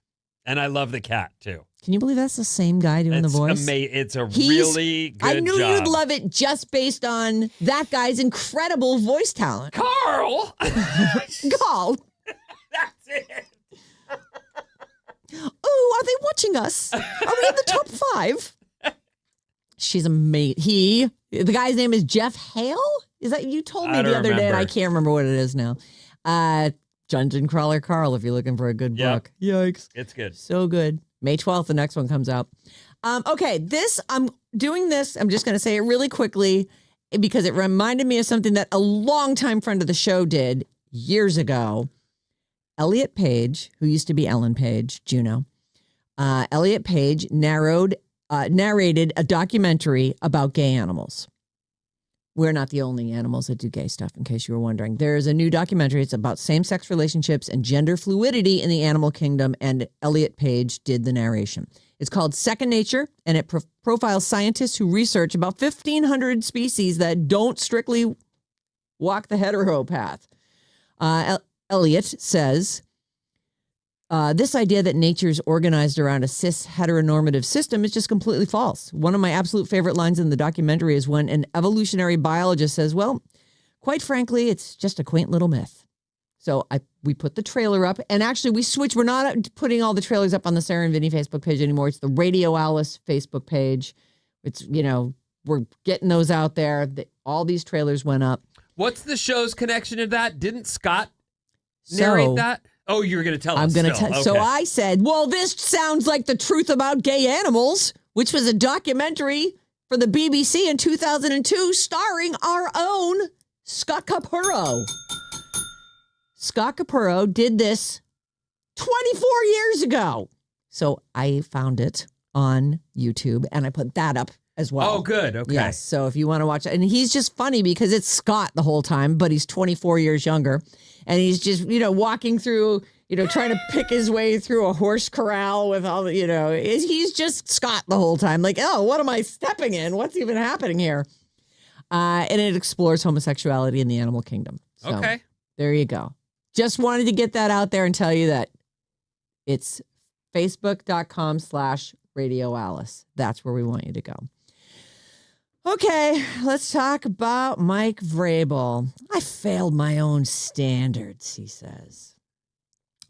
And I love the cat, too. Can you believe that's the same guy doing the voice? It's really good I knew job. you'd love it just based on that guy's incredible voice talent. Carl! Carl! That's it. Oh, are they watching us? Are we in the top 5? She's amazing. The guy's name is Jeff Hale? Is that you told me the other day, and I can't remember what it is now. Dungeon Crawler Carl, if you're looking for a good book. Yikes. It's good. So good. May 12th, the next one comes out. Okay, I'm doing this. I'm just going to say it really quickly because it reminded me of something that a longtime friend of the show did years ago. Elliot Page, who used to be Ellen Page, Juno. Elliot Page narrated a documentary about gay animals. We're not the only animals that do gay stuff, in case you were wondering. There's a new documentary. It's about same-sex relationships and gender fluidity in the animal kingdom, and Elliot Page did the narration. It's called Second Nature, and it profiles scientists who research about 1,500 species that don't strictly walk the hetero path. Elliot says, this idea that nature is organized around a cis heteronormative system is just completely false. One of my absolute favorite lines in the documentary is when an evolutionary biologist says, well, quite frankly, it's just a quaint little myth. So we put the trailer up, and actually we switched. We're not putting all the trailers up on the Sarah and Vinnie Facebook page anymore. It's the Radio Alice Facebook page. It's, we're getting those out there. All these trailers went up. What's the show's connection to that? Didn't Scott narrate that? Oh, you were going to tell us. I'm going to tell. Okay. So I said, well, this sounds like The Truth About Gay Animals, which was a documentary for the BBC in 2002 starring our own Scott Capurro. Scott Capurro did this 24 years ago. So I found it on YouTube, and I put that up as well. Oh, good. Okay. Yes. So if you want to watch it, and he's just funny because it's Scott the whole time, but he's 24 years younger. And he's just, walking through, trying to pick his way through a horse corral with all the, he's just Scott the whole time. Like, oh, what am I stepping in? What's even happening here? And it explores homosexuality in the animal kingdom. So, okay. There you go. Just wanted to get that out there and tell you that it's facebook.com/Radio Alice. That's where we want you to go. Okay, let's talk about Mike Vrabel. I failed my own standards, he says.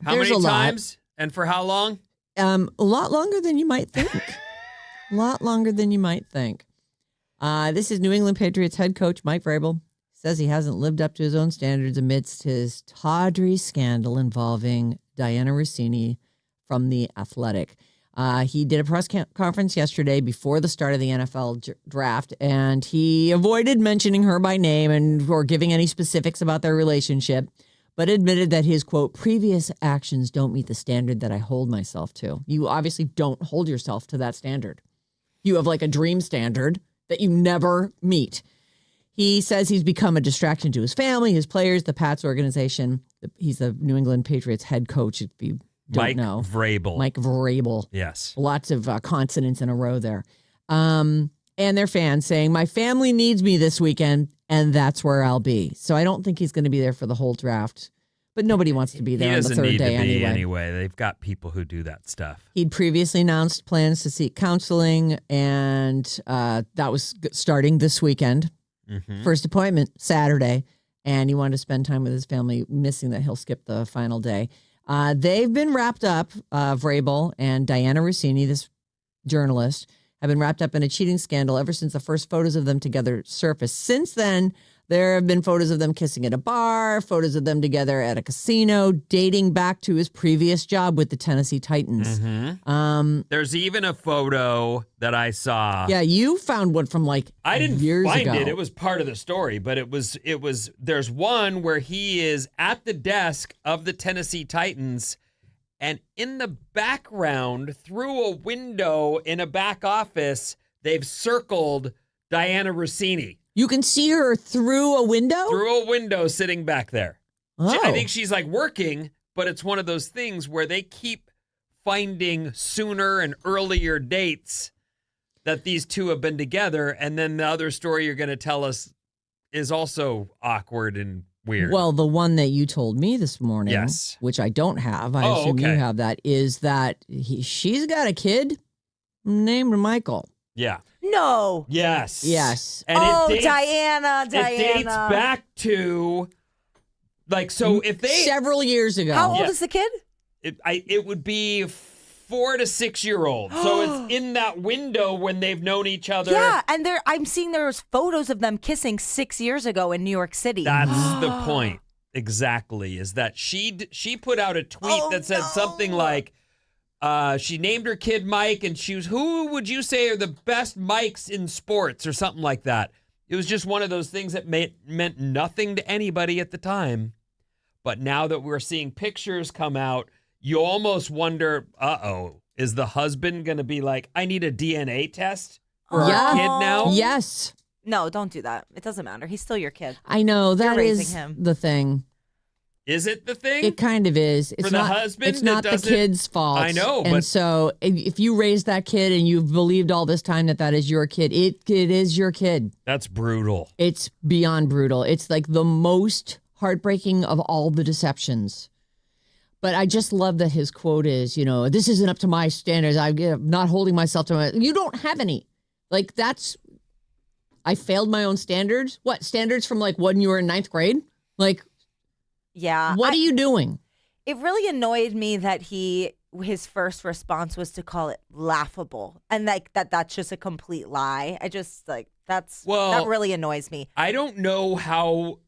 How many times and for how long? A lot longer than you might think. A lot longer than you might think. This is New England Patriots head coach Mike Vrabel. Says he hasn't lived up to his own standards amidst his tawdry scandal involving Diana Rossini from The Athletic. He did a press conference yesterday before the start of the NFL draft, and he avoided mentioning her by name or giving any specifics about their relationship, but admitted that his, quote, previous actions don't meet the standard that I hold myself to. You obviously don't hold yourself to that standard. You have like a dream standard that you never meet. He says he's become a distraction to his family, his players, the Pats organization. He's the New England Patriots head coach, if you don't know. Vrabel. Mike Vrabel. Yes. Lots of consonants in a row there. And their fans saying, my family needs me this weekend, and that's where I'll be. So I don't think he's going to be there for the whole draft. But nobody wants to be there on the third day anyway. They've got people who do that stuff. He'd previously announced plans to seek counseling, and that was starting this weekend. Mm-hmm. First appointment Saturday, and he wanted to spend time with his family, missing that he'll skip the final day. They've been wrapped up, Vrabel and Diana Rossini, this journalist, have been wrapped up in a cheating scandal ever since the first photos of them together surfaced. Since then, there have been photos of them kissing at a bar, photos of them together at a casino, dating back to his previous job with the Tennessee Titans. Mm-hmm. There's even a photo that I saw. Yeah, you found one from I didn't years find ago. it. It was part of the story, but it was. There's one where he is at the desk of the Tennessee Titans, and in the background, through a window in a back office, they've circled Diana Rossini. You can see her through a window? Through a window sitting back there. Oh. I think she's working, but it's one of those things where they keep finding sooner and earlier dates that these two have been together. And then the other story you're going to tell us is also awkward and weird. Well, the one that you told me this morning, yes, which I don't have, I assume you have that, is that she's got a kid named Michael. Yeah. No. Yes. Yes. And Diana. It dates back to if they several years ago. How old is the kid? It would be 4 to 6 year old. So it's in that window when they've known each other. Yeah, and I'm seeing there's photos of them kissing 6 years ago in New York City. That's the point. Exactly. Is that she put out a tweet that said something like, she named her kid Mike, and she was, who would you say are the best Mikes in sports or something like that? It was just one of those things that meant nothing to anybody at the time. But now that we're seeing pictures come out, you almost wonder, is the husband going to be like, I need a DNA test for our kid now? Yes. No, don't do that. It doesn't matter. He's still your kid. I know. That raising is him. the thing. Is it the thing? It kind of is. It's for the not, husband, it's not the kid's fault. I know, and so if you raise that kid and you've believed all this time that is your kid, it is your kid. That's brutal. It's beyond brutal. It's like the most heartbreaking of all the deceptions. But I just love that his quote is, this isn't up to my standards. I'm not holding myself to my. You don't have any. I failed my own standards. What standards from when you were in 9th grade? Yeah. What are you doing? It really annoyed me that his first response was to call it laughable, and that's just a complete lie. I just that really annoys me. I don't know how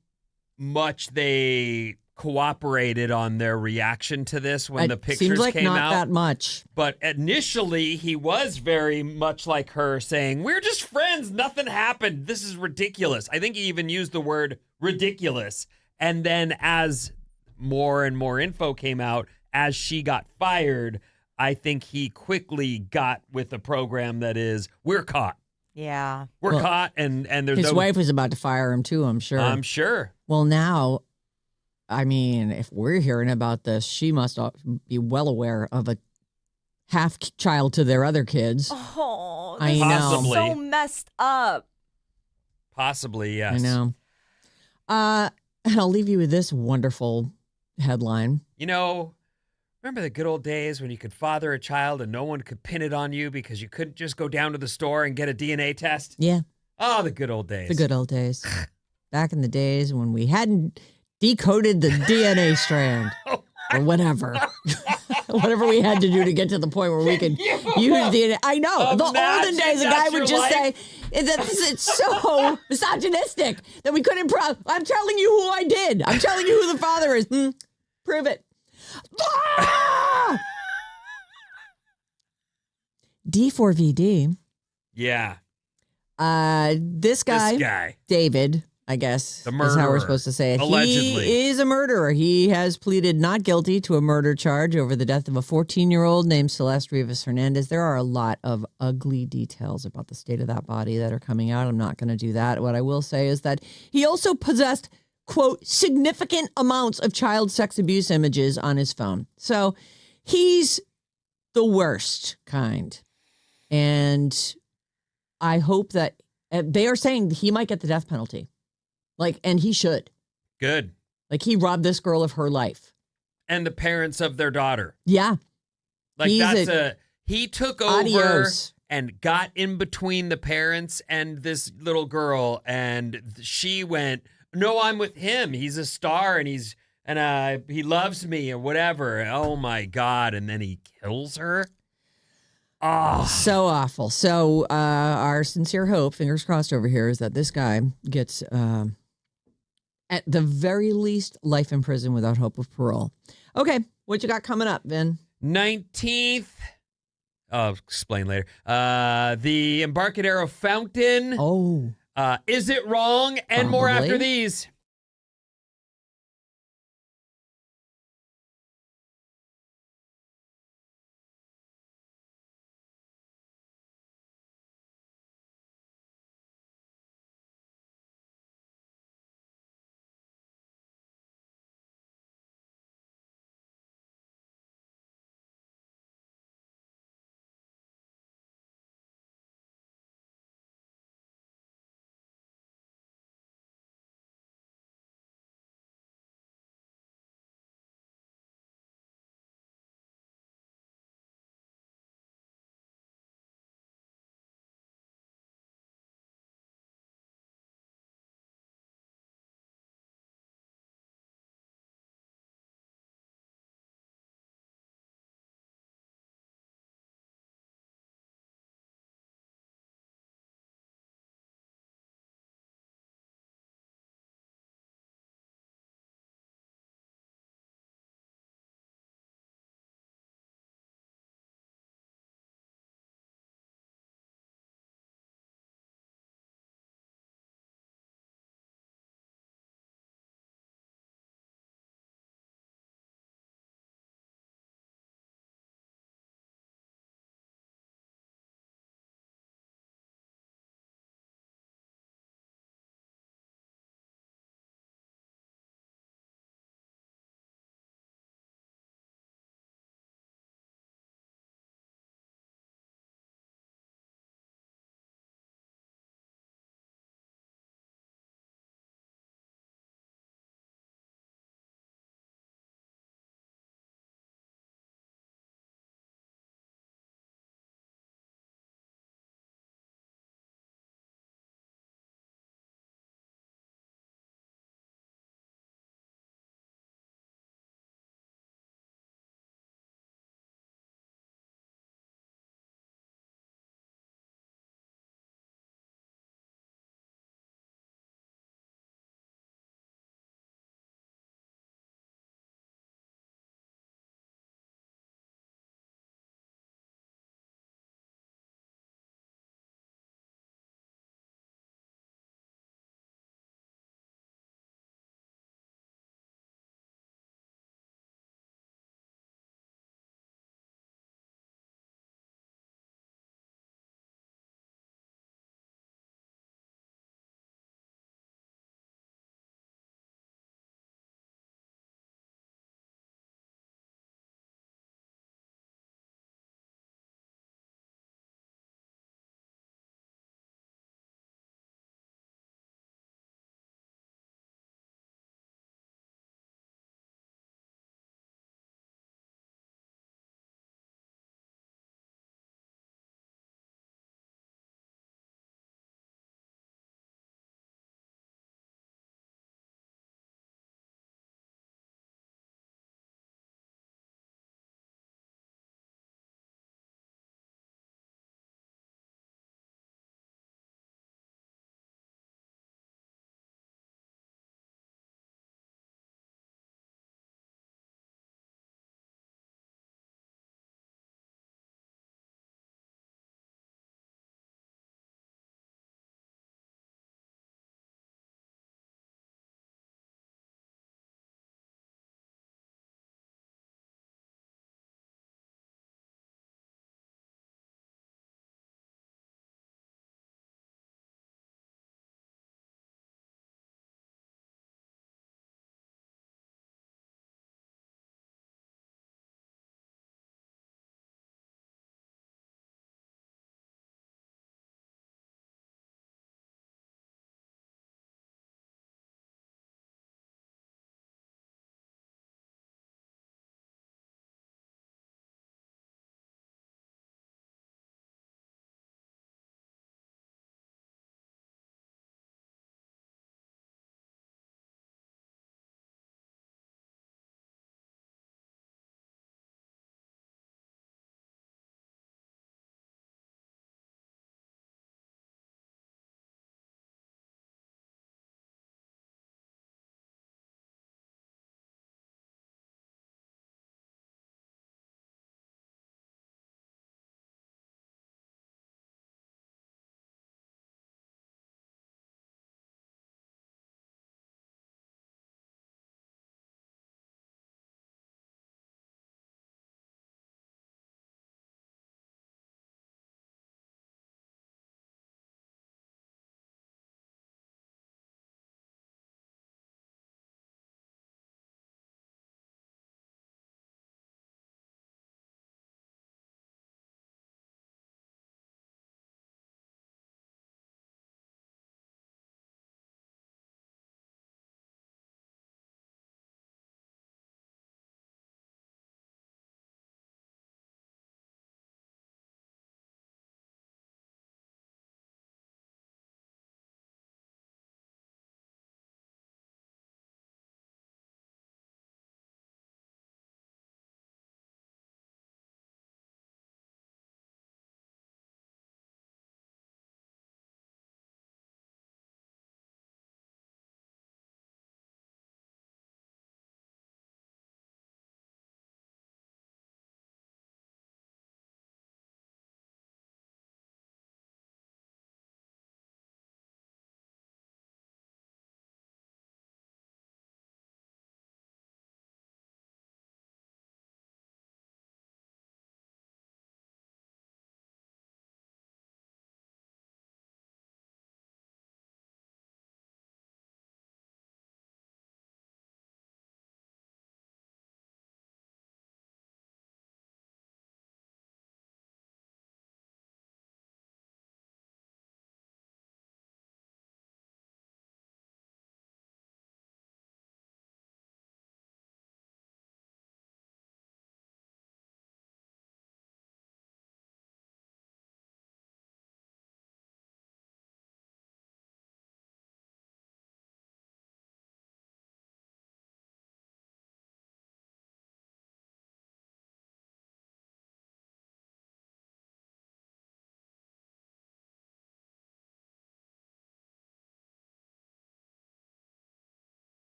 much they cooperated on their reaction to this when the pictures seems like came not out. That much. But initially, he was very much like her, saying, "We're just friends. Nothing happened. This is ridiculous." I think he even used the word ridiculous. And then as more and more info came out, as she got fired, I think he quickly got with a program that is, we're caught. Yeah. We're caught, and there's his wife was about to fire him too, I'm sure. I'm sure. Well, now, I mean, if we're hearing about this, she must be well aware of a half child to their other kids. Oh, I know. Possibly. So messed up. Possibly, yes. I know. And I'll leave you with this wonderful headline. Remember the good old days when you could father a child and no one could pin it on you because you couldn't just go down to the store and get a DNA test? Yeah. Oh, the good old days. The good old days. Back in the days when we hadn't decoded the DNA strand or whatever. Whatever we had to do to get to the point where we could use DNA. I know. The olden days, a guy would just say, it's so misogynistic that we couldn't prove. I'm telling you who I did. I'm telling you who the father is. Prove it. D4VD. Yeah. This guy, David, I guess, the is murderer, how we're supposed to say it. Allegedly. He is a murderer. He has pleaded not guilty to a murder charge over the death of a 14-year-old named Celeste Rivas Hernandez. There are a lot of ugly details about the state of that body that are coming out. I'm not going to do that. What I will say is that he also possessed, quote, significant amounts of child sex abuse images on his phone. So he's the worst kind. And I hope that they are saying he might get the death penalty. And he should. Good. He robbed this girl of her life. And the parents of their daughter. Yeah. He took over adios. And got in between the parents and this little girl. And she went, no, I'm with him. He's a star and he loves me or whatever. Oh my God. And then he kills her. Oh. So awful. So our sincere hope, fingers crossed over here, is that this guy gets, at the very least, life in prison without hope of parole. Okay, what you got coming up, Vin? 19th. I'll explain later. The Embarcadero Fountain. Oh. Is it wrong? And more after these.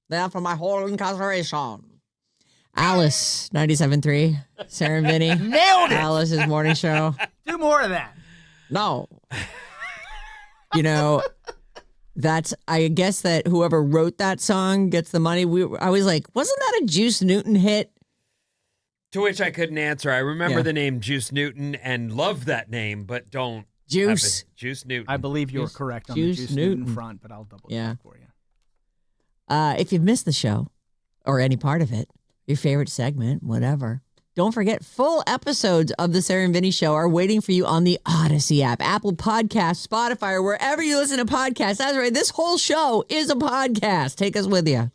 There for my whole incarceration. Alice, 97.3. Sarah Vinnie. Nailed it. Alice's morning show. Do more of that. No. You know, I guess that whoever wrote that song gets the money. I was like, wasn't that a Juice Newton hit? To which I couldn't answer. I remember the name Juice Newton and love that name, but don't. Juice Newton. I believe you're correct on the Juice Newton front, but I'll double check for you. If you've missed the show or any part of it, your favorite segment, whatever, don't forget full episodes of the Sarah and Vinnie Show are waiting for you on the Odyssey app, Apple Podcasts, Spotify, or wherever you listen to podcasts. That's right. This whole show is a podcast. Take us with you.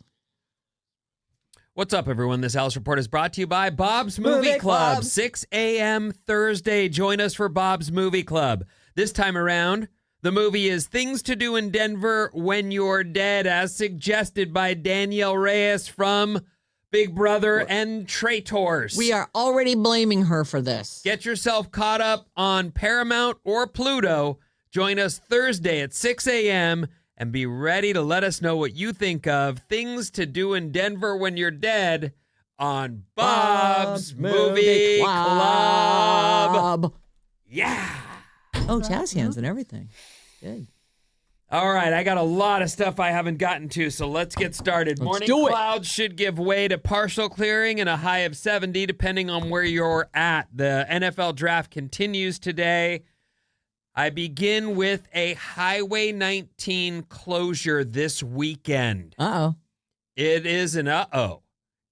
What's up, everyone? This Alice Report is brought to you by Bob's Movie Club. 6 a.m. Thursday. Join us for Bob's Movie Club. This time around, the movie is Things to Do in Denver When You're Dead, as suggested by Danielle Reyes from Big Brother and Traitors. We are already blaming her for this. Get yourself caught up on Paramount or Pluto. Join us Thursday at 6 a.m. and be ready to let us know what you think of Things to Do in Denver When You're Dead on Bob's Movie Club. Yeah. Oh, jazz hands and everything. Good. All right, I got a lot of stuff I haven't gotten to, so let's get started. Morning clouds should give way to partial clearing and a high of 70, depending on where you're at. The NFL draft continues today. I begin with a Highway 19 closure this weekend. Uh-oh. It is an uh-oh.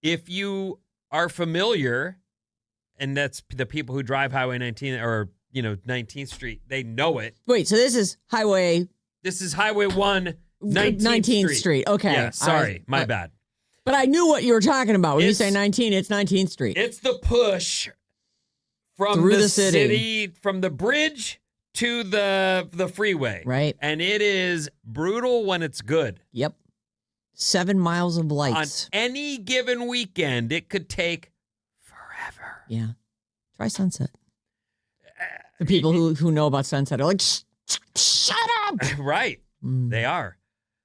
If you are familiar, and that's the people who drive Highway 19 or, 19th Street, they know it. Wait, so this is Highway 1, 19th Street. Okay. Yeah, sorry, my bad. But I knew what you were talking about. When you say 19, it's 19th Street. It's the push from through the city, from the bridge to the freeway. Right. And it is brutal when it's good. Yep. 7 miles of lights. On any given weekend, it could take forever. Yeah. Try Sunset. The people who know about Sunset are like, shut up. Right. They are.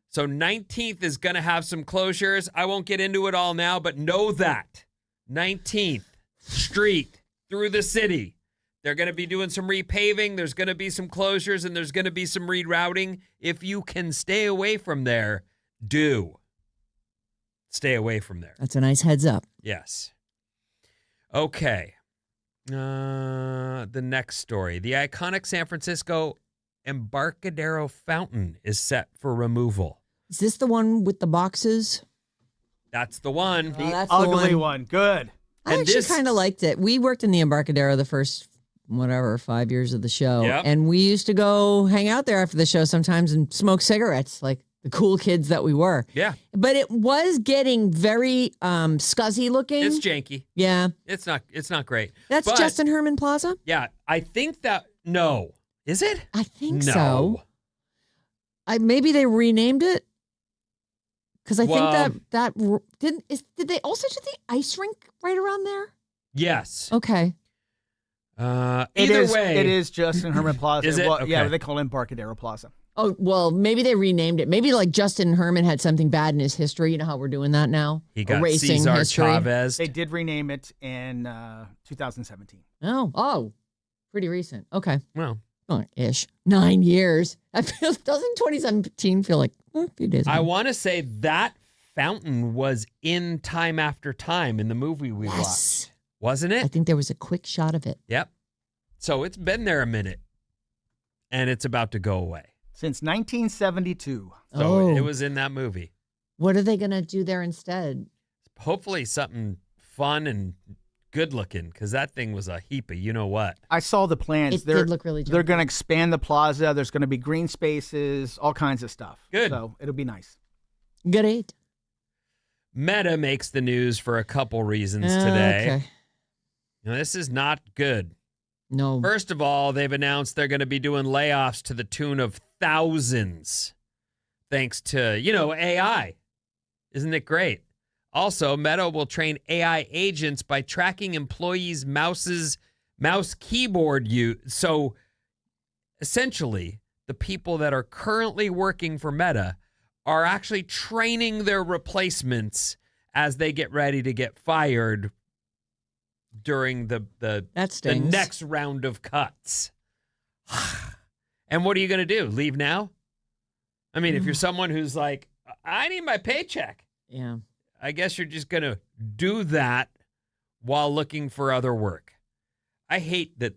So 19th is going to have some closures. I won't get into it all now, but know that 19th Street through the city, they're going to be doing some repaving. There's going to be some closures and there's going to be some rerouting. If you can stay away from there, do. Stay away from there. That's a nice heads up. Yes. Okay. The next story. The iconic San Francisco Embarcadero Fountain is set for removal. Is this the one with the boxes? That's the one. The ugly one. Good. I actually kind of liked it. We worked in the Embarcadero the first, 5 years of the show. Yep. And we used to go hang out there after the show sometimes and smoke cigarettes like the cool kids that we were. Yeah. But it was getting very scuzzy looking. It's janky. Yeah. It's not great. That's Justin Herman Plaza? Yeah. I think that, no. Is it? I think no. so. Maybe they renamed it. Because I think did they also do the ice rink right around there? Yes. Okay. Either way. It is Justin Herman Plaza. Is it? Well, Okay. Yeah, they call it Embarcadero Plaza. Oh, well, maybe they renamed it. Maybe like Justin Herman had something bad in his history. You know how we're doing that now? He got erasing Cesar history. Chavez. They did rename it in 2017. Oh, pretty recent. Okay. Well, ish. 9 years. Doesn't 2017 feel like a few days ago? I want to say that fountain was in Time After Time in the movie we watched. Wasn't it? I think there was a quick shot of it. Yep. So it's been there a minute. And it's about to go away. Since 1972. So it was in that movie. What are they going to do there instead? Hopefully something fun and good looking, because that thing was a heap of you-know-what. I saw the plans. It did look really They're junky. going to expand the plaza. There's going to be green spaces, all kinds of stuff. Good. So it'll be nice. Great. Meta makes the news for a couple reasons today. Okay. Now, this is not good. No. First of all, they've announced they're going to be doing layoffs to the tune of thousands thanks to, AI. Isn't it great? Also, Meta will train AI agents by tracking employees' mouse keyboard use. So essentially, the people that are currently working for Meta are actually training their replacements as they get ready to get fired during the next round of cuts. And what are you going to do? Leave now? I mean, if you're someone who's like, I need my paycheck. Yeah. I guess you're just going to do that while looking for other work. I hate that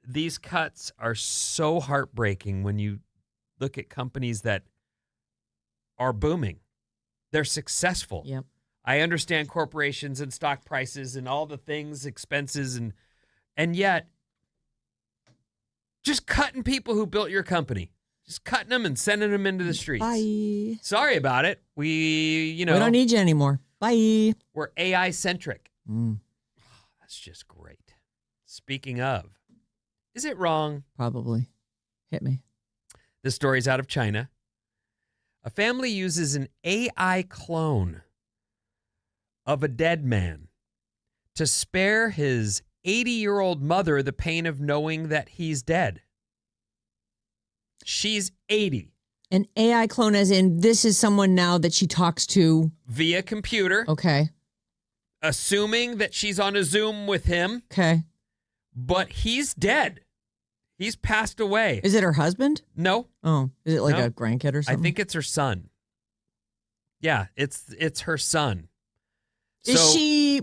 these cuts are so heartbreaking when you look at companies that are booming. They're successful. Yep. I understand corporations and stock prices and all the things, expenses, and yet just cutting people who built your company. Just cutting them and sending them into the streets. Bye. Sorry about it. We don't need you anymore. Bye. We're AI centric. That's just great. Speaking of, is it wrong? Probably. Hit me. This story's out of China. A family uses an AI clone of a dead man to spare his 80-year-old mother the pain of knowing that he's dead. She's 80. An AI clone, as in this is someone now that she talks to Via computer. Okay. Assuming that she's on a Zoom with him. Okay. But he's dead. He's passed away. Is it her husband? No. Oh, is it like No. a grandkid or something? I think it's her son. Yeah, it's her son. Is So- she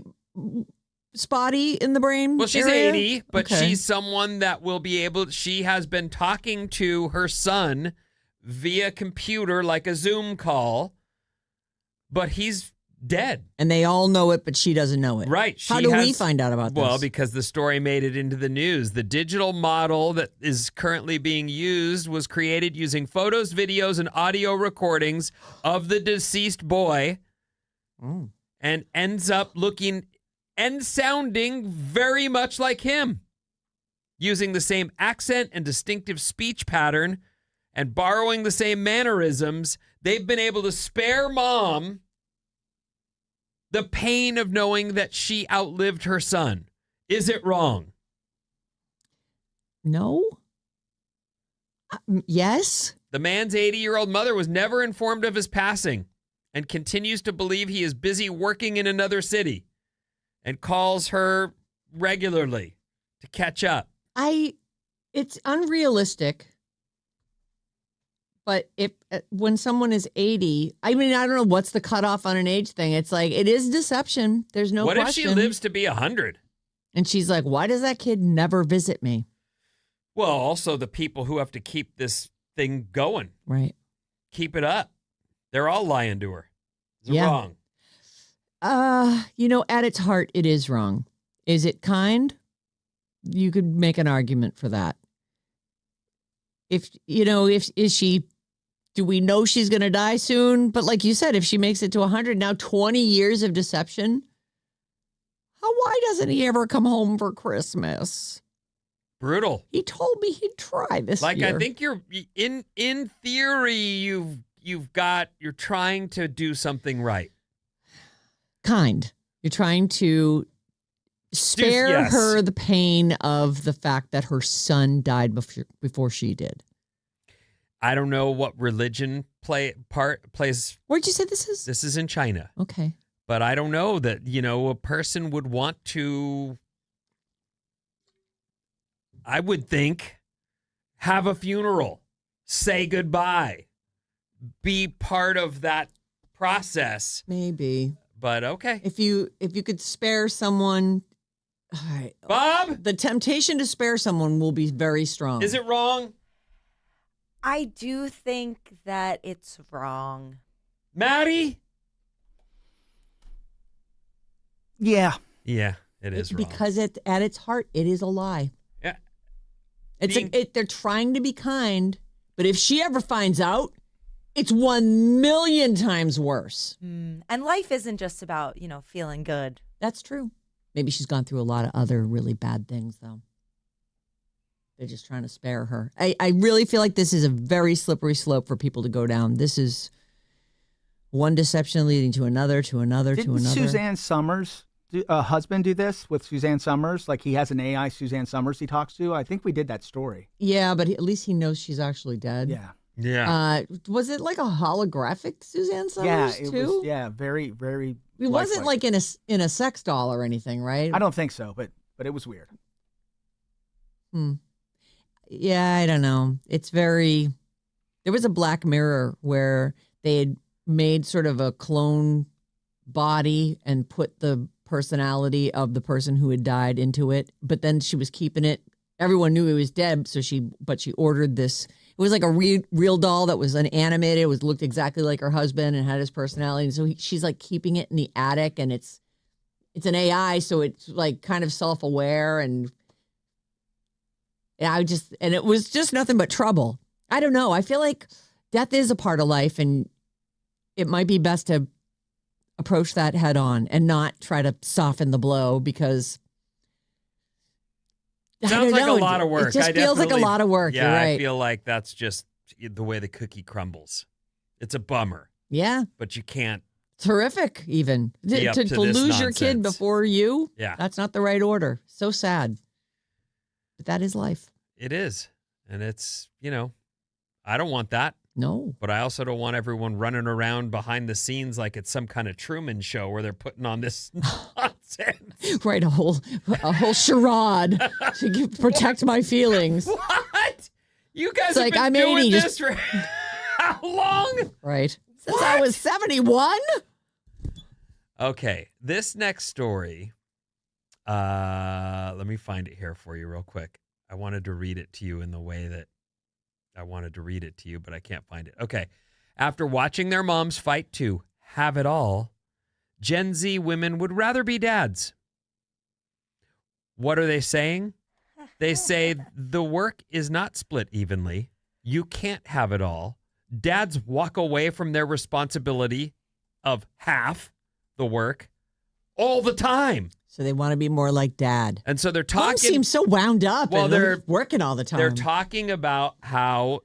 spotty in the brain? Well, she's area? 80, but Okay. she's someone that will be able, she has been talking to her son via computer like a Zoom call, but he's dead. And they all know it, but she doesn't know it. Right. How do we find out about this? Well, because the story made it into the news. The digital model that is currently being used was created using photos, videos, and audio recordings of the deceased boy and ends up looking and sounding very much like him, using the same accent and distinctive speech pattern and borrowing the same mannerisms. They've been able to spare mom the pain of knowing that she outlived her son. Is it wrong? No. Yes. The man's 80-year-old mother was never informed of his passing and continues to believe he is busy working in another city and calls her regularly to catch up. It's unrealistic. But when someone is 80, I mean, I don't know what's the cutoff on an age thing. It's like, it is deception. There's no What question. if she lives to be 100? And she's like, why does that kid never visit me? Well, also the people who have to keep this thing going. Right. Keep it up. They're all lying to her. Is it Yeah. wrong? At its heart, it is wrong. Is it kind? You could make an argument for that. Do we know she's going to die soon? But like you said, if she makes it to 100, now 20 years of deception. Why doesn't he ever come home for Christmas? Brutal. He told me he'd try this year. I think you're in theory, you're trying to do something right. Kind. You're trying to spare Yes. her the pain of the fact that her son died before she did. I don't know what religion plays. Where'd you say this is? This is in China. Okay. But I don't know that, a person would want to, I would think, have a funeral, say goodbye, be part of that process. Maybe. But okay. If you could spare someone, all right. Bob? The temptation to spare someone will be very strong. Is it wrong? I do think that it's wrong. Maddie? Yeah. Yeah, it is wrong. Because at its heart, it is a lie. Yeah. They're trying to be kind, but if she ever finds out, it's 1,000,000 times worse. And life isn't just about, feeling good. That's true. Maybe she's gone through a lot of other really bad things, though. They're just trying to spare her. I really feel like this is a very slippery slope for people to go down. This is one deception leading to another, to another, Didn't to another. Suzanne Summers, husband, do this with Suzanne Summers? Like he has an AI Suzanne Summers he talks to? I think we did that story. Yeah, but at least he knows she's actually dead. Yeah. Yeah. Was it like a holographic Suzanne Yeah, Summers it too? was. Yeah, very, very. It wasn't lifelike. like in a sex doll or anything, right? I don't think so, but it was weird. Yeah, I don't know. It's very. There was a Black Mirror where they had made sort of a clone body and put the personality of the person who had died into it, but then she was keeping it. Everyone knew he was dead, so she ordered this. It was like a real doll that was an animated. It looked exactly like her husband and had his personality. And so she's like keeping it in the attic, and it's an AI, so it's like kind of self-aware, and it was just nothing but trouble. I don't know. I feel like death is a part of life, and it might be best to approach that head on and not try to soften the blow, because sounds like a lot of work. It just feels like a lot of work. Yeah, You're right. I feel like that's just the way the cookie crumbles. It's a bummer, Yeah. but you can't. It's horrific, even. Be up To to lose this your kid nonsense. before you, Yeah. that's not the right order. So sad. But that is life. It is. And it's, I don't want that. No. But I also don't want everyone running around behind the scenes like it's some kind of Truman show where they're putting on this nonsense. Right, a whole charade to protect my feelings. What? You guys It's have like, been I'm doing 80, this for how long? Right. Since I was 71? Okay, this next story, let me find it here for you real quick. I wanted to read it to you in the way that I wanted to read it to you, but I can't find it. Okay. After watching their moms fight to have it all, Gen Z women would rather be dads. What are they saying? They say the work is not split evenly. You can't have it all. Dads walk away from their responsibility of half the work all the time. So they want to be more like dad. And so they're Mom talking. seems so wound up. Well, and they're working all the time. They're talking about how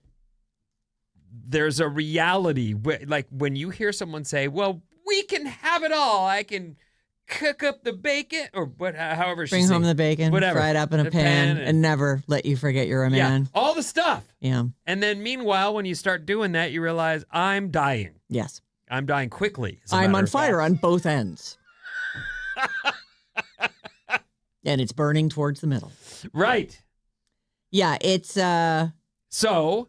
there's a reality. Like when you hear someone say, well, we can have it all. I can cook up the bacon or however she Bring home the bacon, whatever. fry it up in a pan, and never let you forget you're a man. Yeah, all the stuff. Yeah. And then meanwhile, when you start doing that, you realize I'm dying. Yes. I'm dying quickly. I'm on fire on both ends. And it's burning towards the middle. Right. Yeah, it's so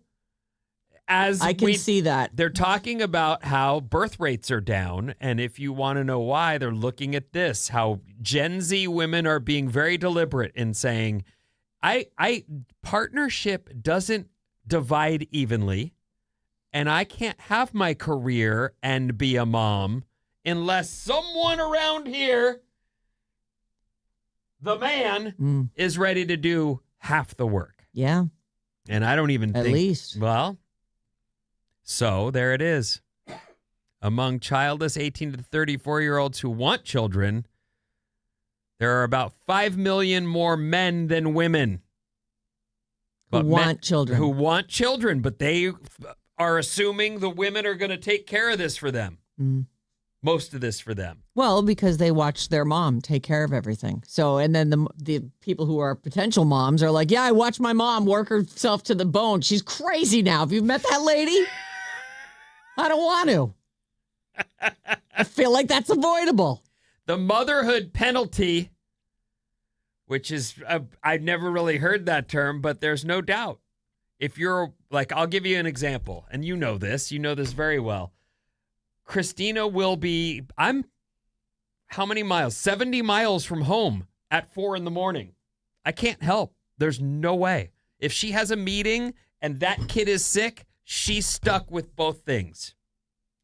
as I can see that. They're talking about how birth rates are down, and if you want to know why, they're looking at this, how Gen Z women are being very deliberate in saying, I partnership doesn't divide evenly, and I can't have my career and be a mom unless someone around here, the man, is ready to do half the work. Yeah. And I don't even At think. least. Well, so there it is. Among childless 18 to 34-year-olds who want children, there are about 5 million more men than women. Who want children. Who want children, but they are assuming the women are going to take care of this for them. Most of this for them. Well, because they watch their mom take care of everything. So, and then the people who are potential moms are like, yeah, I watched my mom work herself to the bone. She's crazy now. Have you met that lady? I don't want to. I feel like that's avoidable. The motherhood penalty, which is, I've never really heard that term, but there's no doubt. If you're like, I'll give you an example, and you know this very well. Christina will be, how many miles? 70 miles from home at 4 a.m. I can't help. There's no way. If she has a meeting and that kid is sick, she's stuck with both things.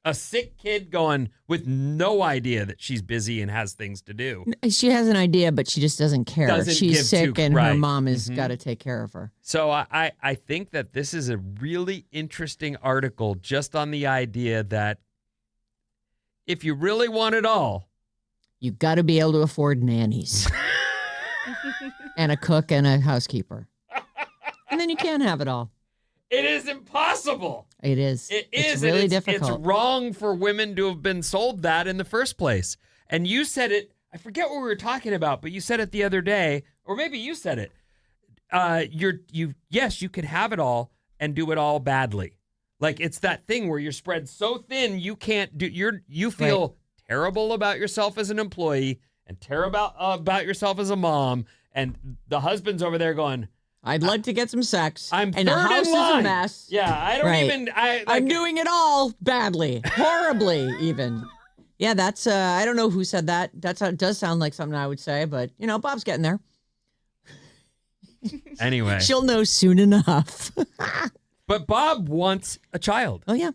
A sick kid going with no idea that she's busy and has things to do. She has an idea, but she just doesn't care. She's sick and her mom has got to take care of her. So I think that this is a really interesting article just on the idea that if you really want it all, you got to be able to afford nannies and a cook and a housekeeper. And then you can't have it all. It is impossible. It is. It's really difficult. It's wrong for women to have been sold that in the first place. And you said it, I forget what we were talking about, but you said it the other day, or maybe you said it. Yes, you could have it all and do it all badly. Like it's that thing where you're spread so thin you can't do. You feel terrible about yourself as an employee and terrible about yourself as a mom, and the husband's over there going, I'd like to get some sex. I'm and the third house in is line. a mess. Yeah, I don't even. I'm doing it all badly, horribly, even. Yeah, that's. I don't know who said that. It does sound like something I would say, but Bob's getting there. Anyway, she'll know soon enough. But Bob wants a child. Oh yeah.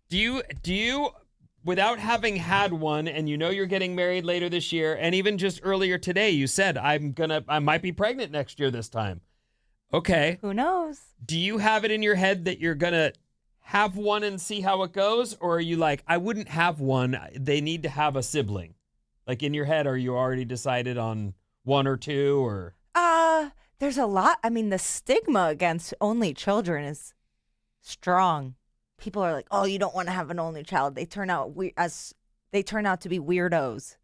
Do you, without having had one, and you're getting married later this year, and even just earlier today, you said I might be pregnant next year this time. Okay. Who knows? Do you have it in your head that you're gonna have one and see how it goes, or are you like, I wouldn't have one? They need to have a sibling. Like in your head, are you already decided on one or two, or? There's a lot. I mean, the stigma against only children is strong. People are like, "Oh, you don't want to have an only child." They turn out to be weirdos.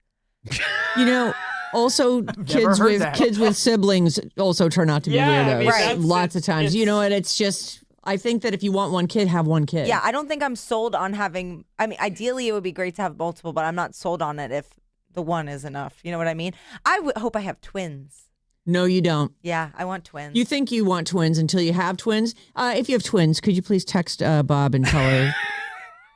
Also kids with siblings also turn out to be weirdos. I mean, right. Lots of times. And it's just, I think that if you want one kid, have one kid. Yeah, I don't think I'm sold on having. I mean, ideally, it would be great to have multiple, but I'm not sold on it if the one is enough. You know what I mean? I hope I have twins. No, you don't. Yeah, I want twins. You think you want twins until you have twins. If you have twins, could you please text Bob and tell her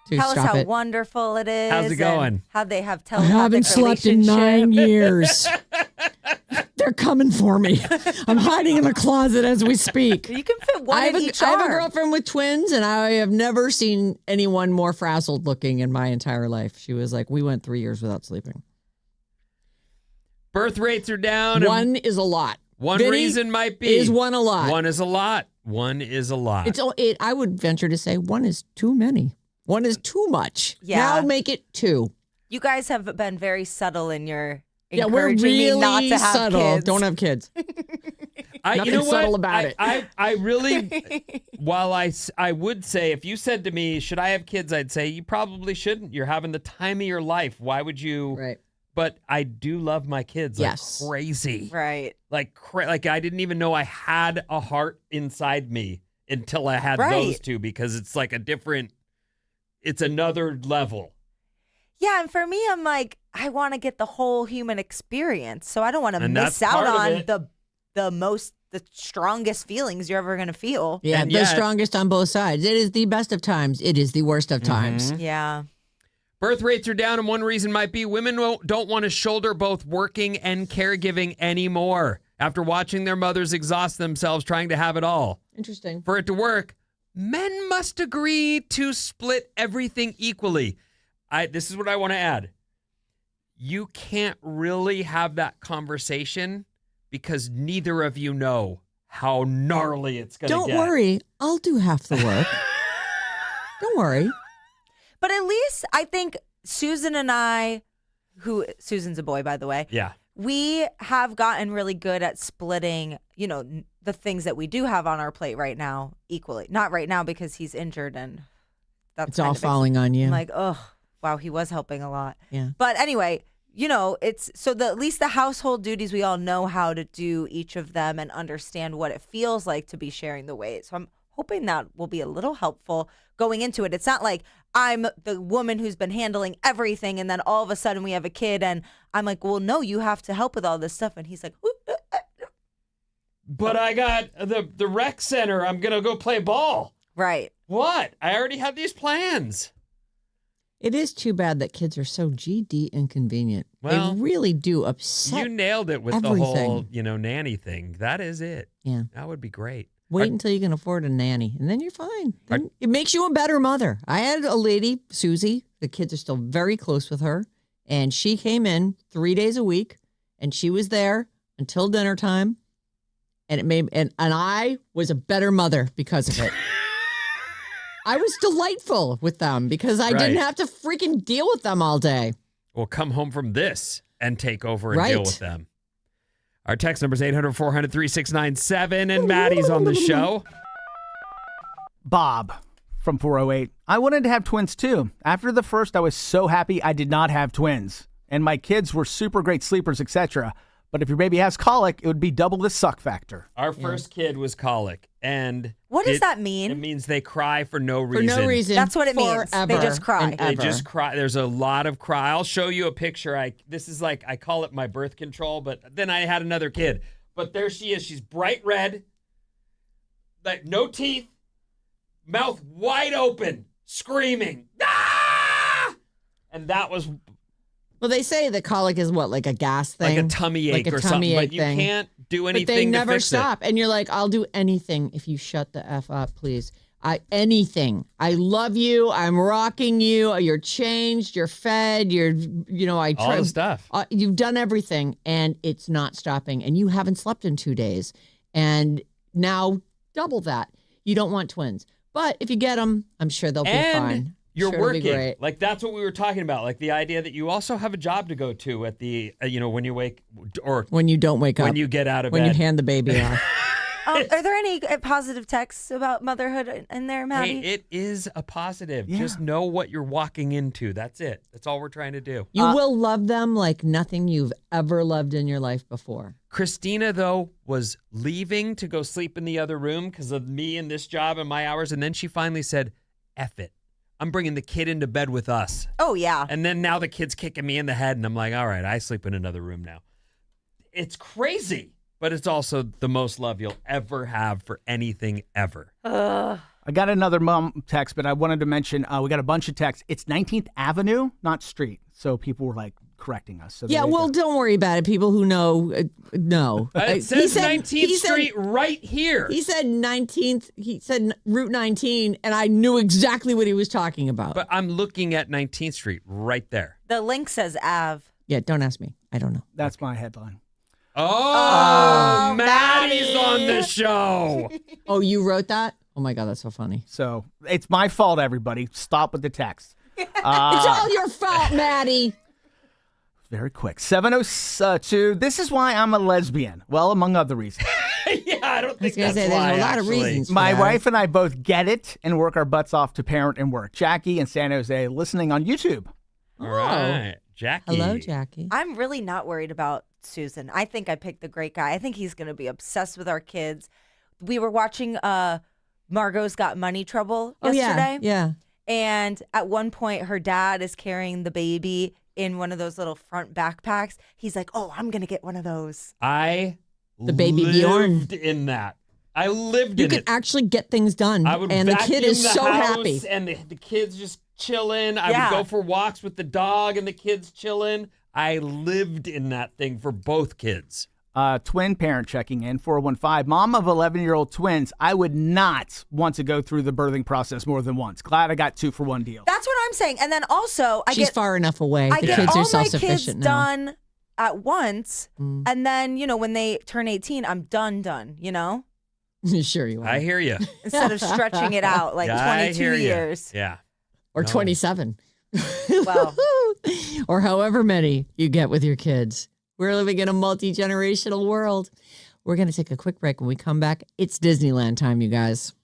to tell us stop how it? wonderful it is. How's it going? And how they have I telepathic haven't slept in 9 years. They're coming for me. I'm hiding in the closet as we speak. You can fit one in each I have a arm. girlfriend with twins, and I have never seen anyone more frazzled looking in my entire life. She was like, we went 3 years without sleeping. Birth rates are down. One is a lot. One Vinnie, reason might be. Is one a lot? One is a lot. One is a lot. I would venture to say one is too many. One is too much. Yeah. Now make it 2. You guys have been very subtle in your Yeah, we're encouraging really me not to have subtle. kids. Don't have kids. Nothing subtle about it. I really, while I would say, if you said to me, should I have kids? I'd say you probably shouldn't. You're having the time of your life. Why would you? Right. But I do love my kids like Yes. crazy. Right. Like I didn't even know I had a heart inside me until I had Right. those two, because it's like it's another level. Yeah, and for me, I'm like, I want to get the whole human experience, so I don't want to And miss that's out part of on it. the strongest feelings you're ever gonna feel. Yeah, And the yet- strongest on both sides. It is the best of times. It is the worst of times. Yeah. Birth rates are down, and one reason might be women don't want to shoulder both working and caregiving anymore after watching their mothers exhaust themselves trying to have it all. Interesting. For it to work, men must agree to split everything equally. This is what I want to add. You can't really have that conversation because neither of you know how gnarly it's going to get. Don't worry. I'll do half the work. Don't worry. But at least I think Susan and I, Susan's a boy, by the way. Yeah. We have gotten really good at splitting, the things that we do have on our plate right now equally. Not right now because he's injured and that's It's all falling on you. I'm like, oh, wow, he was helping a lot. Yeah. But anyway, it's so at least the household duties, we all know how to do each of them and understand what it feels like to be sharing the weight. So I'm hoping that will be a little helpful going into it. It's not like I'm the woman who's been handling everything and then all of a sudden we have a kid and I'm like, well, no, you have to help with all this stuff. And he's like, But I got the rec center. I'm going to go play ball. right. What? I already have these plans. It is too bad that kids are so GD inconvenient. Well, they really do upset. You nailed it with the whole, nanny thing. That is it. Yeah. That would be great. Wait until you can afford a nanny, and then you're fine. Then it makes you a better mother. I had a lady, Susie. The kids are still very close with her, and she came in 3 days a week, and she was there until dinner time, and it made and I was a better mother because of it. I was delightful with them because I didn't have to freaking deal with them all day. Well, come home from this and take over and Right. deal with them. Our text number is 800-400-3697, and Maddie's on the show. Bob from 408. I wanted to have twins too. After the first, I was so happy I did not have twins. And my kids were super great sleepers, etc. But if your baby has colic, it would be double the suck factor. Our first kid was colic, and What does that mean? It means they cry for no For reason. no reason. That's what it means. They forever just cry. and They ever. just cry. There's a lot of cry. I'll show you a picture. This is like, I call it my birth control, but then I had another kid. But there she is. She's bright red, like no teeth, mouth wide open, screaming. Ah! And that was Well, they say the colic is what, like a gas thing? like a tummy ache Like a or tummy something. ache But you thing. can't do anything But they to never fix stop. it. And you're like, I'll do anything if you shut the F up, please. Anything. I love you. I'm rocking you. You're changed. You're fed. All the stuff. You've done everything, and it's not stopping. And you haven't slept in 2 days. And now double that. You don't want twins. But if you get them, I'm sure they'll be fine. You're Sure, it'll be working. great. Like, that's what we were talking about. Like, the idea that you also have a job to go to at the, when you wake, or When you don't wake up. when you get out of when bed. you hand the baby off. Are there any positive texts about motherhood in there, Maddie? Hey, it is a positive. Yeah. Just know what you're walking into. That's it. That's all we're trying to do. You will love them like nothing you've ever loved in your life before. Christina, though, was leaving to go sleep in the other room because of me and this job and my hours. And then she finally said, F it. I'm bringing the kid into bed with us. Oh, yeah. And then now the kid's kicking me in the head. And I'm like, all right, I sleep in another room now. It's crazy. But it's also the most love you'll ever have for anything ever. Ugh. I got another mom text, but I wanted to mention we got a bunch of texts. It's 19th Avenue, not street. So people were like correcting us. So Yeah, there you well, go. don't worry about it. People who know, know. It says 19th Street right here. He said 19th. He said Route 19, and I knew exactly what he was talking about. But I'm looking at 19th Street right there. The link says Av. Yeah, don't ask me. I don't know. That's my headline. Oh, Maddie's on the show. Oh, you wrote that? Oh my God, that's so funny. So it's my fault, everybody. Stop with the text. It's all your fault, Maddie. Very quick. 7:02. This is why I'm a lesbian. Well, among other reasons. Yeah, I don't I was think going to that's say, why, there's a lot of actually. reasons for My that. wife and I both get it and work our butts off to parent and work. Jackie in San Jose listening on YouTube. All right, Jackie. Hello, Jackie. I'm really not worried about Susan. I think I picked the great guy. I think he's going to be obsessed with our kids. We were watching Margot's Got Money Trouble yesterday. Oh, yeah. And at one point, her dad is carrying the baby in one of those little front backpacks. He's like, oh, I'm going to get one of those. The baby Bjorn. lived in that. I lived You in can it. actually get things done. I would and the kid vacuum is the so house, happy. and the kids just chilling. I Yeah. would go for walks with the dog and the kids chilling. I lived in that thing for both kids. Twin parent checking in, 415. Mom of 11-year-old twins. I would not want to go through the birthing process more than once. Glad I got 2 for 1 deal. That's what I'm saying. And then also, She's far enough away. I The get kids all are my kids self-sufficient now. done at once. And then, when they turn 18, I'm done, Sure you are. I hear you. Instead of stretching it out like I 22 hear ya. years. Yeah. Or No. 27. Well, or however many you get with your kids. We're living in a multi-generational world. We're going to take a quick break. When we come back, it's Disneyland time, you guys.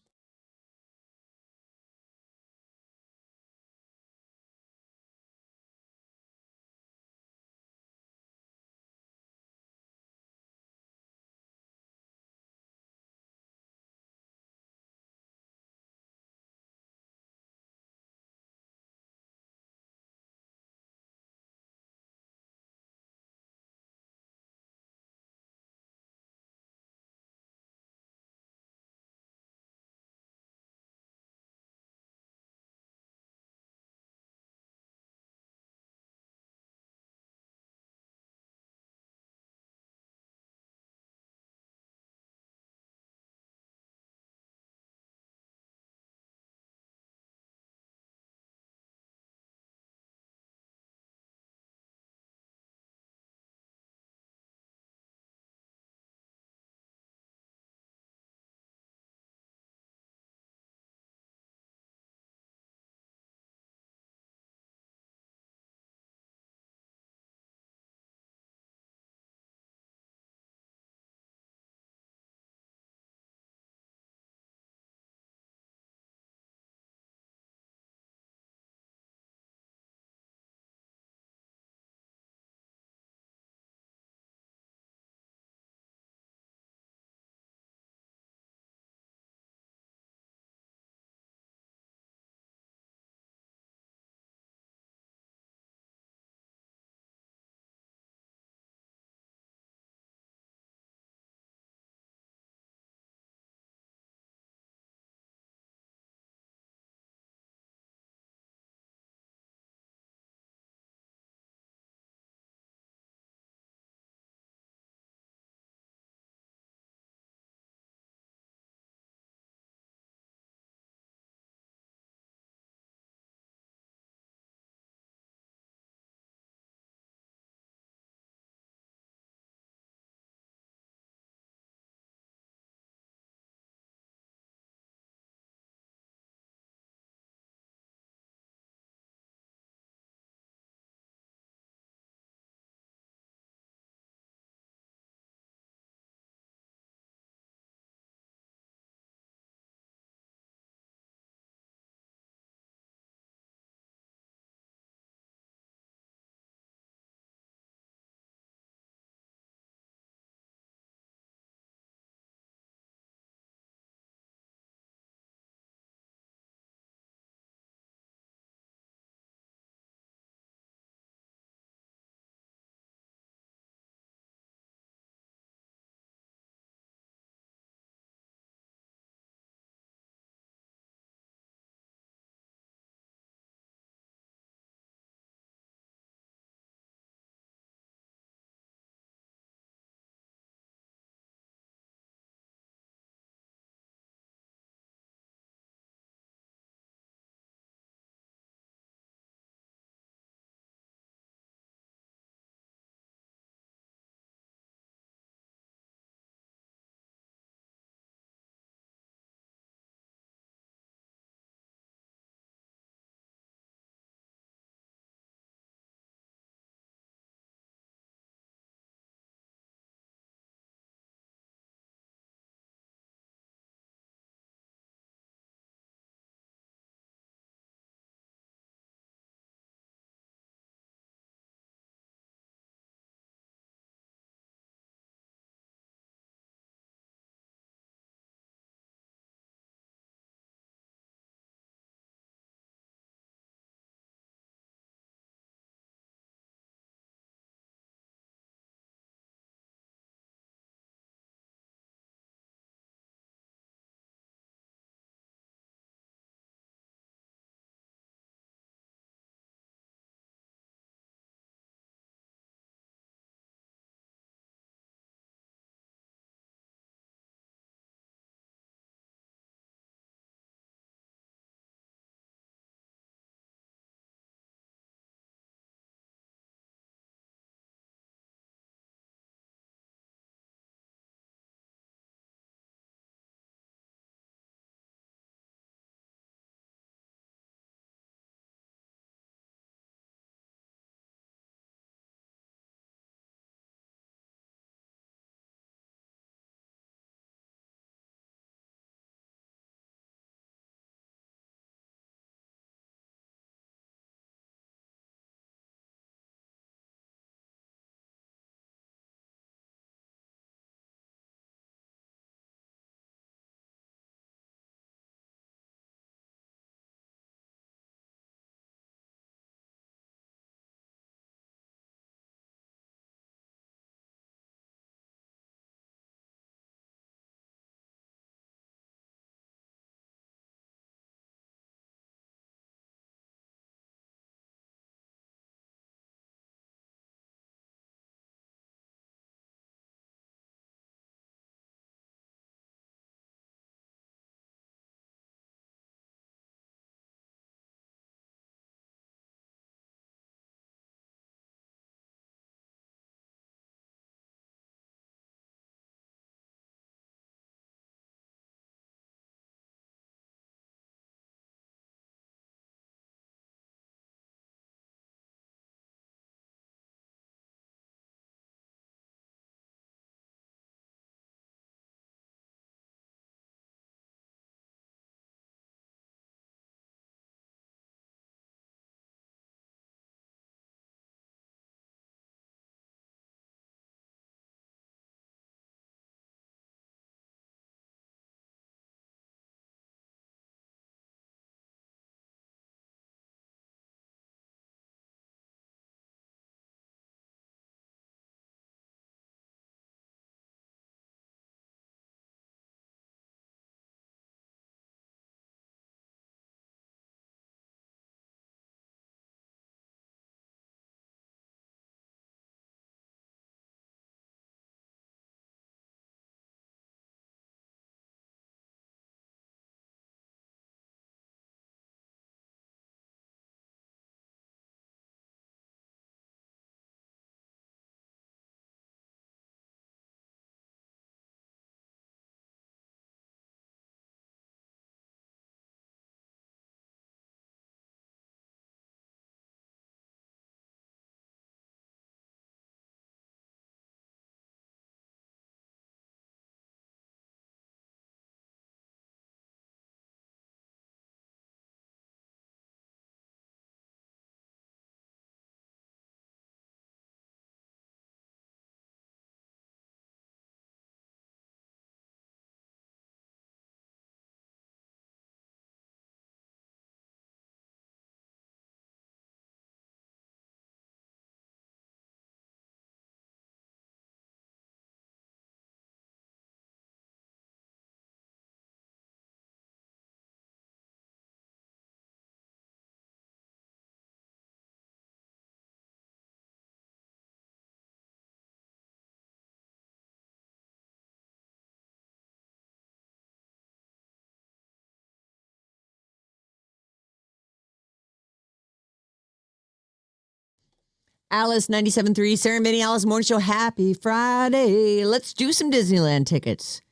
Alice 97.3, Sarah Vinnie, Alice Morning Show. Happy Friday. Let's do some Disneyland tickets.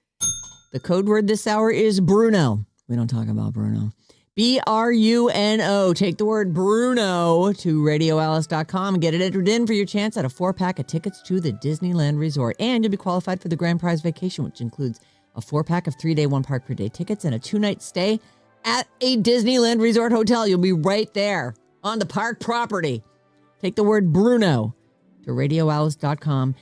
The code word this hour is Bruno. We don't talk about Bruno. BRUNO. Take the word Bruno to radioalice.com and get it entered in for your chance at a 4-pack of tickets to the Disneyland Resort. And you'll be qualified for the grand prize vacation, which includes a 4-pack of 3-day, 1-park per day tickets and a 2-night stay at a Disneyland Resort hotel. You'll be right there on the park property. Take the word Bruno to radioalice.com.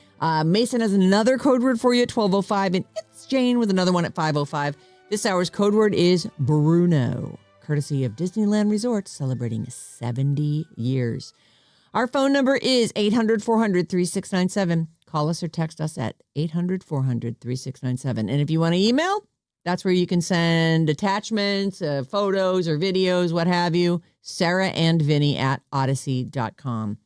Mason has another code word for you at 12:05, and it's Jane with another one at 5:05. This hour's code word is Bruno, courtesy of Disneyland Resorts, celebrating 70 years. Our phone number is 800-400-3697. Call us or text us at 800-400-3697. And if you want to email, that's where you can send attachments, photos or videos, what have you. Sarah and Vinnie at odyssey.com.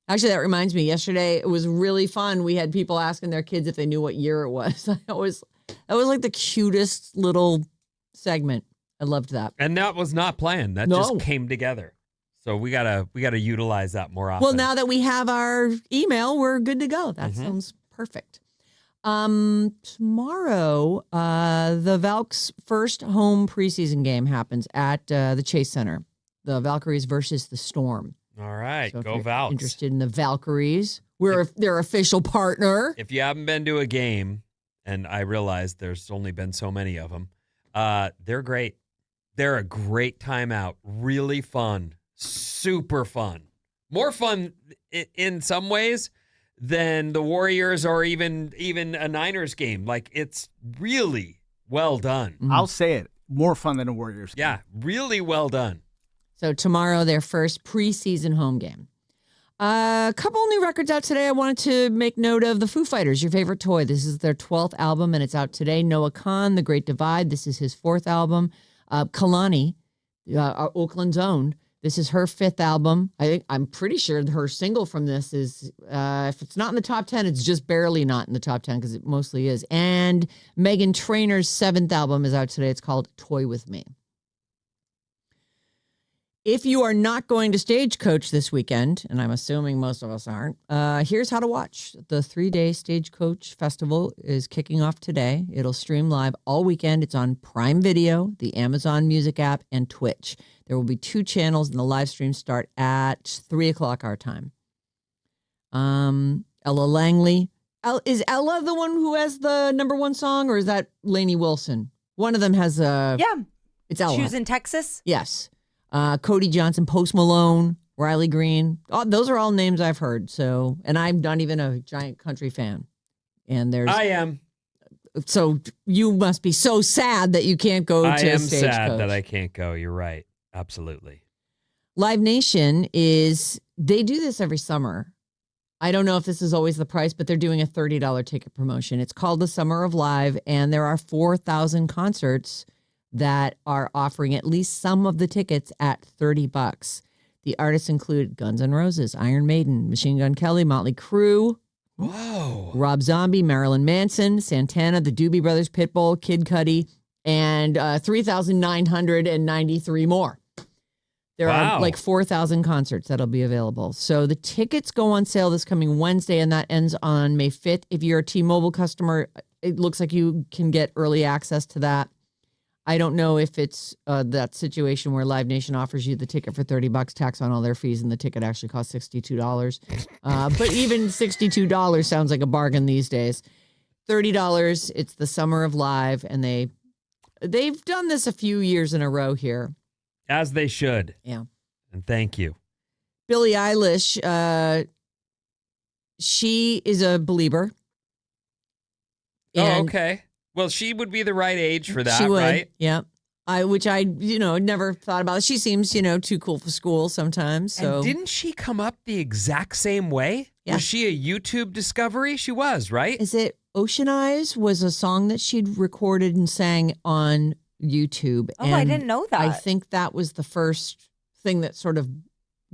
Actually, that reminds me, yesterday it was really fun. We had people asking their kids if they knew what year it was. That was like the cutest little segment. I loved that. And that was not planned. That just came together. So we gotta utilize that more often. Well, now that we have our email, we're good to go. That sounds perfect. Tomorrow, the Valks' first home preseason game happens at the Chase Center. The Valkyries versus the Storm. All right, So go Valks. Interested in the Valkyries? We're their official partner. If you haven't been to a game, and I realize there's only been so many of them, they're great. They're a great time out. Really fun. Super fun. More fun in some ways than the Warriors or even a Niners game. Like, it's really well done. I'll say it. More fun than a Warriors game. Yeah, really well done. So tomorrow, their first preseason home game. A couple new records out today. I wanted to make note of the Foo Fighters, your favorite toy. This is their 12th album, and it's out today. Noah Kahan, The Great Divide. This is his 4th album. Kalani, Oakland's own. This is her 5th album. I'm pretty sure her single from this is, if it's not in the top 10, it's just barely not in the top 10 because it mostly is. And Meghan Trainor's 7th album is out today. It's called Toy With Me. If you are not going to Stagecoach this weekend, and I'm assuming most of us aren't, here's how to watch. The 3-day Stagecoach Festival is kicking off today. It'll stream live all weekend. It's on Prime Video, the Amazon Music app, and Twitch. There will be 2 channels, and the live streams start at 3 o'clock our time. Ella Langley. Is Ella the one who has the #1 song, or is that Lainey Wilson? One of them has a... Yeah. It's Ella. She was in Texas? Yes. Cody Johnson, Post Malone, Riley Green. Those are all names I've heard. So, and I'm not even a giant country fan. And I am. So you must be so sad that you can't go to I am Stagecoach. sad that I can't go. You're right. Absolutely. Live Nation they do this every summer. I don't know if this is always the price, but they're doing a $30 ticket promotion. It's called the Summer of Live, and there are 4,000 concerts that are offering at least some of the tickets at $30. The artists include Guns N' Roses, Iron Maiden, Machine Gun Kelly, Motley Crue, Whoa. Rob Zombie, Marilyn Manson, Santana, the Doobie Brothers, Pitbull, Kid Cudi, and 3,993 more. There are like 4,000 concerts that'll be available. So the tickets go on sale this coming Wednesday, and that ends on May 5th. If you're a T-Mobile customer, it looks like you can get early access to that. I don't know if it's that situation where Live Nation offers you the ticket for $30, tax on all their fees, and the ticket actually costs $62. But even $62 sounds like a bargain these days. $30. It's the Summer of Live, and they've done this a few years in a row here. As they should. Yeah. And thank you. Billie Eilish, she is a believer. Oh, okay. Well, she would be the right age for that, she would, right? Yeah. Which I never thought about. She seems, too cool for school sometimes. So And didn't she come up the exact same way? Yeah. Was she a YouTube discovery? She was, right? Is it Ocean Eyes was a song that she'd recorded and sang on YouTube. Oh, I didn't know that. I think that was the first thing that sort of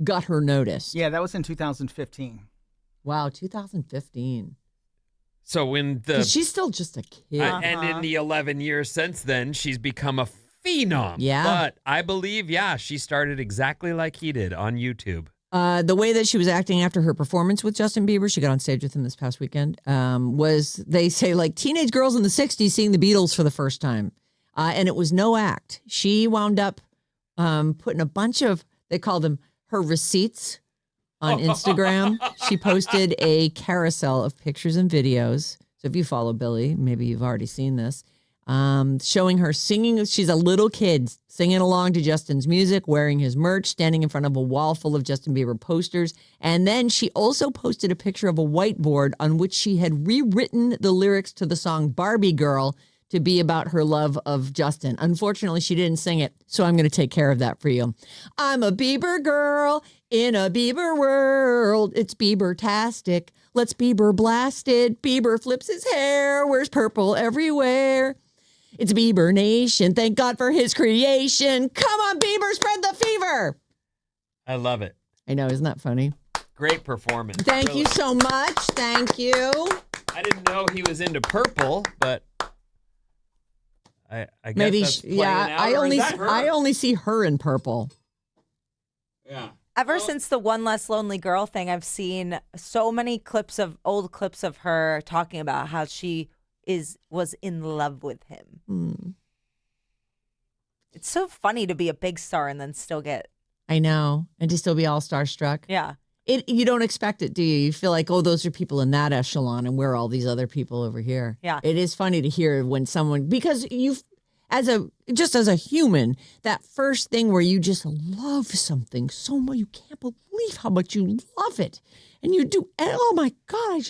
got her noticed. Yeah, that was in 2015. Wow, 2015. So when 'Cause she's still just a kid. and in the 11 years since then, she's become a phenom. Yeah. But I believe, she started exactly like he did on YouTube. The way that she was acting after her performance with Justin Bieber, she got on stage with him this past weekend, was, they say, like teenage girls in the 60s seeing the Beatles for the first time. And it was no act. She wound up putting a bunch of, they call them her receipts on Instagram. She posted a carousel of pictures and videos. So if you follow Billie, maybe you've already seen this. Showing her singing. She's a little kid singing along to Justin's music, wearing his merch, standing in front of a wall full of Justin Bieber posters. And then she also posted a picture of a whiteboard on which she had rewritten the lyrics to the song Barbie Girl to be about her love of Justin. Unfortunately, she didn't sing it, so I'm going to take care of that for you. I'm a Bieber girl in a Bieber world. It's Bieber-tastic. Let's Bieber blasted. Bieber flips his hair, wears purple everywhere. It's Bieber Nation. Thank God for his creation. Come on, Bieber, spread the fever. I love it. I know, isn't that funny? Great performance. Thank you so much. Thank you. I didn't know he was into purple, but I guess Maybe, that's playing out, I only see her in purple. Yeah. Ever since the One Less Lonely Girl thing, I've seen so many old clips of her talking about how she was in love with him. It's so funny to be a big star and then still get. I know, and to still be all starstruck. Yeah. You don't expect it, do you? You feel like, oh, those are people in that echelon, and we're all these other people over here. Yeah. It is funny to hear when someone, because as a human, that first thing where you just love something so much, you can't believe how much you love it, and you do. And oh my God,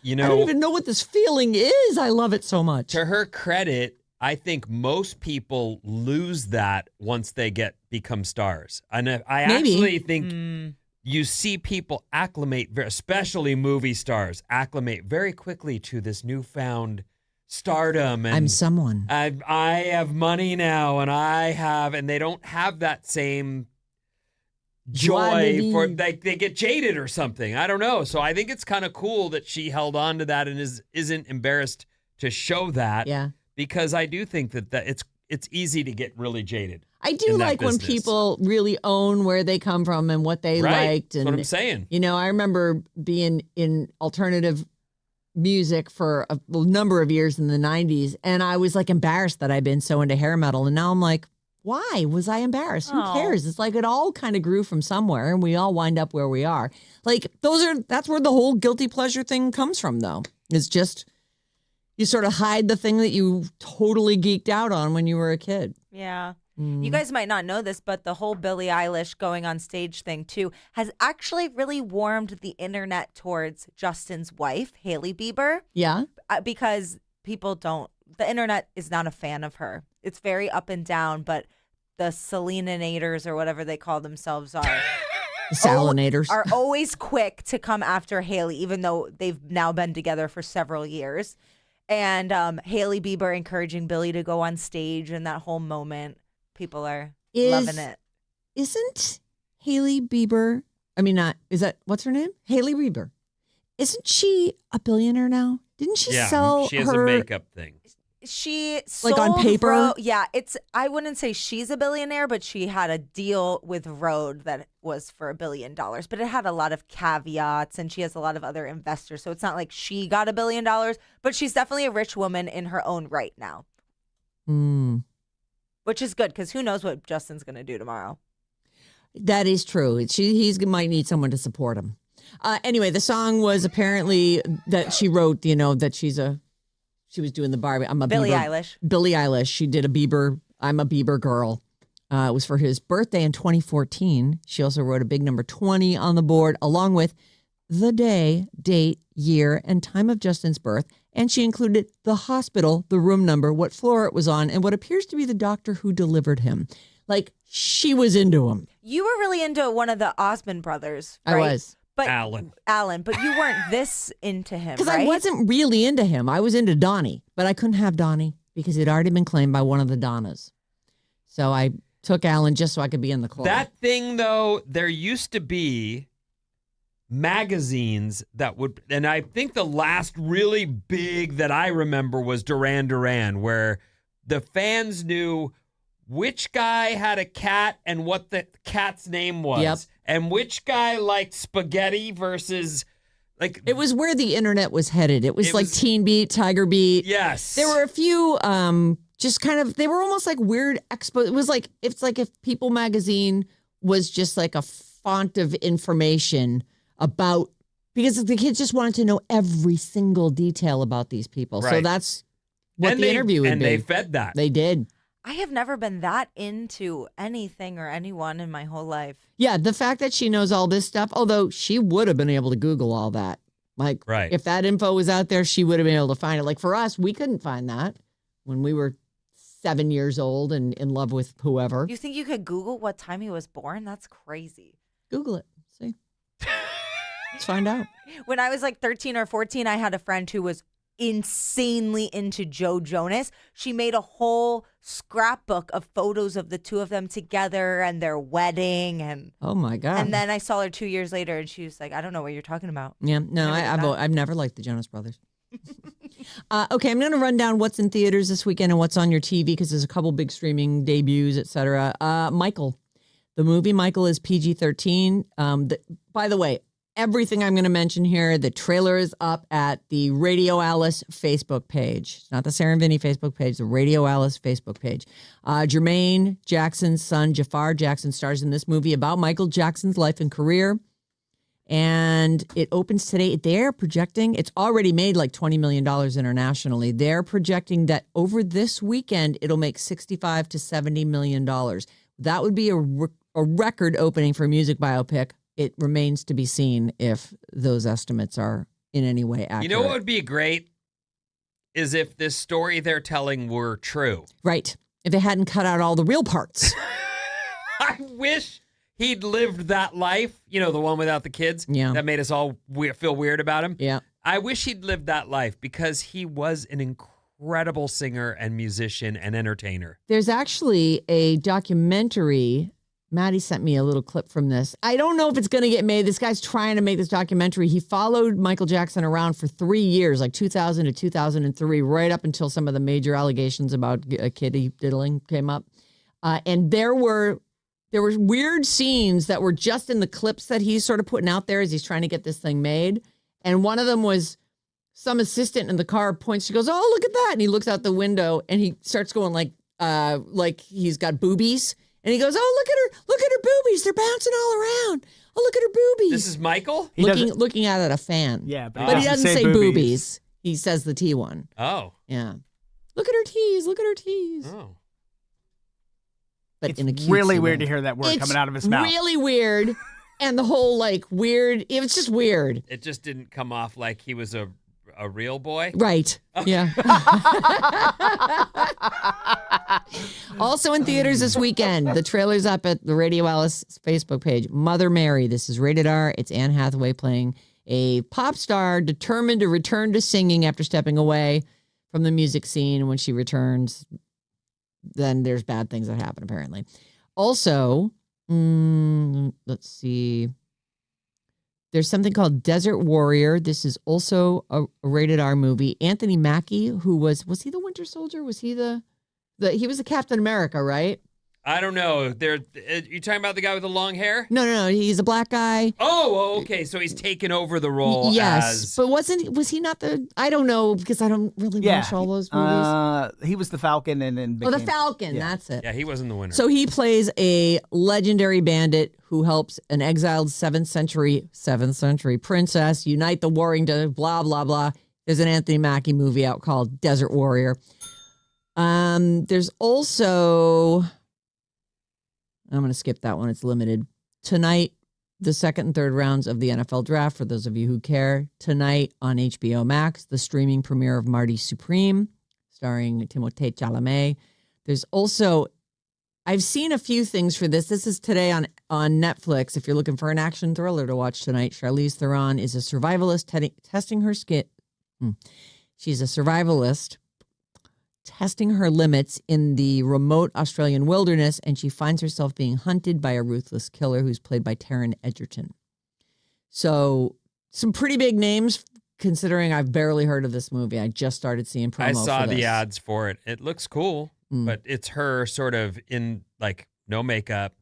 I don't even know what this feeling is. I love it so much. To her credit, I think most people lose that once they become stars. And I actually think you see people acclimate, especially movie stars, acclimate very quickly to this newfound stardom. And I'm someone. I have money now, and they don't have that same joy for they get jaded or something. I don't know. So I think it's kind of cool that she held on to that and isn't embarrassed to show that. Yeah. Because I do think that it's easy to get really jaded. I do like when people really own where they come from and what they liked. And that's what I'm saying. You know, I remember being in alternative music for a number of years in the 90s, and I was like embarrassed that I'd been so into hair metal. And now I'm like, why was I embarrassed? Who cares? It's like it all kind of grew from somewhere, and we all wind up where we are. Like that's where the whole guilty pleasure thing comes from, though. It's just you sort of hide the thing that you totally geeked out on when you were a kid. Yeah. You guys might not know this, but the whole Billie Eilish going on stage thing, too, has actually really warmed the internet towards Justin's wife, Hailey Bieber. Yeah. Because the internet is not a fan of her. It's very up and down, but the Seleninators or whatever they call themselves are. Salinators. Are always quick to come after Hailey, even though they've now been together for several years. And Hailey Bieber encouraging Billie to go on stage and that whole moment. People are loving it. Isn't Hailey Bieber, what's her name? Hailey Bieber. Isn't she a billionaire now? Didn't she sell she has her a makeup thing. She sold on paper? I wouldn't say she's a billionaire, but she had a deal with Rode that was for $1 billion. But it had a lot of caveats, and she has a lot of other investors. So it's not like she got $1 billion, but she's definitely a rich woman in her own right now. Which is good, because who knows what Justin's going to do tomorrow. That is true. He might need someone to support him. Anyway, the song was apparently that she wrote, that she was doing the Barbie. Billie Eilish. Billie Eilish. She did I'm a Bieber girl. It was for his birthday in 2014. She also wrote a big number 20 on the board, along with the day, date, year, and time of Justin's birth. And she included the hospital, the room number, what floor it was on, and what appears to be the doctor who delivered him. Like, she was into him. You were really into one of the Osmond brothers, right? I was. But Alan, but you weren't this into him, Because right? I wasn't really into him. I was into Donnie, but I couldn't have Donnie because he'd already been claimed by one of the Donnas. So I took Alan just so I could be in the club. That thing, though, there used to be magazines that would, and I think the last really big that I remember was Duran Duran, where the fans knew which guy had a cat and what the cat's name was. Yep. And which guy liked spaghetti versus like It was where the internet was headed. It was like Teen Beat, Tiger Beat. Yes. There were a few just kind of, they were almost like weird expo. It was like, it's like if People magazine was just like a font of information about, because the kids just wanted to know every single detail about these people. So Right. that's what the interview would be. And they fed that. They did. I have never been that into anything or anyone in my whole life. Yeah, the fact that she knows all this stuff, although she would have been able to Google all that. Like, Right. if that info was out there, she would have been able to find it. Like for us, we couldn't find that when we were 7 years old and in love with whoever. You think you could Google what time he was born? That's crazy. Google it. See? Let's find out. When I was like 13 or 14, I had a friend who was insanely into Joe Jonas. She made a whole scrapbook of photos of the two of them together and their wedding. And Oh my God. and then I saw her 2 years later and she was like, I don't know what you're talking about. Yeah, no, Never did I've that. I've never liked the Jonas Brothers. Okay, I'm going to run down what's in theaters this weekend and what's on your TV because there's a couple big streaming debuts, etc. Michael, the movie Michael is PG-13. By the way, everything I'm going to mention here, the trailer is up at the Radio Alice Facebook page. It's not the Sarah Vinnie Facebook page, the Radio Alice Facebook page. Jermaine Jackson's son, Jafar Jackson, stars in this movie about Michael Jackson's life and career. And it opens today. They're projecting, it's already made like $20 million internationally. They're projecting that over this weekend, it'll make $65 to $70 million. That would be a record opening for a music biopic. It remains to be seen if those estimates are in any way accurate. You know what would be great is if this story they're telling were true. Right. If they hadn't cut out all the real parts. I wish he'd lived that life, the one without the kids. Yeah. That made us all feel weird about him. Yeah. I wish he'd lived that life because he was an incredible singer and musician and entertainer. There's actually a documentary. Maddie sent me a little clip from this. I don't know if it's going to get made. This guy's trying to make this documentary. He followed Michael Jackson around for 3 years, like 2000 to 2003, right up until some of the major allegations about kitty diddling came up. And there were weird scenes that were just in the clips that he's sort of putting out there as he's trying to get this thing made. And one of them was some assistant in the car points, she goes, "Oh, look at that." And he looks out the window and he starts going like he's got boobies. And he goes, "Oh, look at her boobies. They're bouncing all around. Oh, look at her boobies." This is Michael? Looking at it, a fan. Yeah, But he doesn't say boobies. He says the T one. Oh. Yeah. Look at her tees. Look at her tees. Oh. But It's in a cutesy really weird way. to hear that word It's coming out of his mouth. really weird. And the whole weird, it was just weird. It just didn't come off like he was a real boy? Right. Yeah. Also in theaters this weekend, the trailer's up at the Radio Alice Facebook page. Mother Mary. This is rated R. It's Anne Hathaway playing a pop star determined to return to singing after stepping away from the music scene. When she returns, then there's bad things that happen, apparently. Also, let's see. There's something called Desert Warrior. This is also a rated R movie. Anthony Mackie, who was he the Winter Soldier? Was he he was a Captain America, right? I don't know. You talking about the guy with the long hair? No. He's a black guy. Oh, okay. So he's taken over the role Yes, as... but was he not the? I don't know because I don't really watch all those movies. He was the Falcon and then The became- Falcon. yeah. That's it. Yeah, he wasn't the winner. So he plays a legendary bandit who helps an exiled 7th century princess unite the warring to blah, blah, blah. There's an Anthony Mackie movie out called Desert Warrior. There's also, I'm going to skip that one. It's limited. Tonight, the second and third rounds of the NFL draft, for those of you who care. Tonight on HBO Max, the streaming premiere of Marty Supreme, starring Timothée Chalamet. There's also, I've seen a few things for this. This is today on Netflix. If you're looking for an action thriller to watch tonight, Charlize Theron is a survivalist testing her skin. She's a survivalist testing her limits in the remote Australian wilderness, and she finds herself being hunted by a ruthless killer who's played by Taron Egerton. So some pretty big names, considering I've barely heard of this movie. I just started seeing promo I saw for this. the ads for it. It looks cool. but it's her sort of in like no makeup,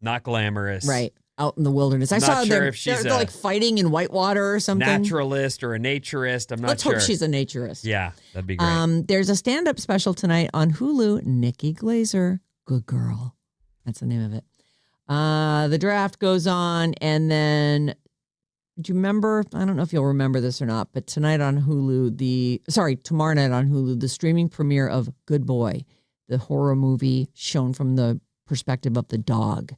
not glamorous. Right. Out in the wilderness. I Not saw sure they're, if she's they're like fighting in whitewater or something. naturalist or a naturist. I'm not Let's sure. hope she's a naturist. Yeah, that'd be great. There's a stand-up special tonight on Hulu. Nikki Glazer, good girl. That's the name of it. The draft goes on, and then do you remember? I don't know if you'll remember this or not, but tomorrow night on Hulu, the streaming premiere of Good Boy, the horror movie shown from the perspective of the dog.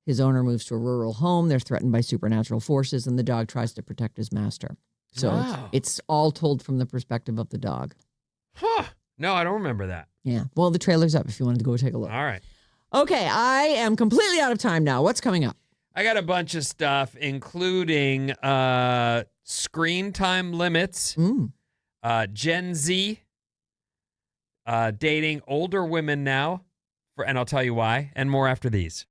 His owner moves to a rural home. They're threatened by supernatural forces, and the dog tries to protect his master. So Wow. it's all told from the perspective of the dog. Huh. No, I don't remember that. Yeah. Well, the trailer's up if you wanted to go take a look. All right. Okay, I am completely out of time now. What's coming up? I got a bunch of stuff, including screen time limits, Gen Z dating older women now, and I'll tell you why, and more after these.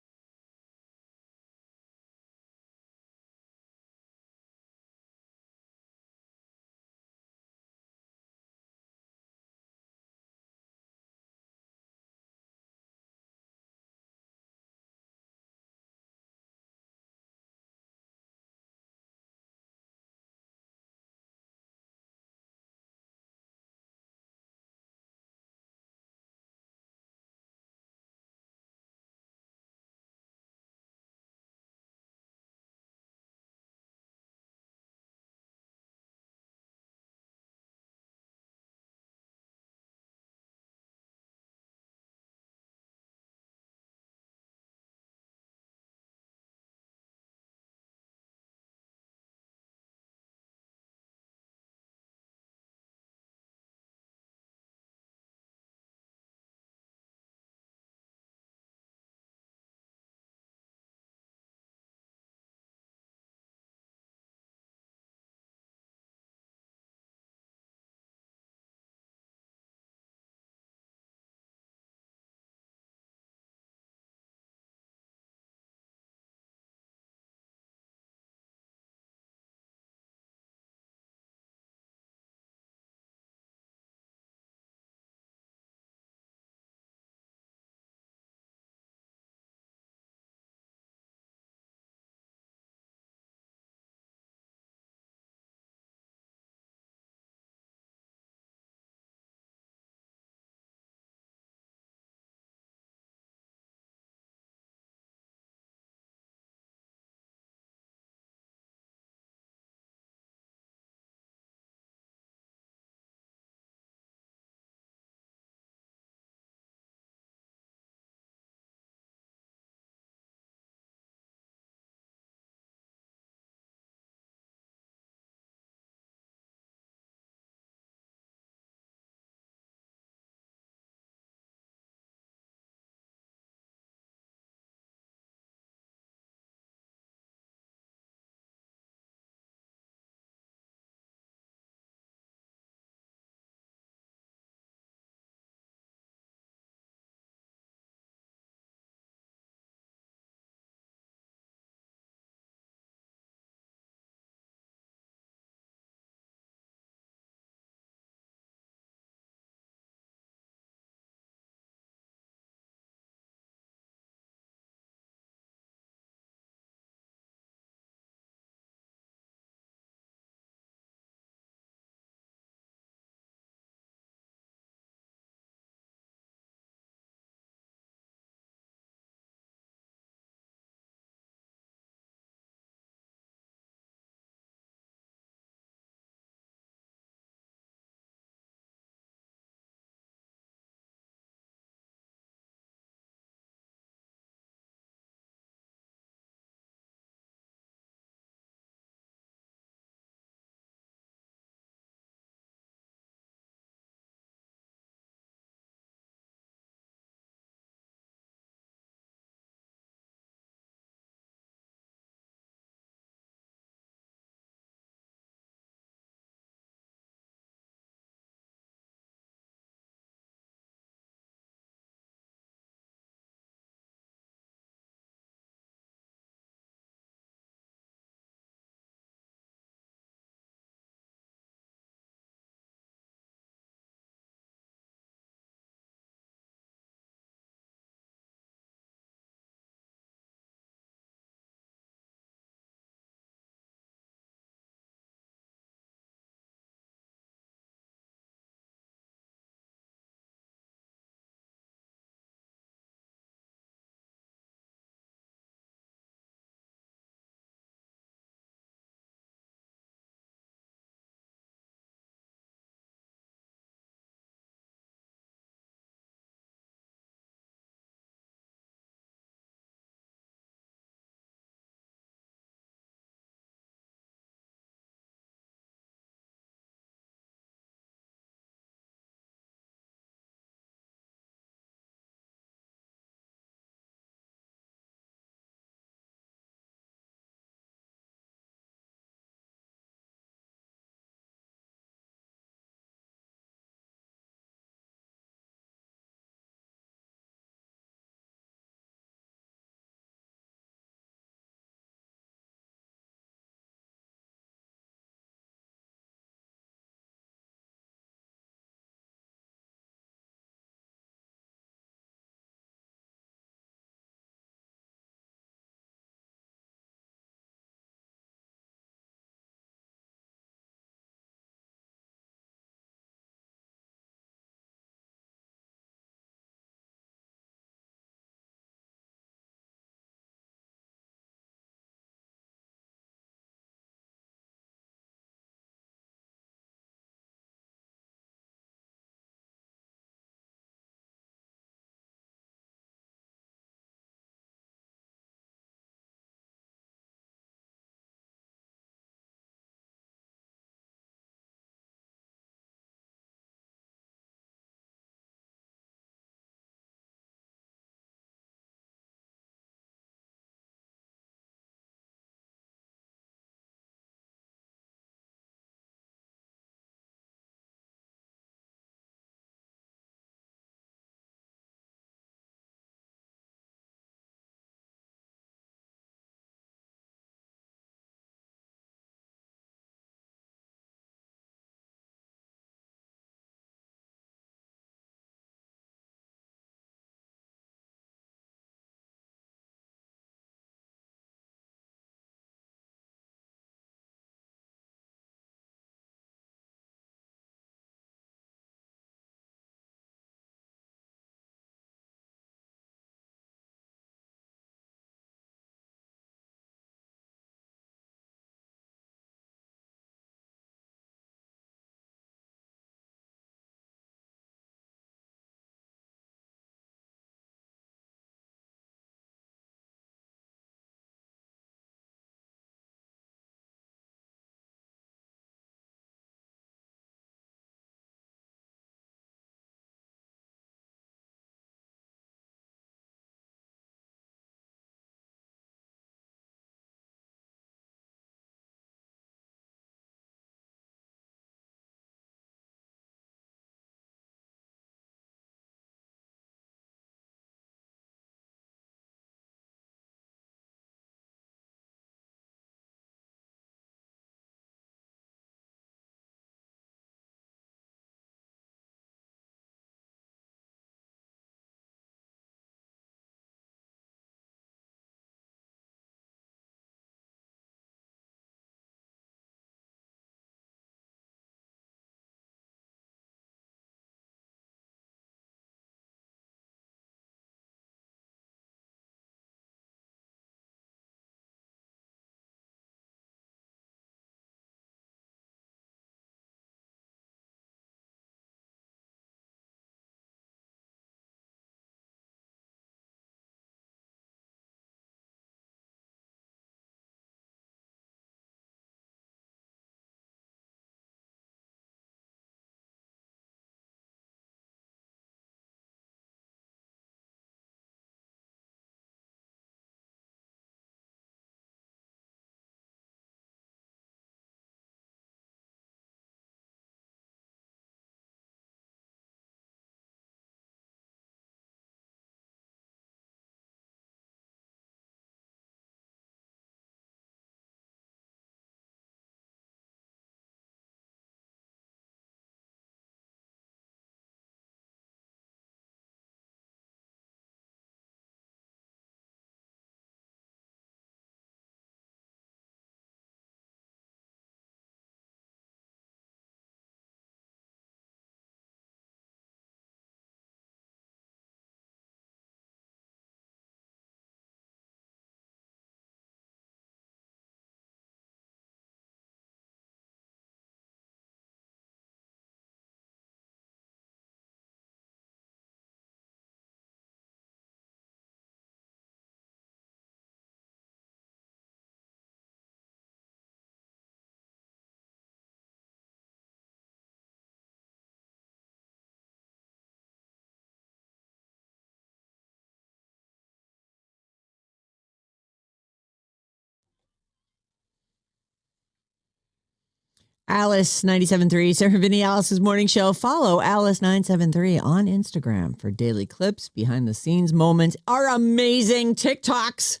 Alice 97.3, Sarah Vinnie, Alice's morning show. Follow Alice 973 on Instagram for daily clips, behind the scenes moments, our amazing TikToks.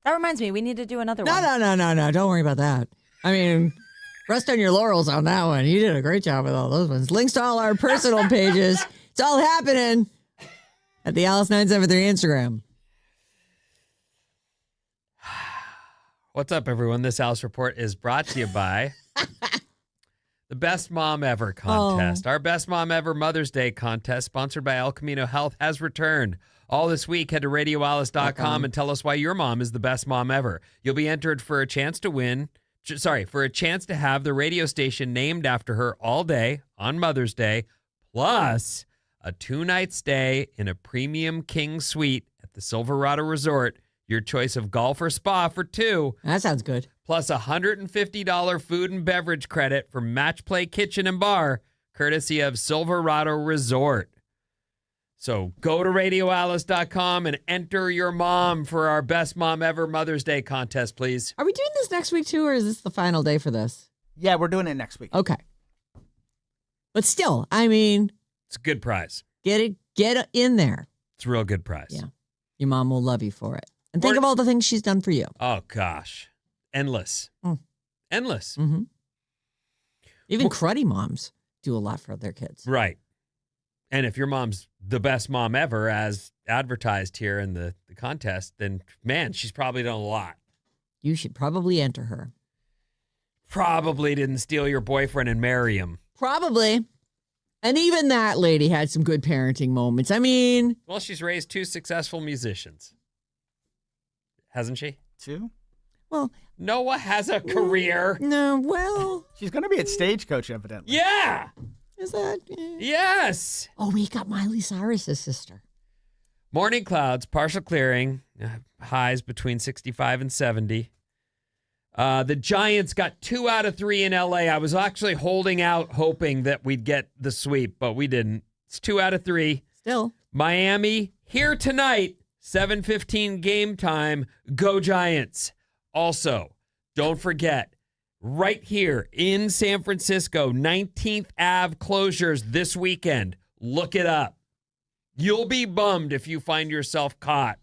That reminds me, we need to do another one. No. Don't worry about that. I mean, rest on your laurels on that one. You did a great job with all those ones. Links to all our personal pages. It's all happening at the Alice 973 Instagram. What's up, everyone? This Alice Report is brought to you by the Best Mom Ever contest. Our Best Mom Ever Mother's Day contest, sponsored by El Camino Health, has returned. All this week, head to radioalice.com and tell us why your mom is the best mom ever. You'll be entered for a chance to have the radio station named after her all day on Mother's Day, plus a 2-night stay in a premium king suite at the Silverado Resort. Your choice of golf or spa for 2. That sounds good. Plus a $150 food and beverage credit for Match Play Kitchen and Bar, courtesy of Silverado Resort. So go to radioalice.com and enter your mom for our Best Mom Ever Mother's Day contest, please. Are we doing this next week too, or is this the final day for this? Yeah, we're doing it next week. Okay. But still, I mean, It's a good prize. get it in there. It's a real good prize. Yeah. Your mom will love you for it. And think of all the things she's done for you. Oh, gosh. Endless. Endless. Mm-hmm. Even cruddy moms do a lot for their kids. Right. And if your mom's the best mom ever, as advertised here in the contest, then, man, she's probably done a lot. You should probably enter her. Probably didn't steal your boyfriend and marry him. Probably. And even that lady had some good parenting moments. I mean... Well, she's raised 2 successful musicians. Hasn't she? 2? Well... Noah has a career. No, well... She's going to be at Stagecoach, evidently. Yeah. Is that... Yes. Oh, we got Miley Cyrus's sister. Morning clouds, partial clearing, highs between 65 and 70. The Giants got 2 out of 3 in LA. I was actually holding out, hoping that we'd get the sweep, but we didn't. It's 2 out of 3. Still. Miami, here tonight, 7:15 game time. Go Giants. Also, don't forget, right here in San Francisco, 19th Ave closures this weekend. Look it up. You'll be bummed if you find yourself caught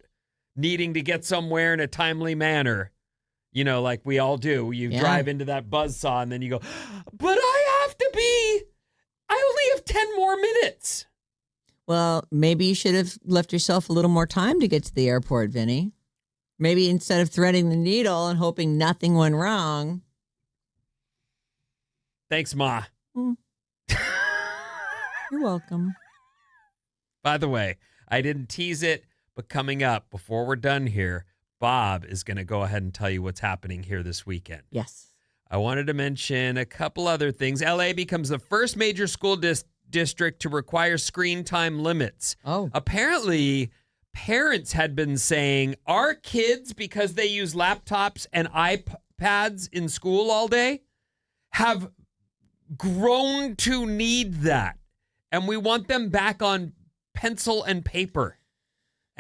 needing to get somewhere in a timely manner. You know, like we all do. You drive into that buzzsaw and then you go, but I only have 10 more minutes. Well, maybe you should have left yourself a little more time to get to the airport, Vinny. Maybe instead of threading the needle and hoping nothing went wrong. Thanks, Ma. You're welcome. By the way, I didn't tease it, but coming up, before we're done here, Bob is going to go ahead and tell you what's happening here this weekend. Yes. I wanted to mention a couple other things. LA becomes the first major school district to require screen time limits. Oh. Apparently, parents had been saying our kids, because they use laptops and iPads in school all day, have grown to need that. And we want them back on pencil and paper.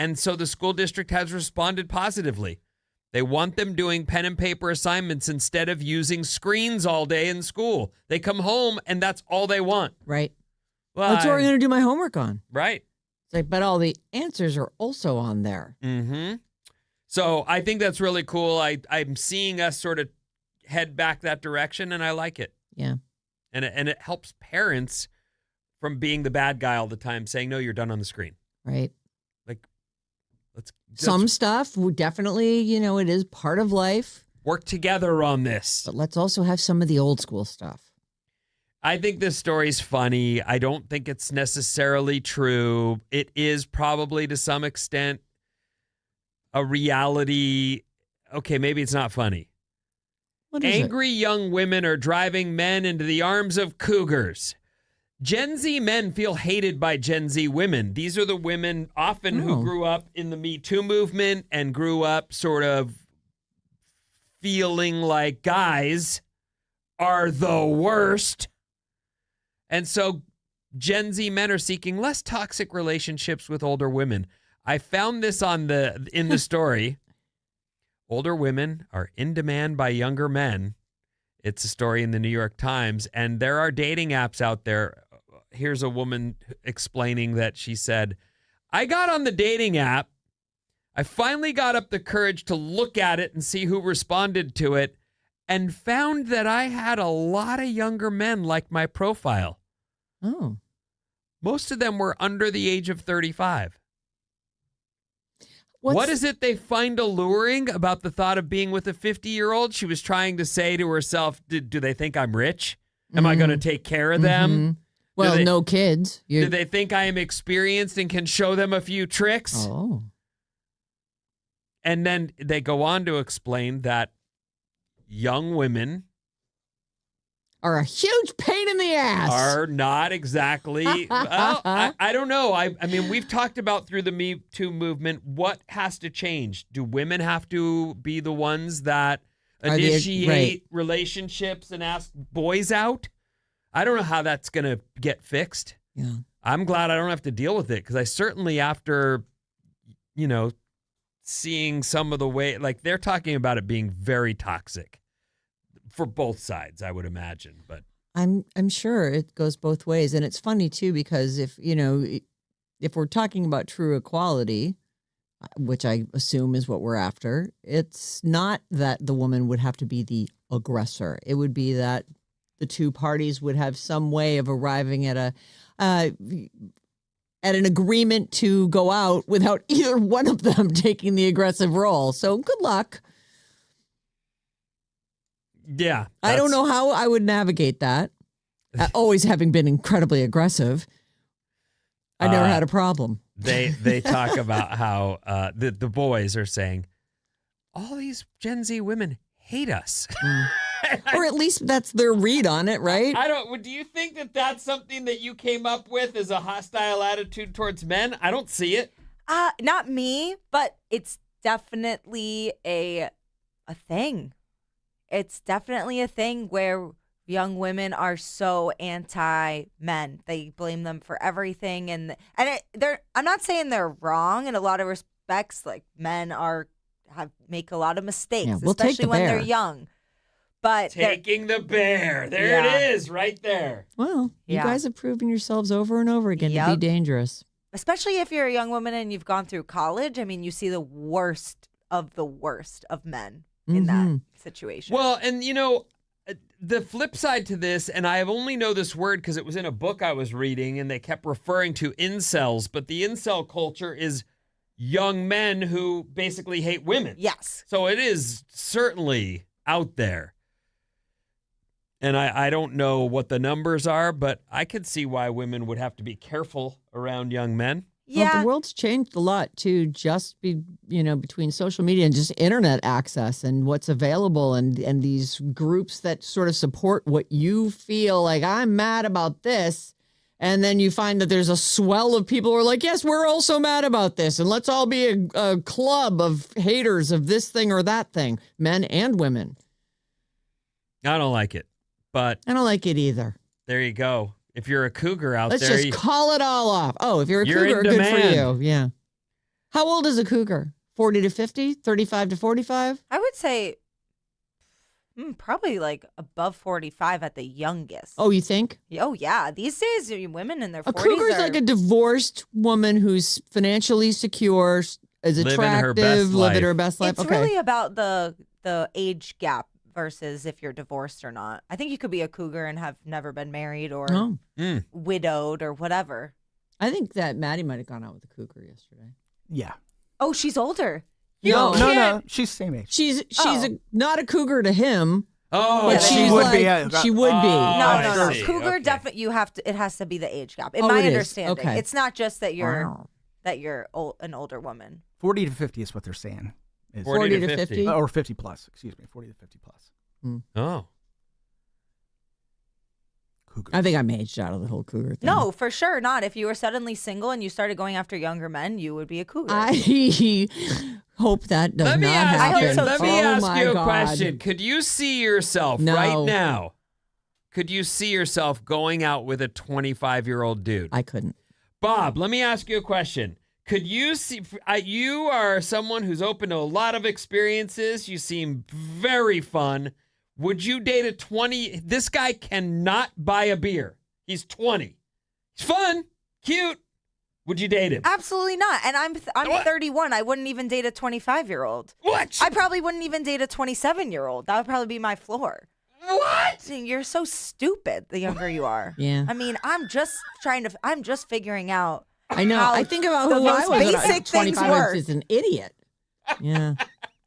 And so the school district has responded positively. They want them doing pen and paper assignments instead of using screens all day in school. They come home and that's all they want. Right. Well, That's what we're going to do my homework on. Right. It's like, but all the answers are also on there. Mm-hmm. So I think that's really cool. I'm seeing us sort of head back that direction, and I like it. Yeah. And it helps parents from being the bad guy all the time, saying, no, you're done on the screen. Right. Like, let's some stuff, definitely, it is part of life. Work together on this. But let's also have some of the old school stuff. I think this story's funny. I don't think it's necessarily true. It is probably to some extent a reality. Okay, maybe it's not funny. What is Angry young women are driving men into the arms of cougars. Gen Z men feel hated by Gen Z women. These are the women often who grew up in the Me Too movement and grew up sort of feeling like guys are the worst. And so Gen Z men are seeking less toxic relationships with older women. I found this in the story. Older women are in demand by younger men. It's a story in the New York Times, and there are dating apps out there. Here's a woman explaining that she said, I got on the dating app. I finally got up the courage to look at it and see who responded to it, and found that I had a lot of younger men like my profile. Oh. Most of them were under the age of 35. What is it they find alluring about the thought of being with a 50-year-old? She was trying to say to herself, do they think I'm rich? Am I going to take care of them? Well, no kids. Do they think I am experienced and can show them a few tricks? Oh. And then they go on to explain that young women are a huge pain in the ass. Are not exactly. Well, I don't know. I mean, we've talked about through the Me Too movement, what has to change? Do women have to be the ones that initiate relationships and ask boys out? I don't know how that's going to get fixed. Yeah. I'm glad I don't have to deal with it, because I certainly, after, seeing some of the way, like, they're talking about it being very toxic for both sides, I would imagine. But I'm sure it goes both ways. And it's funny too, because if we're talking about true equality, which I assume is what we're after, it's not that the woman would have to be the aggressor. It would be that the two parties would have some way of arriving at an agreement to go out without either one of them taking the aggressive role. So good luck. Yeah. I don't know how I would navigate that. Always having been incredibly aggressive, I never had a problem. They talk about how the boys are saying, all these Gen Z women hate us. Or at least that's their read on it, right? Do you think that that's something that you came up with as a hostile attitude towards men? I don't see it. Not me, but it's definitely a thing. It's definitely a thing where young women are so anti-men. They blame them for everything, and I'm not saying they're wrong in a lot of respects. Like, men make a lot of mistakes, especially when they're young. But taking the bear, there it is, right there. Well, you guys have proven yourselves over and over again to be dangerous. Especially if you're a young woman and you've gone through college. I mean, you see the worst of men in that situation. Well, and the flip side to this, and I only know this word because it was in a book I was reading, and they kept referring to incels, but the incel culture is young men who basically hate women. Yes. So it is certainly out there. And I don't know what the numbers are, but I could see why women would have to be careful around young men. Yeah. Well, the world's changed a lot too, just between social media and just internet access and what's available and these groups that sort of support what you feel like. I'm mad about this. And then you find that there's a swell of people who are like, yes, we're also mad about this. And let's all be a club of haters of this thing or that thing, men and women. I don't like it, but I don't like it either. There you go. If you're a cougar out Let's there, just call it all off. Oh, if you're a cougar, good for you. Yeah. How old is a cougar? 40 to 50? 35 to 45? I would say probably like above 45 at the youngest. Oh, you think? Oh, yeah. These days, women in their 40s A cougar is like a divorced woman who's financially secure, is attractive, living her best life. It's really about the age gap versus if you're divorced or not. I think you could be a cougar and have never been married or widowed or whatever. I think that Maddie might have gone out with a cougar yesterday. Yeah. Oh, she's older. No. She's same age. She's not a cougar to him. Oh, but she would be. She would be. No. Cougar definitely. It has to be the age gap. In my understanding, it's not just that you're an older woman. 40 to 50 is what they're saying. 40 to 50. Or 50 plus. Excuse me. 40 to 50 plus. Oh. Cougar. I think I'm aged out of the whole cougar thing. No, for sure not. If you were suddenly single and you started going after younger men, you would be a cougar. I hope that does not happen. I hope so. Let me ask you a question. Could you see yourself right now? Could you see yourself going out with a 25-year-old dude? I couldn't. Bob, let me ask you a question. Could you see, you are someone who's open to a lot of experiences. You seem very fun. Would you date a 20? This guy cannot buy a beer. He's 20. He's fun, cute. Would you date him? Absolutely not. And I'm 31. I wouldn't even date a 25-year-old. What? I probably wouldn't even date a 27-year-old. That would probably be my floor. What? You're so stupid the younger you are. Yeah. I mean, I'm just figuring out. I know. how I think about the who I most was. basic things 25 work. is an idiot. Yeah.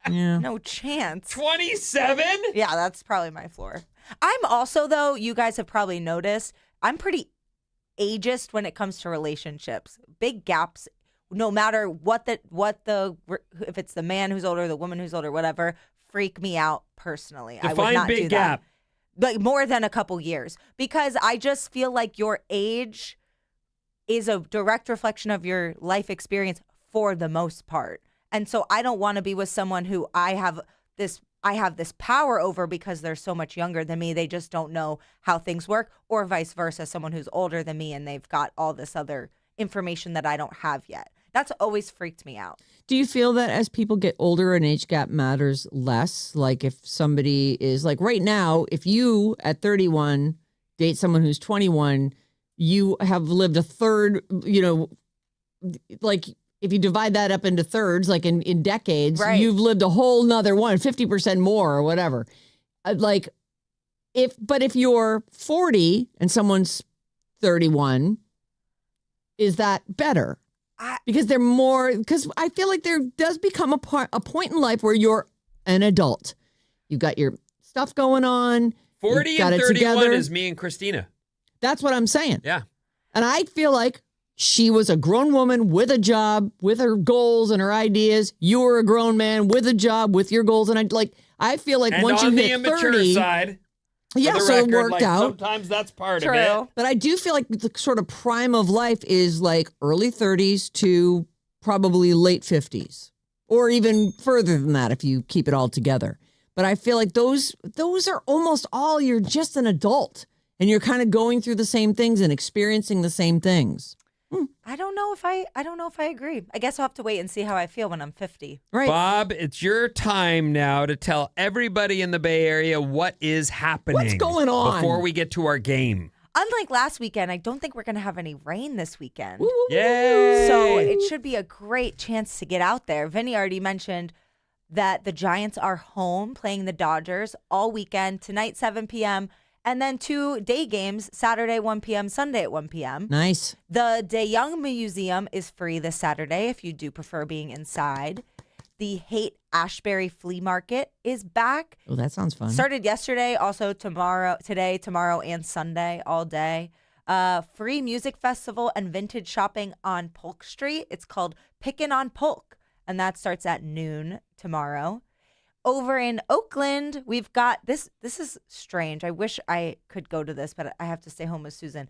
Yeah. No chance. 27? Yeah, that's probably my floor. I'm also, though, you guys have probably noticed, I'm pretty ageist when it comes to relationships. Big gaps, no matter if it's the man who's older, the woman who's older, whatever, freak me out personally. I would Define not do big that. gap. Like more than a couple years, because I just feel like your age is a direct reflection of your life experience for the most part. And so I don't want to be with someone who I have this power over because they're so much younger than me. They just don't know how things work, or vice versa, someone who's older than me and they've got all this other information that I don't have yet. That's always freaked me out. Do you feel that as people get older, an age gap matters less? Like if somebody is like right now, if you at 31 date someone who's 21, you have lived a third, like if you divide that up into thirds, like in decades, Right. you've lived a whole nother 50% more or whatever. If you're 40 and someone's 31, is that better? Because I feel like there does become a point in life where you're an adult. You've got your stuff going on. 40 and 31 is me and Christina. That's what I'm saying. Yeah. And I feel like she was a grown woman with a job, with her goals and her ideas. You were a grown man with a job, with your goals. And I feel like And once on you the hit immature 30, side, yeah, for the so record, it worked out. Sometimes that's part True. of it. But I do feel like the sort of prime of life is like early 30s to probably late 50s, or even further than that if you keep it all together. But I feel like those are almost all, you're just an adult and you're kind of going through the same things and experiencing the same things. I don't know if I agree. I guess I'll have to wait and see how I feel when I'm 50. Right. Bob, it's your time now to tell everybody in the Bay Area what is happening. What's going on? Before we get to our game. Unlike last weekend, I don't think we're going to have any rain this weekend. Yay! So it should be a great chance to get out there. Vinny already mentioned that the Giants are home playing the Dodgers all weekend, tonight 7 p.m., and then 2 day games, Saturday 1 p.m., Sunday at 1 p.m. Nice. The De Young Museum is free this Saturday if you do prefer being inside. The Haight-Ashbury Flea Market is back. Oh, that sounds fun. Started yesterday, also today, tomorrow, and Sunday, all day. Free music festival and vintage shopping on Polk Street. It's called Pickin' on Polk, and that starts at noon tomorrow. Over in Oakland, we've got this. This is strange. I wish I could go to this, but I have to stay home with Susan.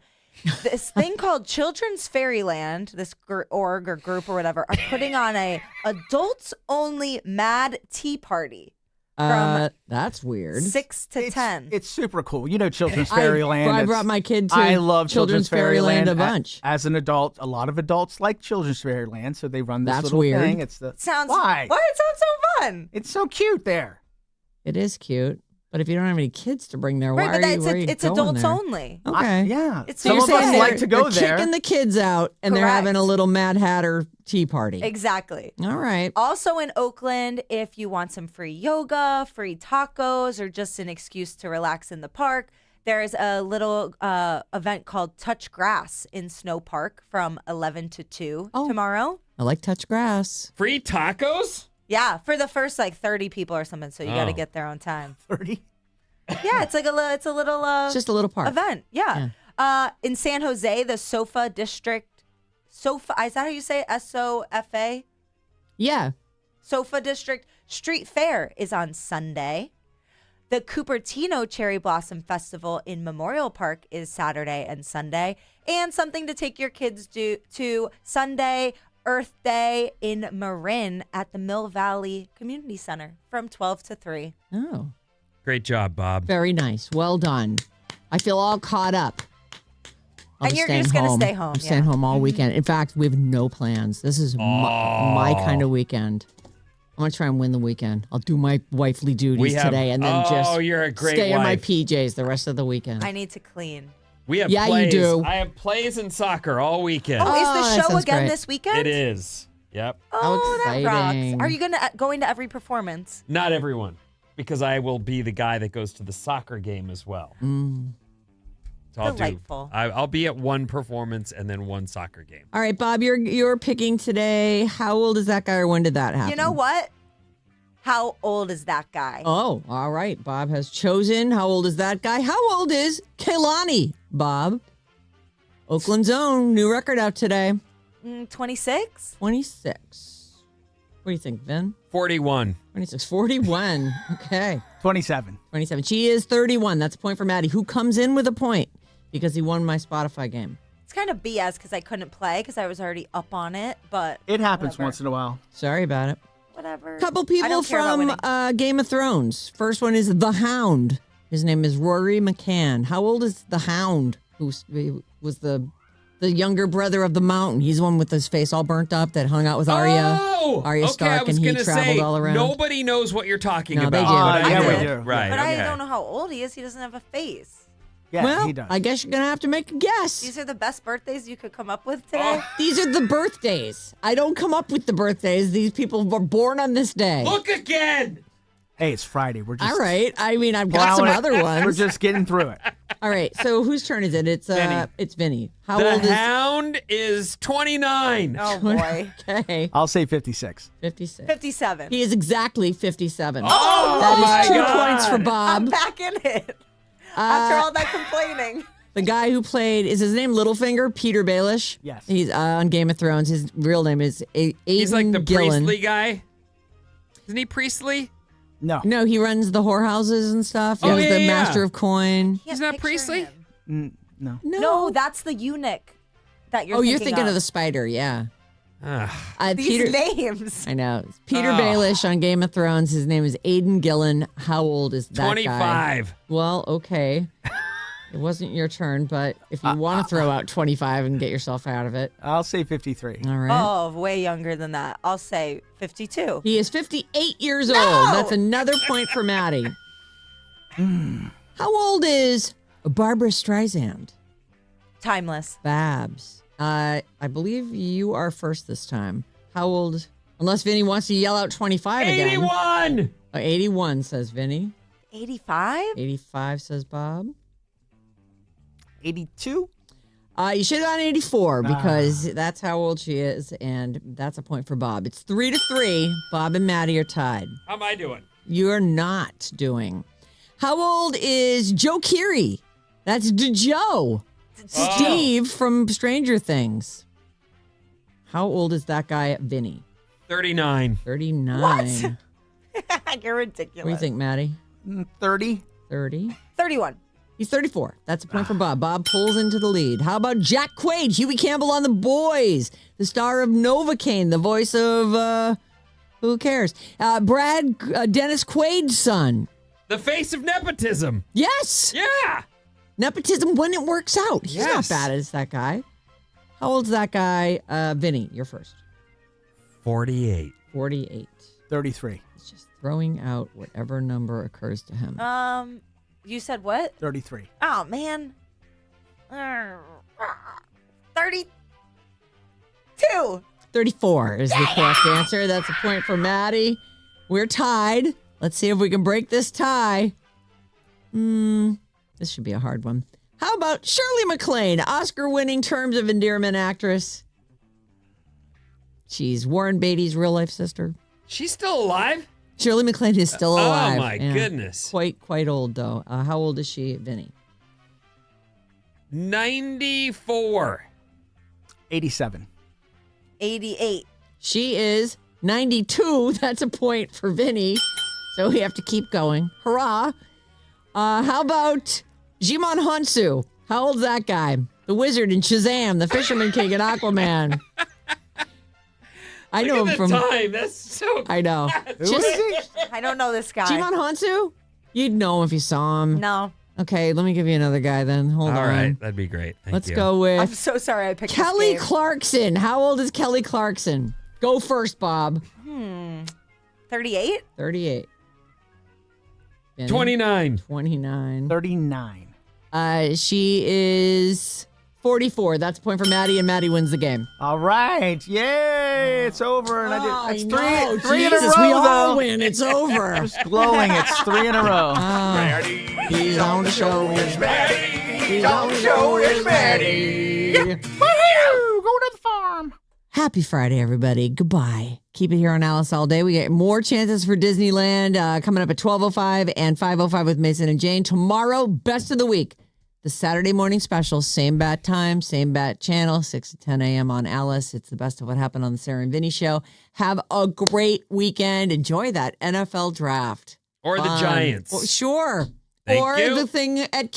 This thing called Children's Fairyland, this org or group or whatever, are putting on a adults-only mad tea party from that's weird. 6 to 10. It's super cool. You know Children's Fairyland. I brought my kid to I love Children's Fairyland a bunch. As an adult, a lot of adults like Children's Fairyland, so they run this That's little weird. thing. It's the Sounds why? Why? It sounds so fun. It's so cute there. It is cute. But if you don't have any kids to bring there, Right, why but are you, where are you it's going adults there? only. Okay. Yeah. It's Some so of you're us saying like to go they're there. kicking the kids out, and they're having a Correct. little Mad Hatter tea party. Exactly. All right. Also in Oakland, if you want some free yoga, free tacos, or just an excuse to relax in the park, there's a little event called Touch Grass in Snow Park from 11 to 2 tomorrow. I like touch grass. Free tacos? Yeah, for the first 30 people or something, so you got to Oh. get there on time. 30. Yeah, it's like it's a little It's just a little park. event. Yeah. In San Jose, the Sofa District, is that how you say it? SOFA? Yeah. Sofa District Street Fair is on Sunday. The Cupertino Cherry Blossom Festival in Memorial Park is Saturday and Sunday. And something to take your kids to Sunday, Earth Day in Marin at the Mill Valley Community Center from 12 to 3. Oh, Great job, Bob. very nice. Well done. I feel all caught up. And you're just going to stay home. I'm staying home all weekend. In fact, we have no plans. This is my kind of weekend. I'm going to try and win the weekend. I'll do my wifely duties today and then you're a great stay in my wife. PJs the rest of the weekend. I need to clean. We have Yeah, plays. you do. I have plays in soccer all weekend. Oh, is that the show sounds again great. this weekend? It is. Yep. Oh, that rocks. exciting. Are you going to every performance? Not everyone, because I will be the guy that goes to the soccer game as well. So Delightful. I'll be at one performance and then one soccer game. All right, Bob, you're picking today. How old is that guy or when did that happen? You know what? How old is that guy? Oh, all right. Bob has chosen. How old is that guy? How old is Kehlani, Bob? Oakland's own. New record out today. 26? 26. What do you think, Vin? 41. 26. 41. Okay. 27. 27. She is 31. That's a point for Maddie, who comes in with a point because he won my Spotify game. It's kind of BS because I couldn't play because I was already up on it, but It happens whatever. once in a while. Sorry about it. Whatever. Couple I people don't care about from winning. Game of Thrones. First one is The Hound. His name is Rory McCann. How old is The Hound, who was the younger brother of the Mountain? He's the one with his face all burnt up that hung out with Arya. Arya okay, Stark, I was and he gonna traveled say, all around. Nobody knows what you're talking No, they about. do. But I Yeah, we do. do. Right. But okay. I don't know how old he is. He doesn't have a face. Yeah, well, he does. I guess you're going to have to make a guess. These are the best birthdays you could come up with today. These are the birthdays. I don't come up with the birthdays. These people were born on this day. Look again. Hey, it's Friday. We're just All right. I mean, I've got some plowing it. other ones. We're just getting through it. All right. So whose turn is it? It's Vinny. It's Vinny. How The old is Hound is 29. Oh, boy. Okay. I'll say 56. 56. 57. He is exactly 57. Oh, that my is 2 God. points for I'm Bob. back in it. After all that complaining. The guy who played, is his name Littlefinger? Peter Baelish? Yes. He's on Game of Thrones. His real name is Aidan He's like the Gillen. Priestley guy. Isn't he Priestley? No. No, he runs the whorehouses and stuff. Oh, He's yeah, the yeah. master of coin. Can't not picture Priestley? him. No. No, that's the eunuch that you're You're thinking of the spider, yeah. These Peter, names. I know. It's Peter Oh. Baelish on Game of Thrones. His name is Aidan Gillen. How old is that guy? 25. Well, okay. It wasn't your turn, but if you want to throw out 25 and get yourself out of it. I'll say 53. All right. Oh, way younger than that. I'll say 52. He is 58 years old. That's another point for Maddie. How old is Barbara Streisand? Timeless. Babs. I believe you are first this time. How old? Unless Vinny wants to yell out 25 again. 81. 81 says Vinny. 85? 85 says Bob. 82? You should have gone 84 because that's how old she is, and that's a point for Bob. It's 3-3. Bob and Maddie are tied. How am I doing? You're not doing. How old is Joe Keery? That's Joe. Steve from Stranger Things. How old is that guy, Vinny? 39. 39. What? You're ridiculous. What do you think, Maddie? 30? 30. 31. He's 34. That's a point for Bob. Bob pulls into the lead. How about Jack Quaid, Huey Campbell on The Boys, the star of Novocaine, the voice of, who cares? Dennis Quaid's son. The face of nepotism. Yes. Yeah. Nepotism when it works out. He's not Yes. bad as that guy. How old's that guy? Vinny, you're first. 48. 48. 33. He's just throwing out whatever number occurs to him. You said what? 33. Oh, man. 32. 34 is the correct answer. That's a point for Maddie. We're tied. Let's see if we can break this tie. This should be a hard one. How about Shirley MacLaine, Oscar-winning Terms of Endearment actress? She's Warren Beatty's real-life sister. She's still alive? Shirley MacLaine is still alive. Oh, my goodness. Quite old, though. How old is she, Vinny? 94. 87. 88. She is 92. That's a point for Vinny. So we have to keep going. Hurrah. How about Jimon Honsu? How old's that guy? The wizard in Shazam, the Fisherman King and Aquaman. I know Look him at from. the time. That's so. I know. Who is he? I don't know this guy. Jimon Honsu? You'd know him if you saw him. No. Okay, let me give you another guy then. Hold All on. right. That'd be great. Thank Let's you. go I'm with so sorry I picked Kelly this game. Clarkson. How old is Kelly Clarkson? Go first, Bob. 38? 38. Benny? 29. 29. 39. She is 44. That's a point for Maddie, and Maddie wins the game. All right. Yay. It's over. And it's three in a Jesus, row, we all though. win. It's over. Just glowing. It's 3 in a row. He's on the show. He's on the show. It's Maddie. Woohoo! Going to the farm. Happy Friday, everybody. Goodbye. Keep it here on Alice All Day. We get more chances for Disneyland coming up at 12:05 and 5:05 with Mason and Jane. Tomorrow, best of the week. The Saturday morning special, same bat time, same bat channel, 6 to 10 a.m. on Alice. It's the best of what happened on the Sarah Vinnie show. Have a great weekend. Enjoy that NFL draft. Or the Giants. Sure. Thank you. The thing at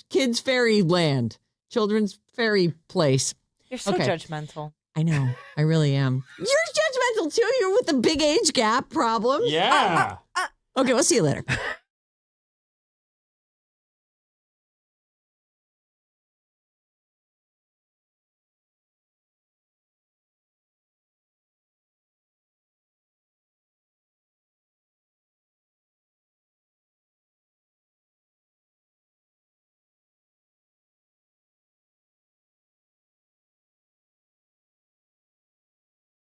Kids Fairyland, Children's Fairy Place. You're so judgmental. I know. I really am. You're judgmental, too. You're with the big age gap problem. Yeah. Okay, we'll see you later.